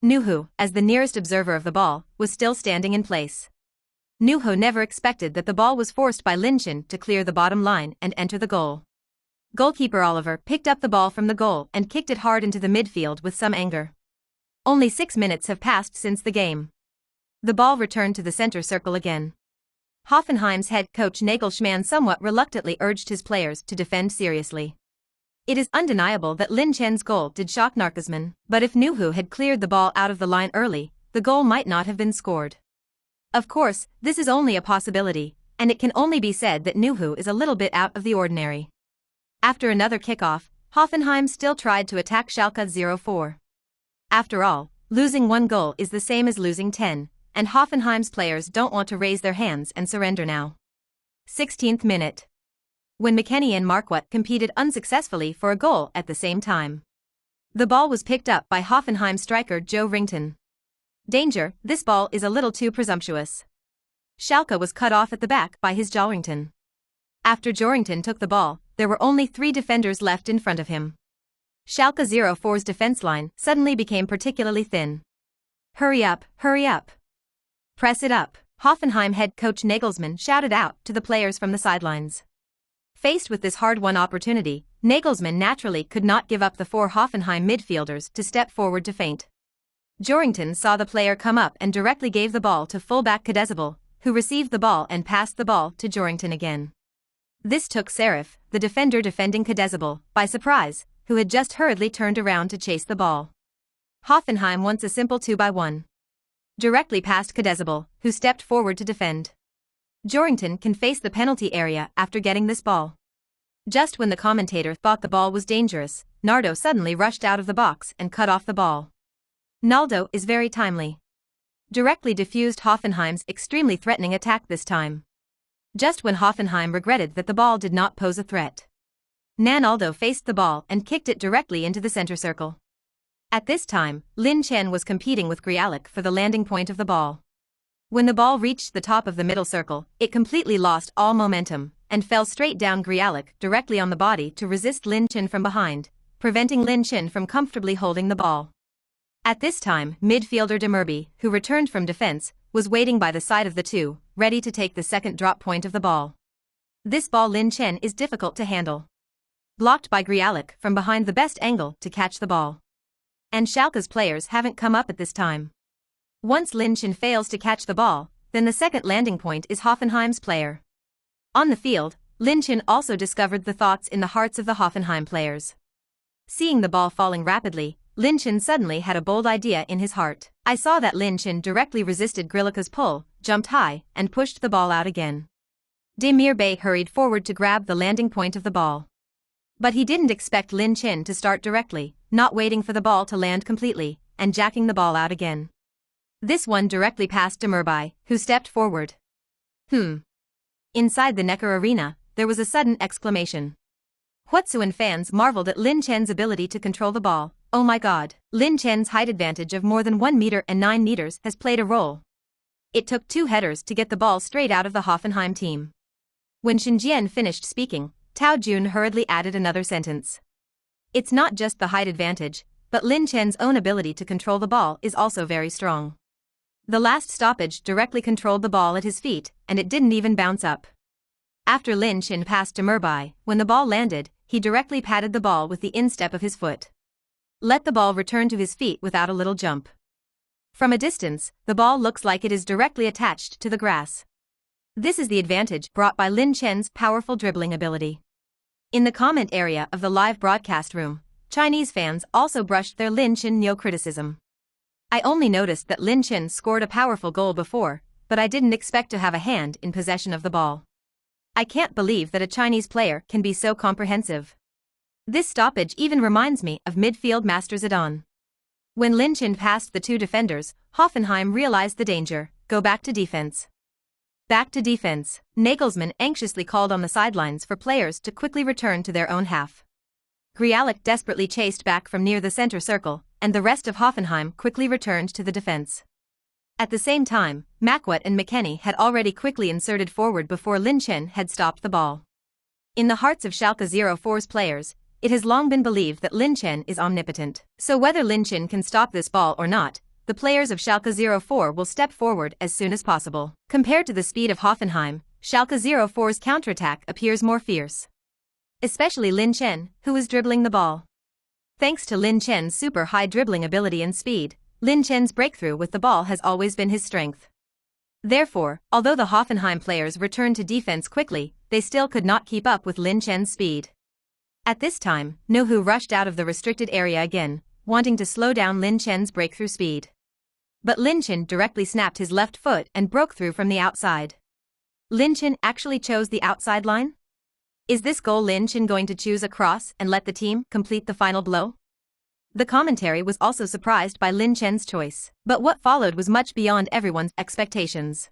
Nuhu, as the nearest observer of the ball, was still standing in place. Nuhu never expected that the ball was forced by Lin Chen to clear the bottom line and enter the goal. Goalkeeper Oliver picked up the ball from the goal and kicked it hard into the midfield with some anger. Only 6 minutes have passed since the game. The ball returned to the center circle again. Hoffenheim's head coach Nagelsmann somewhat reluctantly urged his players to defend seriously. It is undeniable that Lin Chen's goal did shock Nagelsmann, but if Nuhu had cleared the ball out of the line early, the goal might not have been scored. Of course, this is only a possibility, and it can only be said that Nuhu is a little bit out of the ordinary. After another kickoff, Hoffenheim still tried to attack Schalke 04. After all, losing 1 goal is the same as losing 10, and Hoffenheim's players don't want to raise their hands and surrender now. 16th minute. when McKennie and Marquardt competed unsuccessfully for a goal at the same time. The ball was picked up by Hoffenheim striker Joe Rington. Danger, this ball is a little too presumptuous. Schalke was cut off at the back by his Jorington. After Jorington took the ball, there were only 3 defenders left in front of him. Schalke 04's defense line suddenly became particularly thin. Hurry up, hurry up. Press it up, Hoffenheim head coach Nagelsmann shouted out to the players from the sidelines. Faced with this hard-won opportunity, Nagelsmann naturally could not give up the 4 Hoffenheim midfielders to step forward to feint. Jorington saw the player come up and directly gave the ball to fullback Kadezabal, who received the ball and passed the ball to Jorington again. This took Serif, the defender defending Kadezabal, by surprise, who had just hurriedly turned around to chase the ball. Hoffenheim wants a simple 2-by-1. Directly past Kadezabal, who stepped forward to defend. Jorington can face the penalty area after getting this ball. Just when the commentator thought the ball was dangerous, Nardo suddenly rushed out of the box and cut off the ball. Naldo is very timely. Directly diffused Hoffenheim's extremely threatening attack this time. Just when Hoffenheim regretted that the ball did not pose a threat, Ronaldo faced the ball and kicked it directly into the center circle. At this time, Lin Chen was competing with Grialik for the landing point of the ball. When the ball reached the top of the middle circle, it completely lost all momentum and fell straight down Grialik directly on the body to resist Lin Chen from behind, preventing Lin Chen from comfortably holding the ball. At this time, midfielder Demirby, who returned from defense, was waiting by the side of the 2, ready to take the second drop point of the ball. This ball Lin Chen is difficult to handle. Blocked by Grialik from behind the best angle to catch the ball. And Schalke's players haven't come up at this time. Once Lin Chen fails to catch the ball, then the second landing point is Hoffenheim's player. On the field, Lin Chen also discovered the thoughts in the hearts of the Hoffenheim players. Seeing the ball falling rapidly, Lin Chen suddenly had a bold idea in his heart. I saw that Lin Chen directly resisted Grilika's pull, jumped high, and pushed the ball out again. Demirby hurried forward to grab the landing point of the ball. But he didn't expect Lin Chen to start directly, not waiting for the ball to land completely, and jacking the ball out again. This one directly past Demirby, who stepped forward. Inside the Neckar Arena, there was a sudden exclamation. Huatsuan fans marveled at Lin Chen's ability to control the ball. Oh my god, Lin Chen's height advantage of more than 1 meter and 9 meters has played a role. It took 2 headers to get the ball straight out of the Hoffenheim team. When Xinjian finished speaking, Tao Jun hurriedly added another sentence. It's not just the height advantage, but Lin Chen's own ability to control the ball is also very strong. The last stoppage directly controlled the ball at his feet, and it didn't even bounce up. After Lin Chen passed Demirby, when the ball landed, he directly patted the ball with the instep of his foot. Let the ball return to his feet without a little jump. From a distance, the ball looks like it is directly attached to the grass. This is the advantage brought by Lin Chen's powerful dribbling ability. In the comment area of the live broadcast room, Chinese fans also brushed their Lin Chen criticism. I only noticed that Lin Chen scored a powerful goal before, but I didn't expect to have a hand in possession of the ball. I can't believe that a Chinese player can be so comprehensive. This stoppage even reminds me of midfield master Zidane. When Lin Chen passed the 2 defenders, Hoffenheim realized the danger. Go back to defense. Back to defense. Nagelsmann anxiously called on the sidelines for players to quickly return to their own half. Grialik desperately chased back from near the center circle, and the rest of Hoffenheim quickly returned to the defense. At the same time, Marquardt and McKennie had already quickly inserted forward before Lin Chen had stopped the ball. In the hearts of Schalke 04's players, it has long been believed that Lin Chen is omnipotent. So whether Lin Chen can stop this ball or not, the players of Schalke 04 will step forward as soon as possible. Compared to the speed of Hoffenheim, Schalke 04's counterattack appears more fierce. Especially Lin Chen, who is dribbling the ball. Thanks to Lin Chen's super high dribbling ability and speed, Lin Chen's breakthrough with the ball has always been his strength. Therefore, although the Hoffenheim players returned to defense quickly, they still could not keep up with Lin Chen's speed. At this time, Nohu rushed out of the restricted area again, wanting to slow down Lin Chen's breakthrough speed. But Lin Chen directly snapped his left foot and broke through from the outside. Lin Chen actually chose the outside line? Is this goal Lin Chen going to choose a cross and let the team complete the final blow? The commentary was also surprised by Lin Chen's choice, but what followed was much beyond everyone's expectations.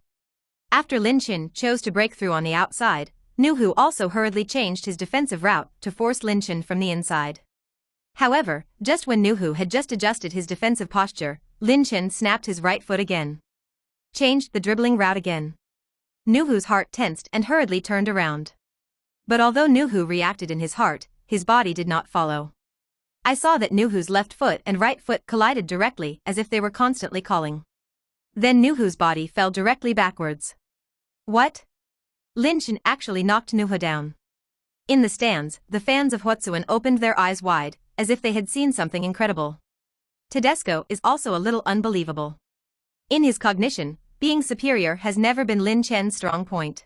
After Lin Chen chose to break through on the outside, Nu also hurriedly changed his defensive route to force Lin Chen from the inside. However, just when Nu had just adjusted his defensive posture, Lin Chen snapped his right foot again. Changed the dribbling route again. Nu's heart tensed and hurriedly turned around. But although Nu reacted in his heart, his body did not follow. I saw that Nu's left foot and right foot collided directly as if they were constantly calling. Then Nu's body fell directly backwards. What? Lin Chen actually knocked Nu down. In the stands, the fans of Huatsuan opened their eyes wide, as if they had seen something incredible. Tedesco is also a little unbelievable. In his cognition, being superior has never been Lin Chen's strong point.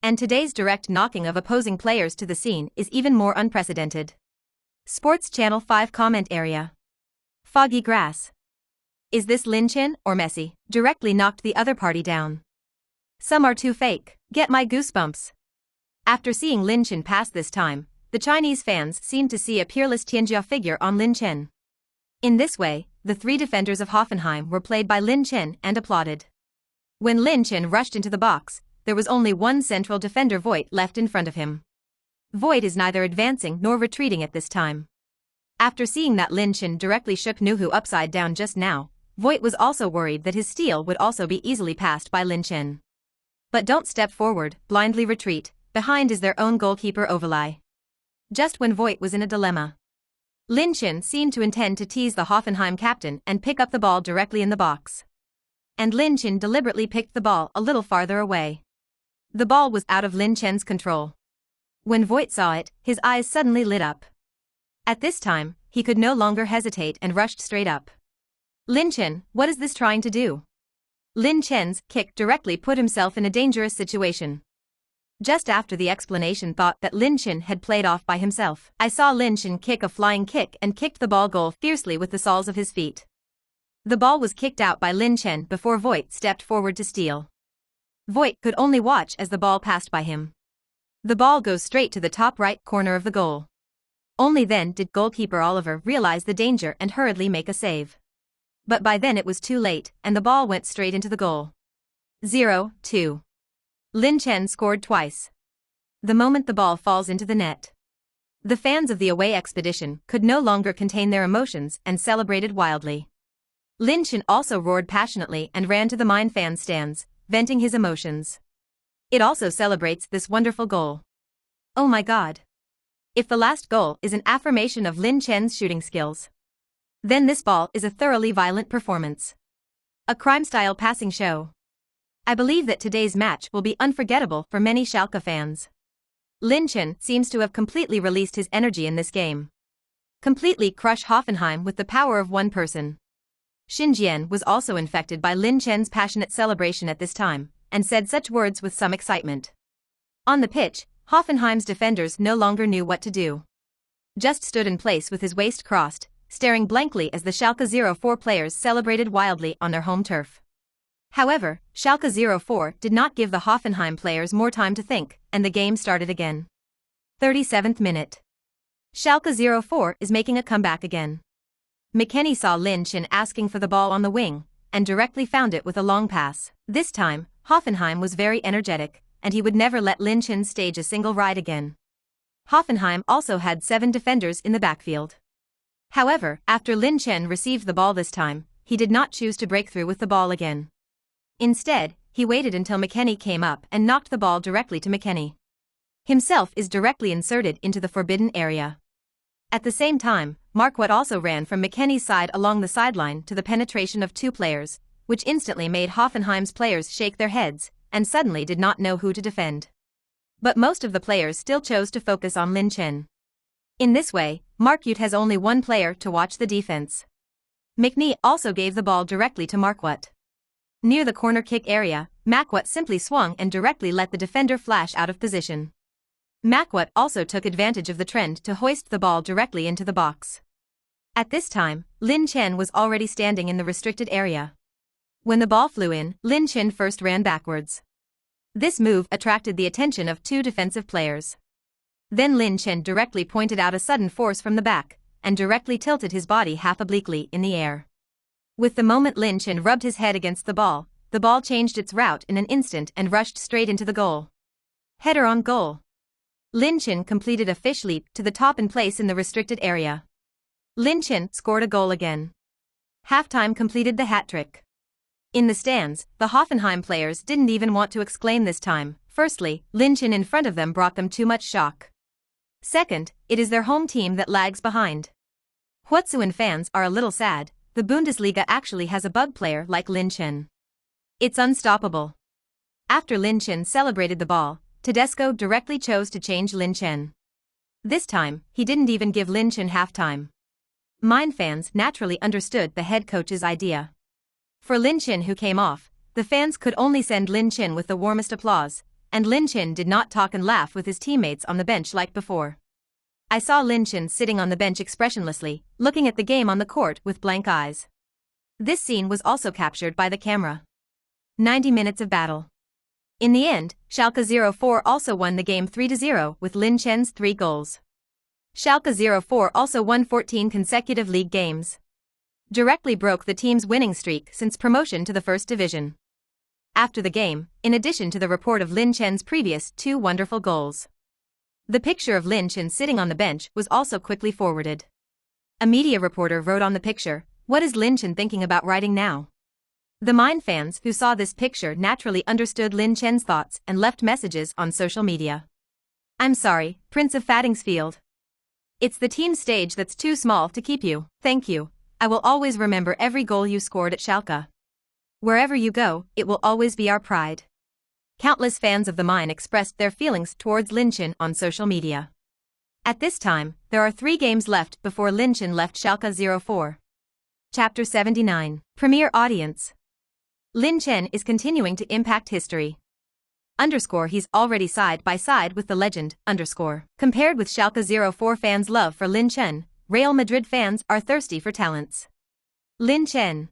And today's direct knocking of opposing players to the scene is even more unprecedented. Sports Channel 5 comment area. Foggy grass. Is this Lin Chen or Messi directly knocked the other party down? Some are too fake, get my goosebumps. After seeing Lin Chen pass this time, the Chinese fans seemed to see a peerless Tianjia figure on Lin Chen. In this way, the three defenders of Hoffenheim were played by Lin Chen and applauded. When Lin Chen rushed into the box, there was only one central defender Voigt left in front of him. Voigt is neither advancing nor retreating at this time. After seeing that Lin Chen directly shook Nu upside down just now, Voigt was also worried that his steal would also be easily passed by Lin Chen. But don't step forward, blindly retreat, behind is their own goalkeeper Overlay. Just when Voigt was in a dilemma, Lin Chen seemed to intend to tease the Hoffenheim captain and pick up the ball directly in the box. And Lin Chen deliberately picked the ball a little farther away. The ball was out of Lin Chen's control. When Voigt saw it, his eyes suddenly lit up. At this time, he could no longer hesitate and rushed straight up. Lin Chen, what is this trying to do? Lin Chen's kick directly put himself in a dangerous situation. Just after the explanation thought that Lin Chen had played off by himself, I saw Lin Chen kick a flying kick and kicked the ball goal fiercely with the soles of his feet. The ball was kicked out by Lin Chen before Voigt stepped forward to steal. Voigt could only watch as the ball passed by him. The ball goes straight to the top right corner of the goal. Only then did goalkeeper Oliver realize the danger and hurriedly make a save. But by then it was too late, and the ball went straight into the goal. 0-2. Lin Chen scored twice. The moment the ball falls into the net, the fans of the away expedition could no longer contain their emotions and celebrated wildly. Lin Chen also roared passionately and ran to the Mine fan stands, venting his emotions. It also celebrates this wonderful goal. Oh my God. If the last goal is an affirmation of Lin Chen's shooting skills, then this ball is a thoroughly violent performance. A crime-style passing show. I believe that today's match will be unforgettable for many Schalke fans. Lin Chen seems to have completely released his energy in this game. Completely crush Hoffenheim with the power of one person. Xinjian was also infected by Lin Chen's passionate celebration at this time, and said such words with some excitement. On the pitch, Hoffenheim's defenders no longer knew what to do. Just stood in place with his waist crossed, staring blankly as the Schalke 04 players celebrated wildly on their home turf. However, Schalke 04 did not give the Hoffenheim players more time to think, and the game started again. 37th minute. Schalke 04 is making a comeback again. McKennie saw Lin Chen asking for the ball on the wing, and directly found it with a long pass. This time, Hoffenheim was very energetic, and he would never let Lin Chen stage a single ride again. Hoffenheim also had 7 defenders in the backfield. However, after Lin Chen received the ball this time, he did not choose to break through with the ball again. Instead, he waited until McKennie came up and knocked the ball directly to McKennie. Himself is directly inserted into the forbidden area. At the same time, Marquardt also ran from McKennie's side along the sideline to the penetration of 2 players, which instantly made Hoffenheim's players shake their heads, and suddenly did not know who to defend. But most of the players still chose to focus on Lin Chen. In this way, Marquardt has only one player to watch the defense. McKennie also gave the ball directly to Marquardt. Near the corner kick area, Marquardt simply swung and directly let the defender flash out of position. Marquardt also took advantage of the trend to hoist the ball directly into the box. At this time, Lin Chen was already standing in the restricted area. When the ball flew in, Lin Chen first ran backwards. This move attracted the attention of 2 defensive players. Then Lin Chen directly pointed out a sudden force from the back, and directly tilted his body half obliquely in the air. With the moment Lin Chen rubbed his head against the ball changed its route in an instant and rushed straight into the goal. Header on goal. Lin Chen completed a fish leap to the top and place in the restricted area. Lin Chen scored a goal again. Halftime completed the hat-trick. In the stands, the Hoffenheim players didn't even want to exclaim this time. Firstly, Lin Chen in front of them brought them too much shock. Second, it is their home team that lags behind. Huatsuan fans are a little sad. The Bundesliga actually has a bug player like Lin Chen. It's unstoppable. After Lin Chen celebrated the ball, Tedesco directly chose to change Lin Chen. This time, he didn't even give Lin Chen halftime. Mine fans naturally understood the head coach's idea. For Lin Chen, who came off, the fans could only send Lin Chen with the warmest applause, and Lin Chen did not talk and laugh with his teammates on the bench like before. I saw Lin Chen sitting on the bench expressionlessly, looking at the game on the court with blank eyes. This scene was also captured by the camera. 90 minutes of battle. In the end, Schalke 04 also won the game 3-0 with Lin Chen's 3 goals. Schalke 04 also won 14 consecutive league games. Directly broke the team's winning streak since promotion to the first division. After the game, in addition to the report of Lin Chen's previous 2 wonderful goals, the picture of Lin Chen sitting on the bench was also quickly forwarded. A media reporter wrote on the picture, "What is Lin Chen thinking about writing now?" The Mine fans who saw this picture naturally understood Lin Chen's thoughts and left messages on social media. "I'm sorry, Prince of Fattingsfield. It's the team stage that's too small to keep you. Thank you. I will always remember every goal you scored at Schalke. Wherever you go, it will always be our pride." Countless fans of the Mine expressed their feelings towards Lin Chen on social media. At this time, there are 3 games left before Lin Chen left Schalke 04. Chapter 79. Premier Audience. Lin Chen is continuing to impact history. He's already side by side with the legend. Compared with Schalke 04 fans' love for Lin Chen, Real Madrid fans are thirsty for talents. Lin Chen.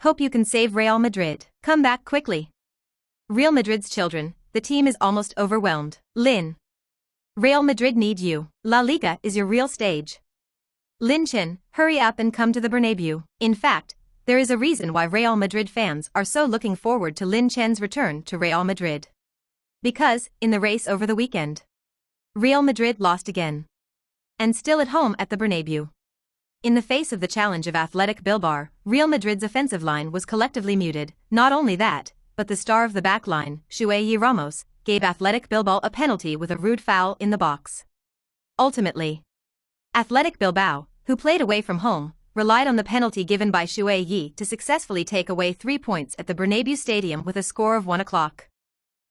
Hope you can save Real Madrid. Come back quickly. Real Madrid's children, the team is almost overwhelmed. Lin. Real Madrid need you. La Liga is your real stage. Lin Chen, hurry up and come to the Bernabeu. In fact, there is a reason why Real Madrid fans are so looking forward to Lin Chen's return to Real Madrid. Because, in the race over the weekend, Real Madrid lost again. And still at home at the Bernabeu. In the face of the challenge of Athletic Bilbao, Real Madrid's offensive line was collectively muted. Not only that, but the star of the back line, Shuai Ramos, gave Athletic Bilbao a penalty with a rude foul in the box. Ultimately, Athletic Bilbao, who played away from home, relied on the penalty given by Shuai to successfully take away 3 points at the Bernabeu Stadium with a score of 1-0.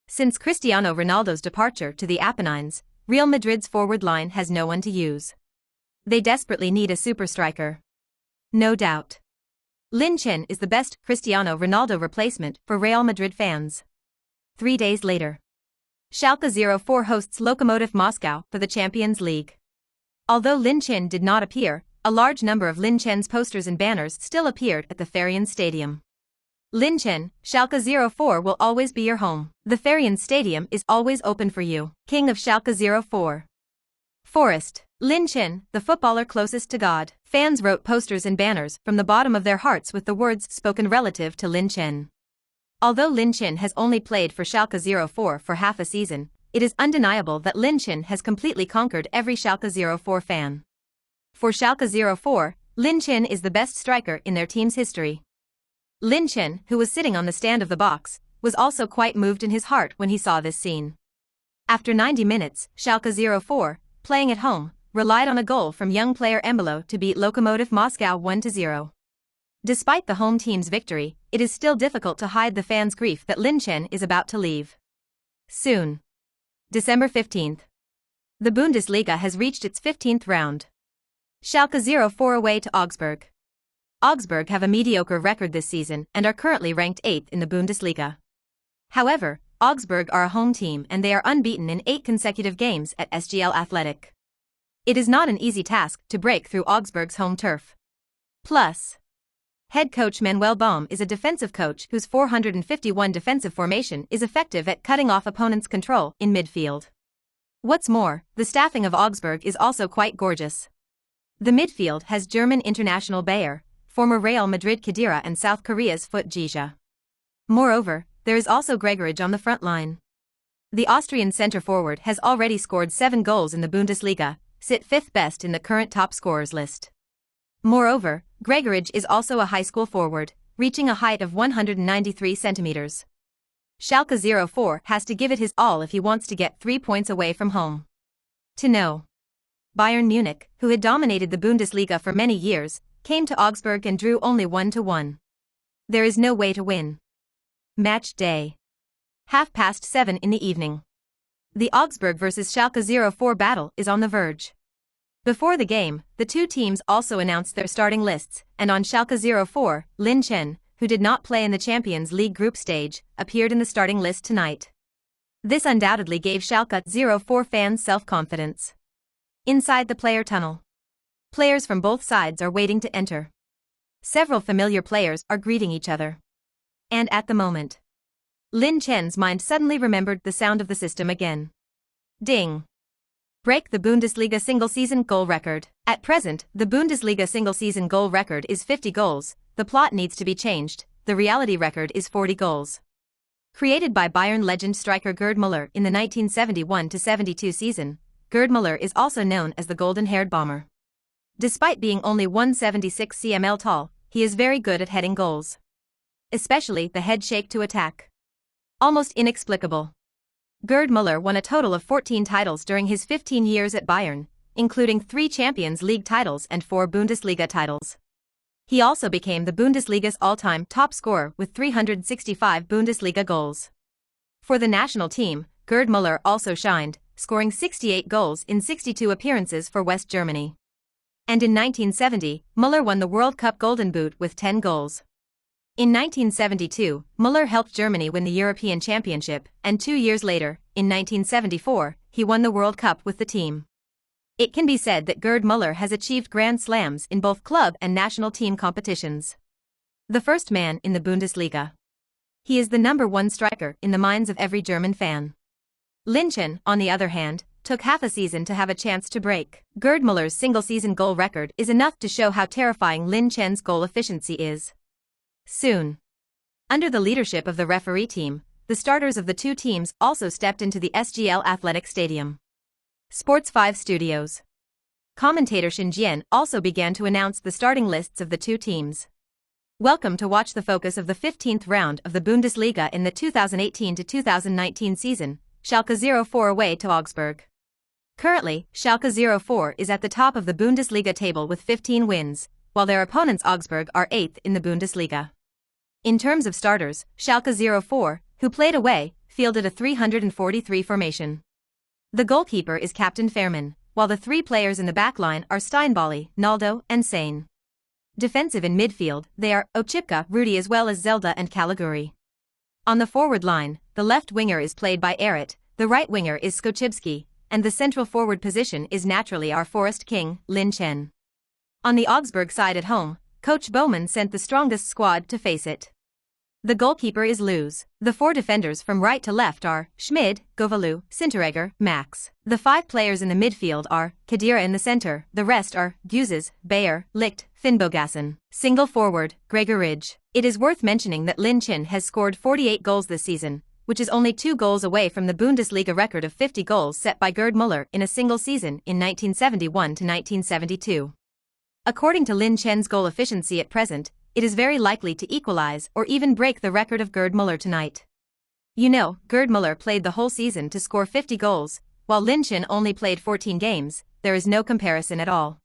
Since Cristiano Ronaldo's departure to the Apennines, Real Madrid's forward line has no one to use. They desperately need a super striker. No doubt. Lin Chen is the best Cristiano Ronaldo replacement for Real Madrid fans. 3 days later, Schalke 04 hosts Lokomotiv Moscow for the Champions League. Although Lin Chen did not appear, a large number of Lin Chen's posters and banners still appeared at the Ferian Stadium. Lin Chen, Schalke 04 will always be your home. The Ferian Stadium is always open for you. King of Schalke 04. Forest. Lin Chen, the footballer closest to God. Fans wrote posters and banners from the bottom of their hearts with the words spoken relative to Lin Chen. Although Lin Chen has only played for Schalke 04 for half a season, it is undeniable that Lin Chen has completely conquered every Schalke 04 fan. For Schalke 04, Lin Chen is the best striker in their team's history. Lin Chen, who was sitting on the stand of the box, was also quite moved in his heart when he saw this scene. After 90 minutes, Schalke 04, playing at home, relied on a goal from young player Embolo to beat Lokomotiv Moscow 1-0. Despite the home team's victory, it is still difficult to hide the fans' grief that Lin Chen is about to leave. Soon. December 15th. The Bundesliga has reached its 15th round. Schalke 04 away to Augsburg. Augsburg have a mediocre record this season and are currently ranked 8th in the Bundesliga. However, Augsburg are a home team and they are unbeaten in 8 consecutive games at SGL Athletic. It is not an easy task to break through Augsburg's home turf. Plus, head coach Manuel Baum is a defensive coach whose 451 defensive formation is effective at cutting off opponents' control in midfield. What's more, the staffing of Augsburg is also quite gorgeous. The midfield has German international Bayer, former Real Madrid Khedira and South Korea's Foot Jija. Moreover, there is also Gregoridge on the front line. The Austrian centre-forward has already scored 7 goals in the Bundesliga, sit 5th best in the current top scorers list. Moreover, Gregoritsch is also a high school forward, reaching a height of 193 centimeters. Schalke 04 has to give it his all if he wants to get 3 points away from home. To know. Bayern Munich, who had dominated the Bundesliga for many years, came to Augsburg and drew only 1-1. There is no way to win. Match day. 7:30 in the evening. The Augsburg vs Schalke 04 battle is on the verge. Before the game, the two teams also announced their starting lists, and on Schalke 04, Lin Chen, who did not play in the Champions League group stage, appeared in the starting list tonight. This undoubtedly gave Schalke 04 fans self-confidence. Inside the player tunnel, players from both sides are waiting to enter. Several familiar players are greeting each other. And at the moment, Lin Chen's mind suddenly remembered the sound of the system again. Ding! Break the Bundesliga single-season goal record. At present, the Bundesliga single-season goal record is 50 goals, the plot needs to be changed, the reality record is 40 goals. Created by Bayern legend striker Gerd Müller in the 1971-72 season, Gerd Müller is also known as the golden-haired bomber. Despite being only 176 cm tall, he is very good at heading goals. Especially the head shake to attack. Almost inexplicable. Gerd Müller won a total of 14 titles during his 15 years at Bayern, including 3 Champions League titles and 4 Bundesliga titles. He also became the Bundesliga's all-time top scorer with 365 Bundesliga goals. For the national team, Gerd Müller also shined, scoring 68 goals in 62 appearances for West Germany. And in 1970, Müller won the World Cup Golden Boot with 10 goals. In 1972, Müller helped Germany win the European Championship, and 2 years later, in 1974, he won the World Cup with the team. It can be said that Gerd Müller has achieved Grand Slams in both club and national team competitions. The first man in the Bundesliga. He is the #1 striker in the minds of every German fan. Lin Chen, on the other hand, took half a season to have a chance to break. Gerd Müller's single-season goal record is enough to show how terrifying Lin Chen's goal efficiency is. Soon. Under the leadership of the referee team, the starters of the two teams also stepped into the SGL Athletic Stadium. Sports 5 Studios. Commentator Xin Jian also began to announce the starting lists of the two teams. Welcome to watch the focus of the 15th round of the Bundesliga in the 2018-2019 season, Schalke 04 away to Augsburg. Currently, Schalke 04 is at the top of the Bundesliga table with 15 wins, while their opponents Augsburg are 8th in the Bundesliga. In terms of starters, Schalke 04, who played away, fielded a 343 formation. The goalkeeper is Captain Fairman, while the 3 players in the backline are Steinbally, Naldo, and Sane. Defensive in midfield, they are Ochipka, Rudy as well as Zelda and Caliguri. On the forward line, the left winger is played by Arat, the right winger is Skochibski, and the central forward position is naturally our Forest King, Lin Chen. On the Augsburg side at home, Coach Bowman sent the strongest squad to face it. The goalkeeper is Luz. The 4 defenders from right to left are Schmid, Govalu, Sinteregger, Max. The 5 players in the midfield are Kadira in the center, the rest are Guzes, Bayer, Licht, Finnbogason. Single forward, Gregoritsch. It is worth mentioning that Lin Chen has scored 48 goals this season, which is only 2 goals away from the Bundesliga record of 50 goals set by Gerd Müller in a single season in 1971-1972. According to Lin Chen's goal efficiency at present, it is very likely to equalize or even break the record of Gerd Müller tonight. You know, Gerd Müller played the whole season to score 50 goals, while Lin Chen only played 14 games, there is no comparison at all.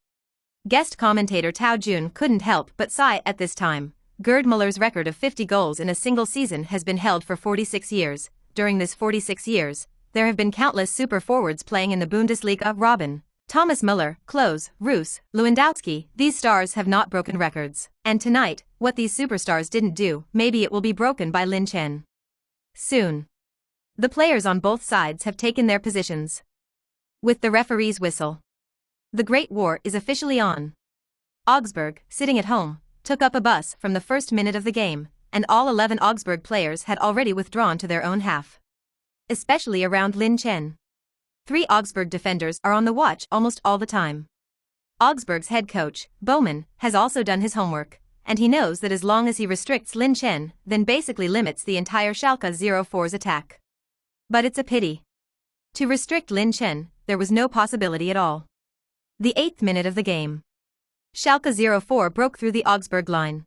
Guest commentator Tao Jun couldn't help but sigh at this time. Gerd Müller's record of 50 goals in a single season has been held for 46 years. During this 46 years, there have been countless super forwards playing in the Bundesliga. Robben, Thomas Müller, Klose, Roos, Lewandowski, these stars have not broken records. And tonight, what these superstars didn't do, maybe it will be broken by Lin Chen. Soon. The players on both sides have taken their positions. With the referee's whistle, the Great War is officially on. Augsburg, sitting at home, took up a bus from the first minute of the game, and all 11 Augsburg players had already withdrawn to their own half. Especially around Lin Chen. 3 Augsburg defenders are on the watch almost all the time. Augsburg's head coach, Bowman, has also done his homework, and he knows that as long as he restricts Lin Chen, then basically limits the entire Schalke 04's attack. But it's a pity. To restrict Lin Chen, there was no possibility at all. The 8th minute of the game. Schalke 04 broke through the Augsburg line.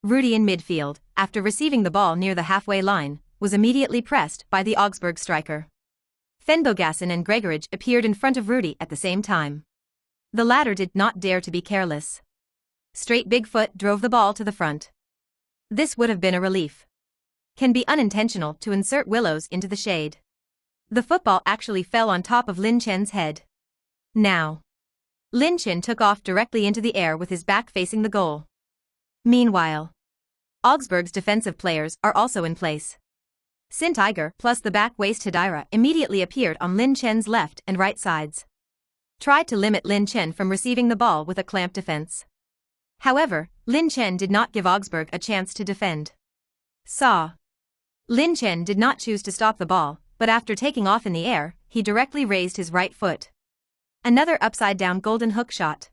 Rudi in midfield, after receiving the ball near the halfway line, was immediately pressed by the Augsburg striker. Fenbogassen and Gregoritsch appeared in front of Rudi at the same time. The latter did not dare to be careless. Straight Bigfoot drove the ball to the front. This would have been a relief. Can be unintentional to insert willows into the shade. The football actually fell on top of Lin Chen's head. Now. Lin Chen took off directly into the air with his back facing the goal. Meanwhile, Augsburg's defensive players are also in place. Sint Iger plus the back waist Hedira immediately appeared on Lin Chen's left and right sides. Tried to limit Lin Chen from receiving the ball with a clamped defense. However, Lin Chen did not give Augsburg a chance to defend. Lin Chen did not choose to stop the ball, but after taking off in the air, he directly raised his right foot. Another upside-down golden hook shot.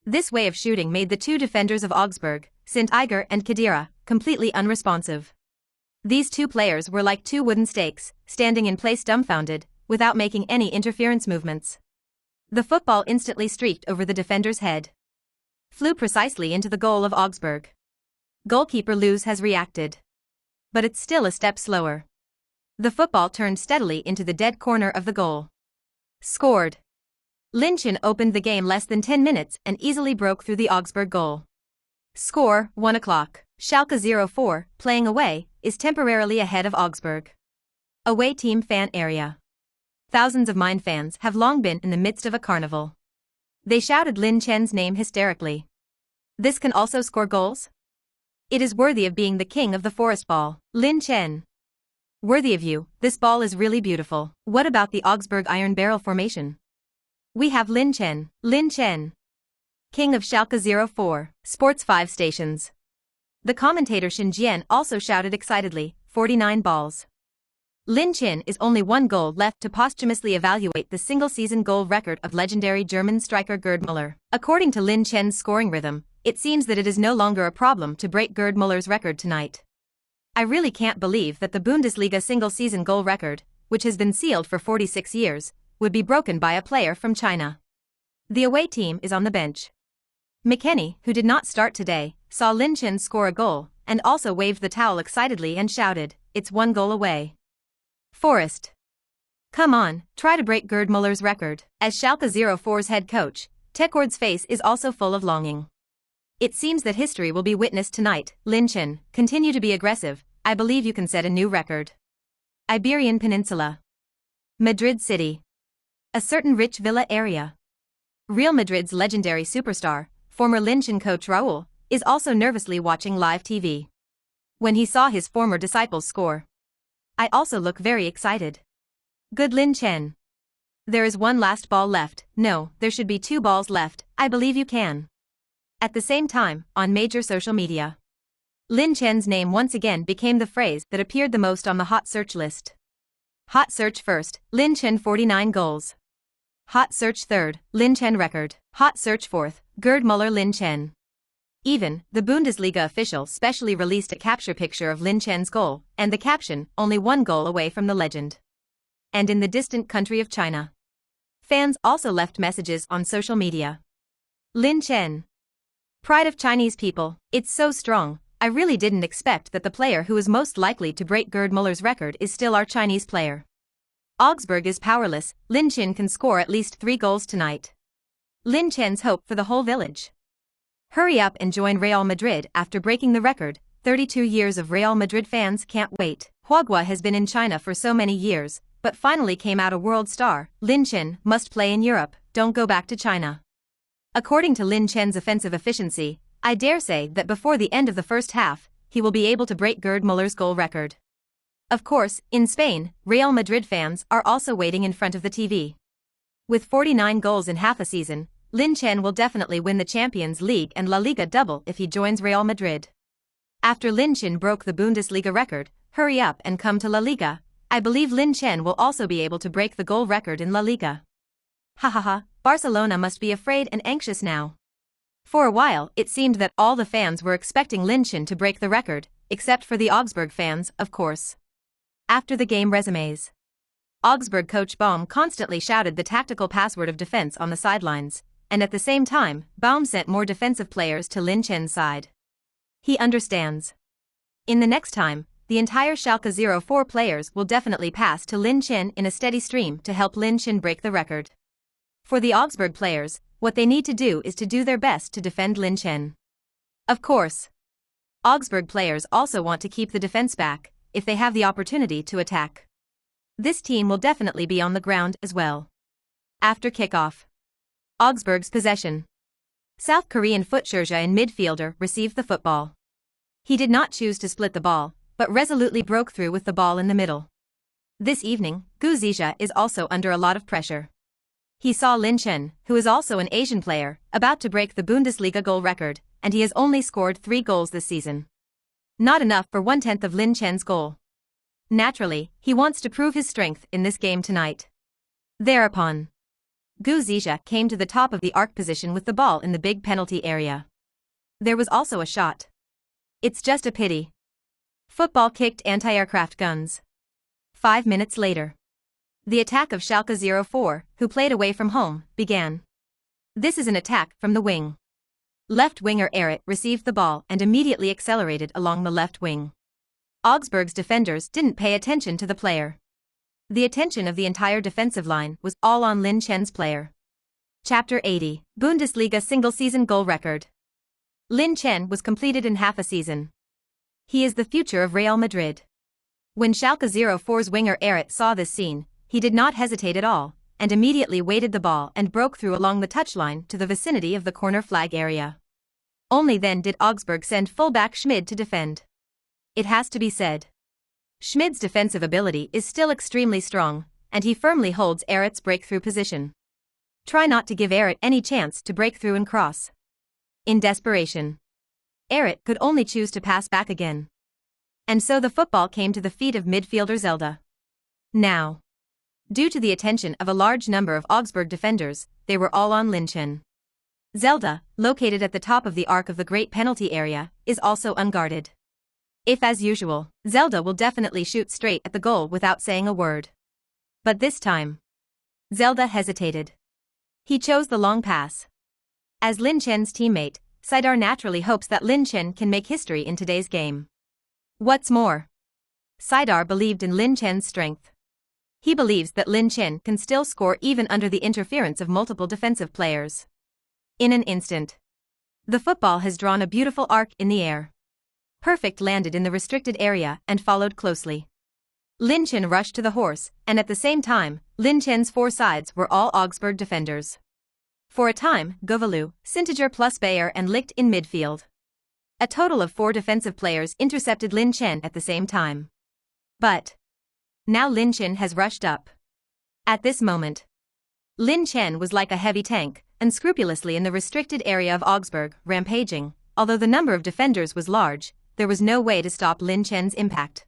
This way of shooting made the two defenders of Augsburg, Sint Iger and Khedira, completely unresponsive. These two players were like two wooden stakes, standing in place dumbfounded, without making any interference movements. The football instantly streaked over the defender's head. Flew precisely into the goal of Augsburg. Goalkeeper Luz has reacted. But it's still a step slower. The football turned steadily into the dead corner of the goal. Scored. Lin Chen opened the game less than 10 minutes and easily broke through the Augsburg goal. Score, 1 o'clock. Schalke 04, playing away, is temporarily ahead of Augsburg. Away team fan area. Thousands of Main fans have long been in the midst of a carnival. They shouted Lin Chen's name hysterically. This can also score goals? It is worthy of being the king of the forest ball, Lin Chen. Worthy of you, this ball is really beautiful. What about the Augsburg Iron Barrel formation? We have Lin Chen, king of Schalke 04, Sports 5 stations. The commentator Shin Jian also shouted excitedly, 49 balls. Lin Chen is only one goal left to posthumously evaluate the single-season goal record of legendary German striker Gerd Müller. According to Lin Chen's scoring rhythm, it seems that it is no longer a problem to break Gerd Müller's record tonight. I really can't believe that the Bundesliga single-season goal record, which has been sealed for 46 years, would be broken by a player from China. The away team is on the bench. McKennie, who did not start today, saw Lin Chen score a goal, and also waved the towel excitedly and shouted, "It's 1 goal away. Forest. Come on, try to break Gerd Müller's record." As Schalke 04's head coach, Tekord's face is also full of longing. It seems that history will be witnessed tonight. Lin Chen, continue to be aggressive, I believe you can set a new record. Iberian Peninsula. Madrid City. A certain rich villa area. Real Madrid's legendary superstar, former Lin Chen coach Raul, is also nervously watching live TV. When he saw his former disciples score. I also look very excited. Good Lin Chen. There is one last ball left. No, there should be 2 balls left. I believe you can. At the same time, on major social media, Lin Chen's name once again became the phrase that appeared the most on the hot search list. Hot search first, Lin Chen 49 goals. Hot search third, Lin Chen record. Hot search fourth, Gerd Müller Lin Chen. Even, the Bundesliga official specially released a capture picture of Lin Chen's goal, and the caption, only 1 goal away from the legend. And in the distant country of China. Fans also left messages on social media. Lin Chen. Pride of Chinese people, it's so strong. I really didn't expect that the player who is most likely to break Gerd Müller's record is still our Chinese player. Augsburg is powerless, Lin Chen can score at least 3 goals tonight. Lin Chen's hope for the whole village. Hurry up and join Real Madrid after breaking the record. 32 years of Real Madrid fans can't wait. Huagua has been in China for so many years, but finally came out a world star. Lin Chen must play in Europe, don't go back to China. According to Lin Chen's offensive efficiency, I dare say that before the end of the first half, he will be able to break Gerd Müller's goal record. Of course, in Spain, Real Madrid fans are also waiting in front of the TV. With 49 goals in half a season, Lin Chen will definitely win the Champions League and La Liga double if he joins Real Madrid. After Lin Chen broke the Bundesliga record, hurry up and come to La Liga. I believe Lin Chen will also be able to break the goal record in La Liga. Ha, Barcelona must be afraid and anxious now. For a while, it seemed that all the fans were expecting Lin Chen to break the record, except for the Augsburg fans, of course. After the game resumes. Augsburg coach Baum constantly shouted the tactical password of defense on the sidelines, and at the same time, Baum sent more defensive players to Lin Chen's side. He understands. In the next time, the entire Schalke 04 players will definitely pass to Lin Chen in a steady stream to help Lin Chen break the record. For the Augsburg players, what they need to do is to do their best to defend Lin Chen. Of course, Augsburg players also want to keep the defense back, if they have the opportunity to attack. This team will definitely be on the ground as well. After kickoff, Augsburg's possession. South Korean Futsurja in midfielder received the football. He did not choose to split the ball, but resolutely broke through with the ball in the middle. This evening, Gu Zizha is also under a lot of pressure. He saw Lin Chen, who is also an Asian player, about to break the Bundesliga goal record, and he has only scored 3 goals this season. Not enough for 1/10 of Lin Chen's goal. Naturally, he wants to prove his strength in this game tonight. Thereupon, Gu Zizha came to the top of the arc position with the ball in the big penalty area. There was also a shot. It's just a pity. Football kicked anti-aircraft guns. 5 minutes later, the attack of Schalke 04, who played away from home, began. This is an attack from the wing. Left winger Erit received the ball and immediately accelerated along the left wing. Augsburg's defenders didn't pay attention to the player. The attention of the entire defensive line was all on Lin Chen's player. Chapter 80, Bundesliga single-season goal record. Lin Chen was completed in half a season. He is the future of Real Madrid. When Schalke 04's winger Erit saw this scene, he did not hesitate at all, and immediately weighted the ball and broke through along the touchline to the vicinity of the corner flag area. Only then did Augsburg send fullback Schmid to defend. It has to be said, Schmid's defensive ability is still extremely strong, and he firmly holds Erit's breakthrough position. Try not to give Erit any chance to break through and cross. In desperation, Erit could only choose to pass back again. And so the football came to the feet of midfielder Zelda. Now, due to the attention of a large number of Augsburg defenders, they were all on Lin Chen. Zelda, located at the top of the arc of the great penalty area, is also unguarded. If as usual, Zelda will definitely shoot straight at the goal without saying a word. But this time, Zelda hesitated. He chose the long pass. As Lin Chen's teammate, Saidar naturally hopes that Lin Chen can make history in today's game. What's more, Saidar believed in Lin Chen's strength. He believes that Lin Chen can still score even under the interference of multiple defensive players. In an instant, the football has drawn a beautiful arc in the air. Perfect landed in the restricted area and followed closely. Lin Chen rushed to the horse, and at the same time, Lin Chen's 4 sides were all Augsburg defenders. For a time, Govalu, Sintiger plus Bayer and Licht in midfield. A total of 4 defensive players intercepted Lin Chen at the same time. But now Lin Chen has rushed up. At this moment, Lin Chen was like a heavy tank, unscrupulously in the restricted area of Augsburg, rampaging. Although the number of defenders was large, there was no way to stop Lin Chen's impact.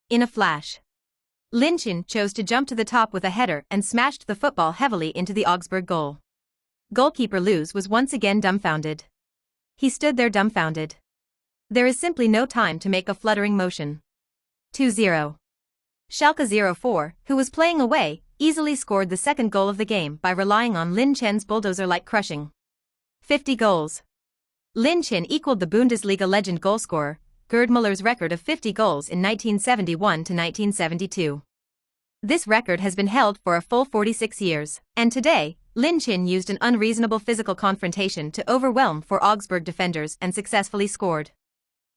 In a flash, Lin Chen chose to jump to the top with a header and smashed the football heavily into the Augsburg goal. Goalkeeper Luz was once again dumbfounded. He stood there dumbfounded. There is simply no time to make a fluttering motion. 2-0. Schalke 04, who was playing away, easily scored the second goal of the game by relying on Lin Chen's bulldozer-like crushing. 50 goals. Lin Chen equaled the Bundesliga legend goalscorer, Gerd Muller's record of 50 goals in 1971 to 1972. This record has been held for a full 46 years, and today, Lin Chen used an unreasonable physical confrontation to overwhelm 4 Augsburg defenders and successfully scored.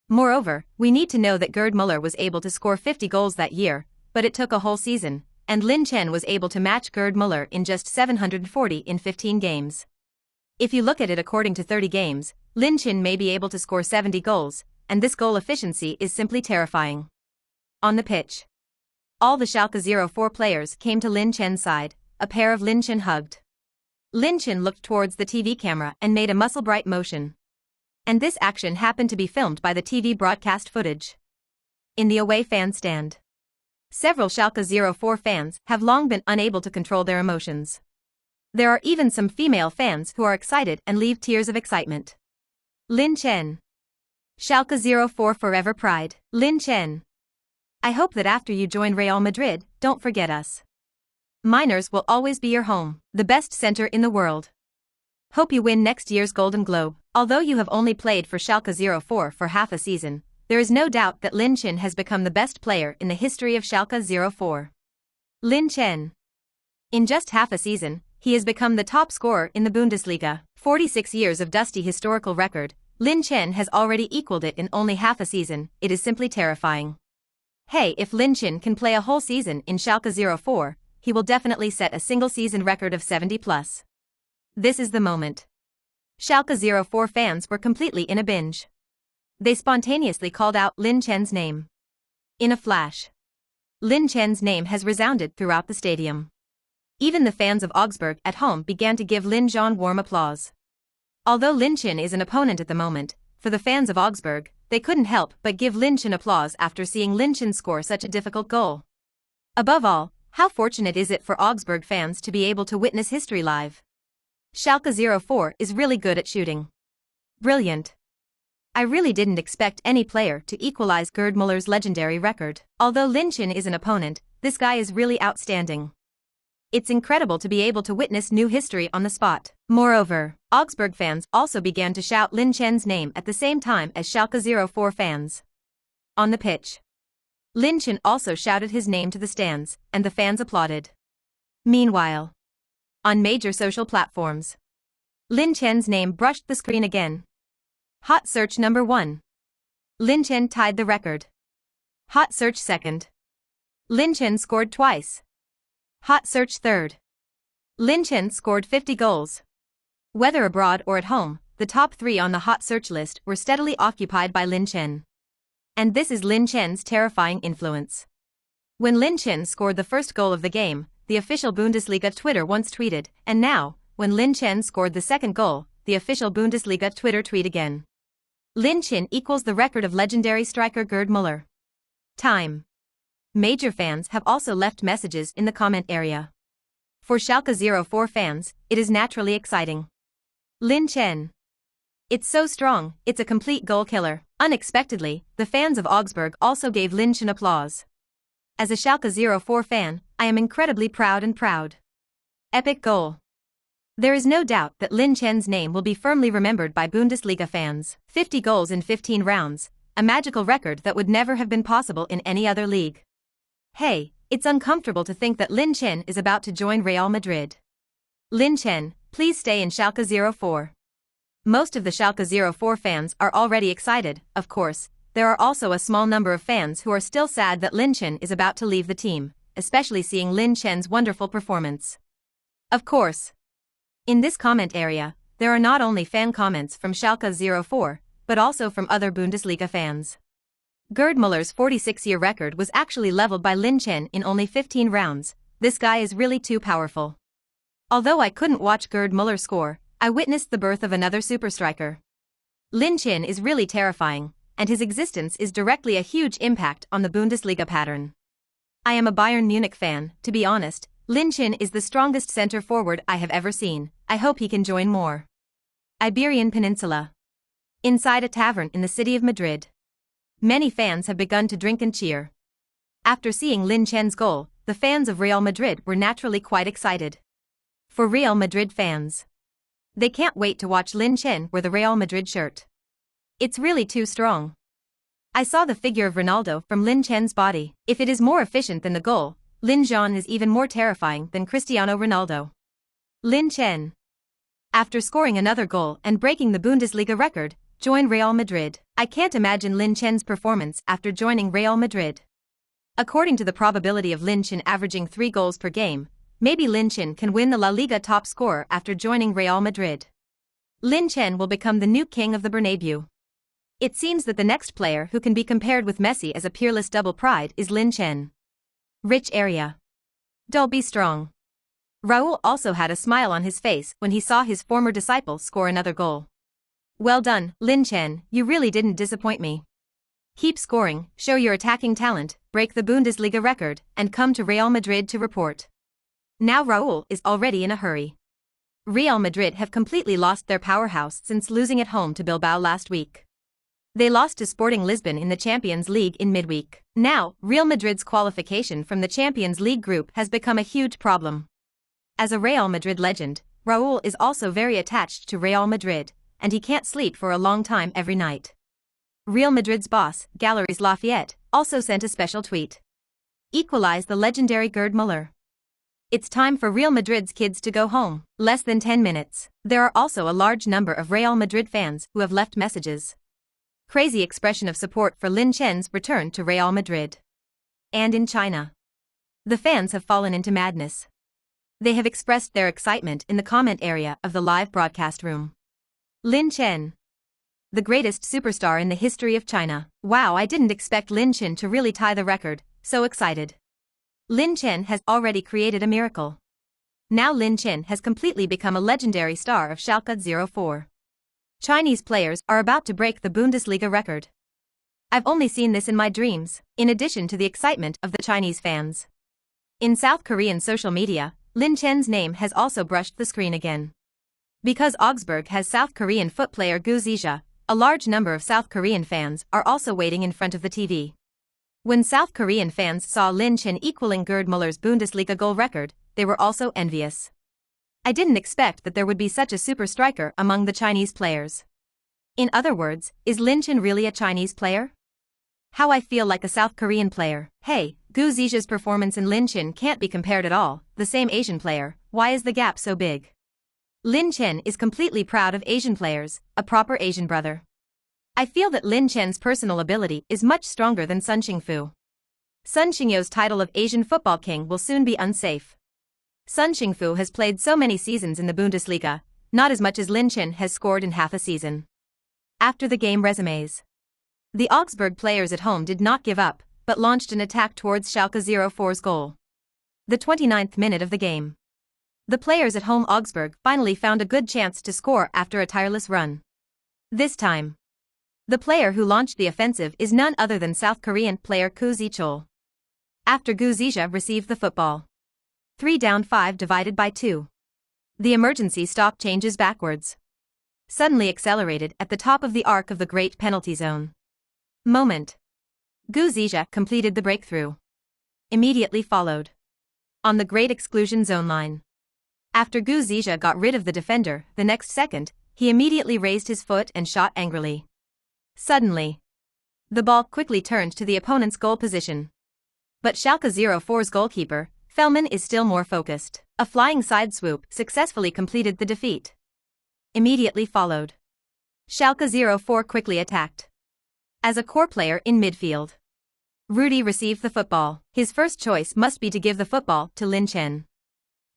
Moreover, we need to know that Gerd Muller was able to score 50 goals that year, but it took a whole season, and Lin Chen was able to match Gerd Muller in just 740 in 15 games. If you look at it according to 30 games, Lin Chen may be able to score 70 goals, and this goal efficiency is simply terrifying. On the pitch, all the Schalke 04 players came to Lin Chen's side, a pair of Lin Chen hugged. Lin Chen looked towards the TV camera and made a muscle-bright motion. And this action happened to be filmed by the TV broadcast footage. In the away fan stand, several Schalke 04 fans have long been unable to control their emotions. There are even some female fans who are excited and leave tears of excitement. Lin Chen. Schalke 04 forever pride. Lin Chen. I hope that after you join Real Madrid, don't forget us. Miners will always be your home, the best center in the world. Hope you win next year's Golden Globe. Although you have only played for Schalke 04 for half a season, there is no doubt that Lin Chen has become the best player in the history of Schalke 04. Lin Chen. In just half a season, he has become the top scorer in the Bundesliga. 46 years of dusty historical record, Lin Chen has already equaled it in only half a season. It is simply terrifying. Hey, if Lin Chen can play a whole season in Schalke 04, he will definitely set a single season record of 70+. This is the moment. Schalke 04 fans were completely in a binge. They spontaneously called out Lin Chen's name. In a flash, Lin Chen's name has resounded throughout the stadium. Even the fans of Augsburg at home began to give Lin Chen warm applause. Although Lin Chen is an opponent at the moment, for the fans of Augsburg, they couldn't help but give Lin Chen applause after seeing Lin Chen score such a difficult goal. Above all, how fortunate is it for Augsburg fans to be able to witness history live? Schalke 04 is really good at shooting. Brilliant. I really didn't expect any player to equalize Gerd Muller's legendary record. Although Lin Chen is an opponent, this guy is really outstanding. It's incredible to be able to witness new history on the spot. Moreover, Augsburg fans also began to shout Lin Chen's name at the same time as Schalke 04 fans. On the pitch, Lin Chen also shouted his name to the stands, and the fans applauded. Meanwhile, on major social platforms, Lin Chen's name brushed the screen again. Hot search number 1. Lin Chen tied the record. Hot search second. Lin Chen scored twice. Hot search third. Lin Chen scored 50 goals. Whether abroad or at home, the top 3 on the hot search list were steadily occupied by Lin Chen. And this is Lin Chen's terrifying influence. When Lin Chen scored the first goal of the game, the official Bundesliga Twitter once tweeted, and now, when Lin Chen scored the second goal, the official Bundesliga Twitter tweet again. Lin Chen equals the record of legendary striker Gerd Muller. Time. Major fans have also left messages in the comment area. For Schalke 04 fans, it is naturally exciting. Lin Chen. It's so strong, it's a complete goal killer. Unexpectedly, the fans of Augsburg also gave Lin Chen applause. As a Schalke 04 fan, I am incredibly proud. Epic goal. There is no doubt that Lin Chen's name will be firmly remembered by Bundesliga fans. 50 goals in 15 rounds, a magical record that would never have been possible in any other league. Hey, it's uncomfortable to think that Lin Chen is about to join Real Madrid. Lin Chen, please stay in Schalke 04. Most of the Schalke 04 fans are already excited. Of course, there are also a small number of fans who are still sad that Lin Chen is about to leave the team, especially seeing Lin Chen's wonderful performance. Of course, in this comment area, there are not only fan comments from Schalke 04, but also from other Bundesliga fans. Gerd Muller's 46-year record was actually leveled by Lin Chen in only 15 rounds. This guy is really too powerful. Although I couldn't watch Gerd Muller score, I witnessed the birth of another super striker. Lin Chen is really terrifying, and his existence is directly a huge impact on the Bundesliga pattern. I am a Bayern Munich fan. To be honest, Lin Chen is the strongest center forward I have ever seen. I hope he can join more. Iberian Peninsula. Inside a tavern in the city of Madrid, many fans have begun to drink and cheer. After seeing Lin Chen's goal, the fans of Real Madrid were naturally quite excited. For Real Madrid fans, they can't wait to watch Lin Chen wear the Real Madrid shirt. It's really too strong. I saw the figure of Ronaldo from Lin Chen's body. If it is more efficient than the goal, Lin Chen is even more terrifying than Cristiano Ronaldo. Lin Chen, after scoring another goal and breaking the Bundesliga record, joined Real Madrid. I can't imagine Lin Chen's performance after joining Real Madrid. According to the probability of Lin Chen averaging 3 goals per game, maybe Lin Chen can win the La Liga top scorer after joining Real Madrid. Lin Chen will become the new king of the Bernabeu. It seems that the next player who can be compared with Messi as a peerless double pride is Lin Chen. Rich area. Don't be strong. Raul also had a smile on his face when he saw his former disciple score another goal. Well done, Lin Chen, you really didn't disappoint me. Keep scoring, show your attacking talent, break the Bundesliga record, and come to Real Madrid to report. Now Raul is already in a hurry. Real Madrid have completely lost their powerhouse since losing at home to Bilbao last week. They lost to Sporting Lisbon in the Champions League in midweek. Now, Real Madrid's qualification from the Champions League group has become a huge problem. As a Real Madrid legend, Raúl is also very attached to Real Madrid, and he can't sleep for a long time every night. Real Madrid's boss, Galeries Lafayette, also sent a special tweet. Equalize the legendary Gerd Müller. It's time for Real Madrid's kids to go home. Less than 10 minutes. There are also a large number of Real Madrid fans who have left messages. Crazy expression of support for Lin Chen's return to Real Madrid. And in China, the fans have fallen into madness. They have expressed their excitement in the comment area of the live broadcast room. Lin Chen, the greatest superstar in the history of China. Wow, I didn't expect Lin Chen to really tie the record, so excited. Lin Chen has already created a miracle. Now Lin Chen has completely become a legendary star of Schalke 04. Chinese players are about to break the Bundesliga record. I've only seen this in my dreams, in addition to the excitement of the Chinese fans. In South Korean social media, Lin Chen's name has also brushed the screen again. Because Augsburg has South Korean foot player Gu Zizha, a large number of South Korean fans are also waiting in front of the TV. When South Korean fans saw Lin Chen equaling Gerd Müller's Bundesliga goal record, they were also envious. I didn't expect that there would be such a super striker among the Chinese players. In other words, is Lin Chen really a Chinese player? How I feel like a South Korean player. Hey, Gu Zizha's performance and Lin Chen can't be compared at all, the same Asian player, why is the gap so big? Lin Chen is completely proud of Asian players, a proper Asian brother. I feel that Lin Chen's personal ability is much stronger than Sun Xingfu. Sun Xingyo's title of Asian football king will soon be unsafe. Sun Xingfu has played so many seasons in the Bundesliga, not as much as Lin Chen has scored in half a season. After the game resumes. The Augsburg players at home did not give up, but launched an attack towards Schalke 04's goal. The 29th minute of the game. The players at home Augsburg finally found a good chance to score after a tireless run. This time, the player who launched the offensive is none other than South Korean player Gu Zichol. After Gu Zizha received the football. 3 down 5 divided by 2. The emergency stop changes backwards. Suddenly accelerated at the top of the arc of the great penalty zone. Moment. Gu Zizha completed the breakthrough. Immediately followed. On the great exclusion zone line. After Gu Zizha got rid of the defender, the next second, he immediately raised his foot and shot angrily. Suddenly, the ball quickly turned to the opponent's goal position. But Schalke 04's goalkeeper, Fellman, is still more focused. A flying side swoop successfully completed the defeat. Immediately followed. Schalke 04 quickly attacked. As a core player in midfield, Rudy received the football. His first choice must be to give the football to Lin Chen.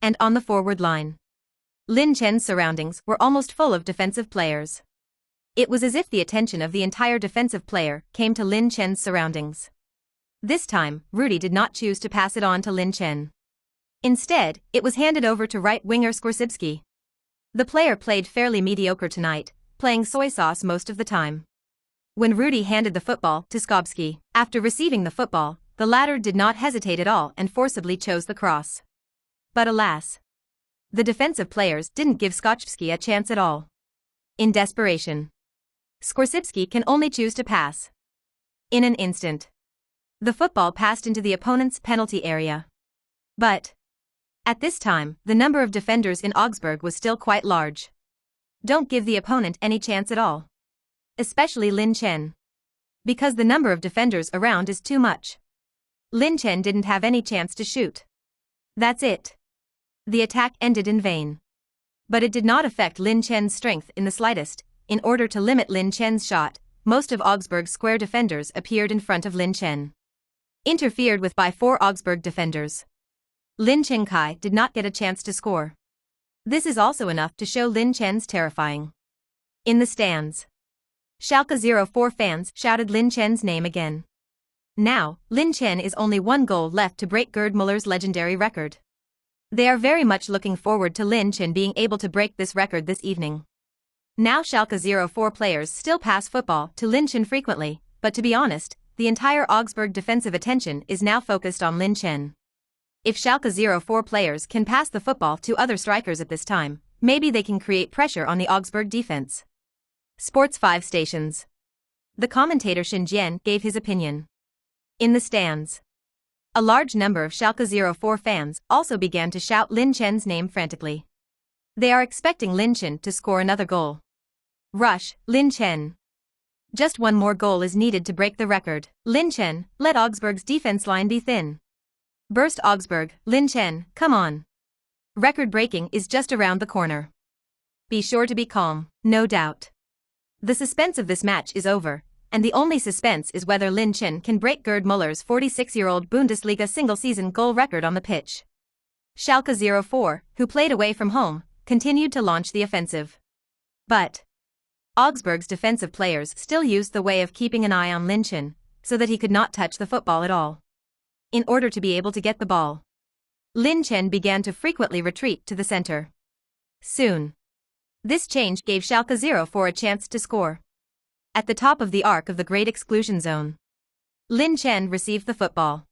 And on the forward line, Lin Chen's surroundings were almost full of defensive players. It was as if the attention of the entire defensive player came to Lin Chen's surroundings. This time, Rudy did not choose to pass it on to Lin Chen. Instead, it was handed over to right winger Skorsibski. The player played fairly mediocre tonight, playing soy sauce most of the time. When Rudy handed the football to Skobski, after receiving the football, the latter did not hesitate at all and forcibly chose the cross. But alas, the defensive players didn't give Skobski a chance at all. In desperation, Skorsibski can only choose to pass. In an instant, the football passed into the opponent's penalty area. But at this time, the number of defenders in Augsburg was still quite large. Don't give the opponent any chance at all. Especially Lin Chen. Because the number of defenders around is too much. Lin Chen didn't have any chance to shoot. That's it. The attack ended in vain. But it did not affect Lin Chen's strength in the slightest. In order to limit Lin Chen's shot, most of Augsburg's square defenders appeared in front of Lin Chen. Interfered with by 4 Augsburg defenders. Lin Chenkai did not get a chance to score. This is also enough to show Lin Chen's terrifying. In the stands, Schalke 04 fans shouted Lin Chen's name again. Now, Lin Chen is only 1 goal left to break Gerd Müller's legendary record. They are very much looking forward to Lin Chen being able to break this record this evening. Now Schalke 04 players still pass football to Lin Chen frequently, but to be honest, the entire Augsburg defensive attention is now focused on Lin Chen. If Schalke 04 players can pass the football to other strikers at this time, maybe they can create pressure on the Augsburg defense. Sports 5 stations. The commentator Shin Jian gave his opinion. In the stands, a large number of Schalke 04 fans also began to shout Lin Chen's name frantically. They are expecting Lin Chen to score another goal. Rush, Lin Chen. Just one more goal is needed to break the record. Lin Chen, let Augsburg's defense line be thin. Burst Augsburg, Lin Chen, come on. Record breaking is just around the corner. Be sure to be calm, no doubt. The suspense of this match is over, and the only suspense is whether Lin Chen can break Gerd Muller's 46-year-old Bundesliga single-season goal record on the pitch. Schalke 04, who played away from home, continued to launch the offensive. But Augsburg's defensive players still used the way of keeping an eye on Lin Chen, so that he could not touch the football at all. In order to be able to get the ball, Lin Chen began to frequently retreat to the center. Soon, this change gave Schalke 04 a chance to score. At the top of the arc of the great exclusion zone, Lin Chen received the football.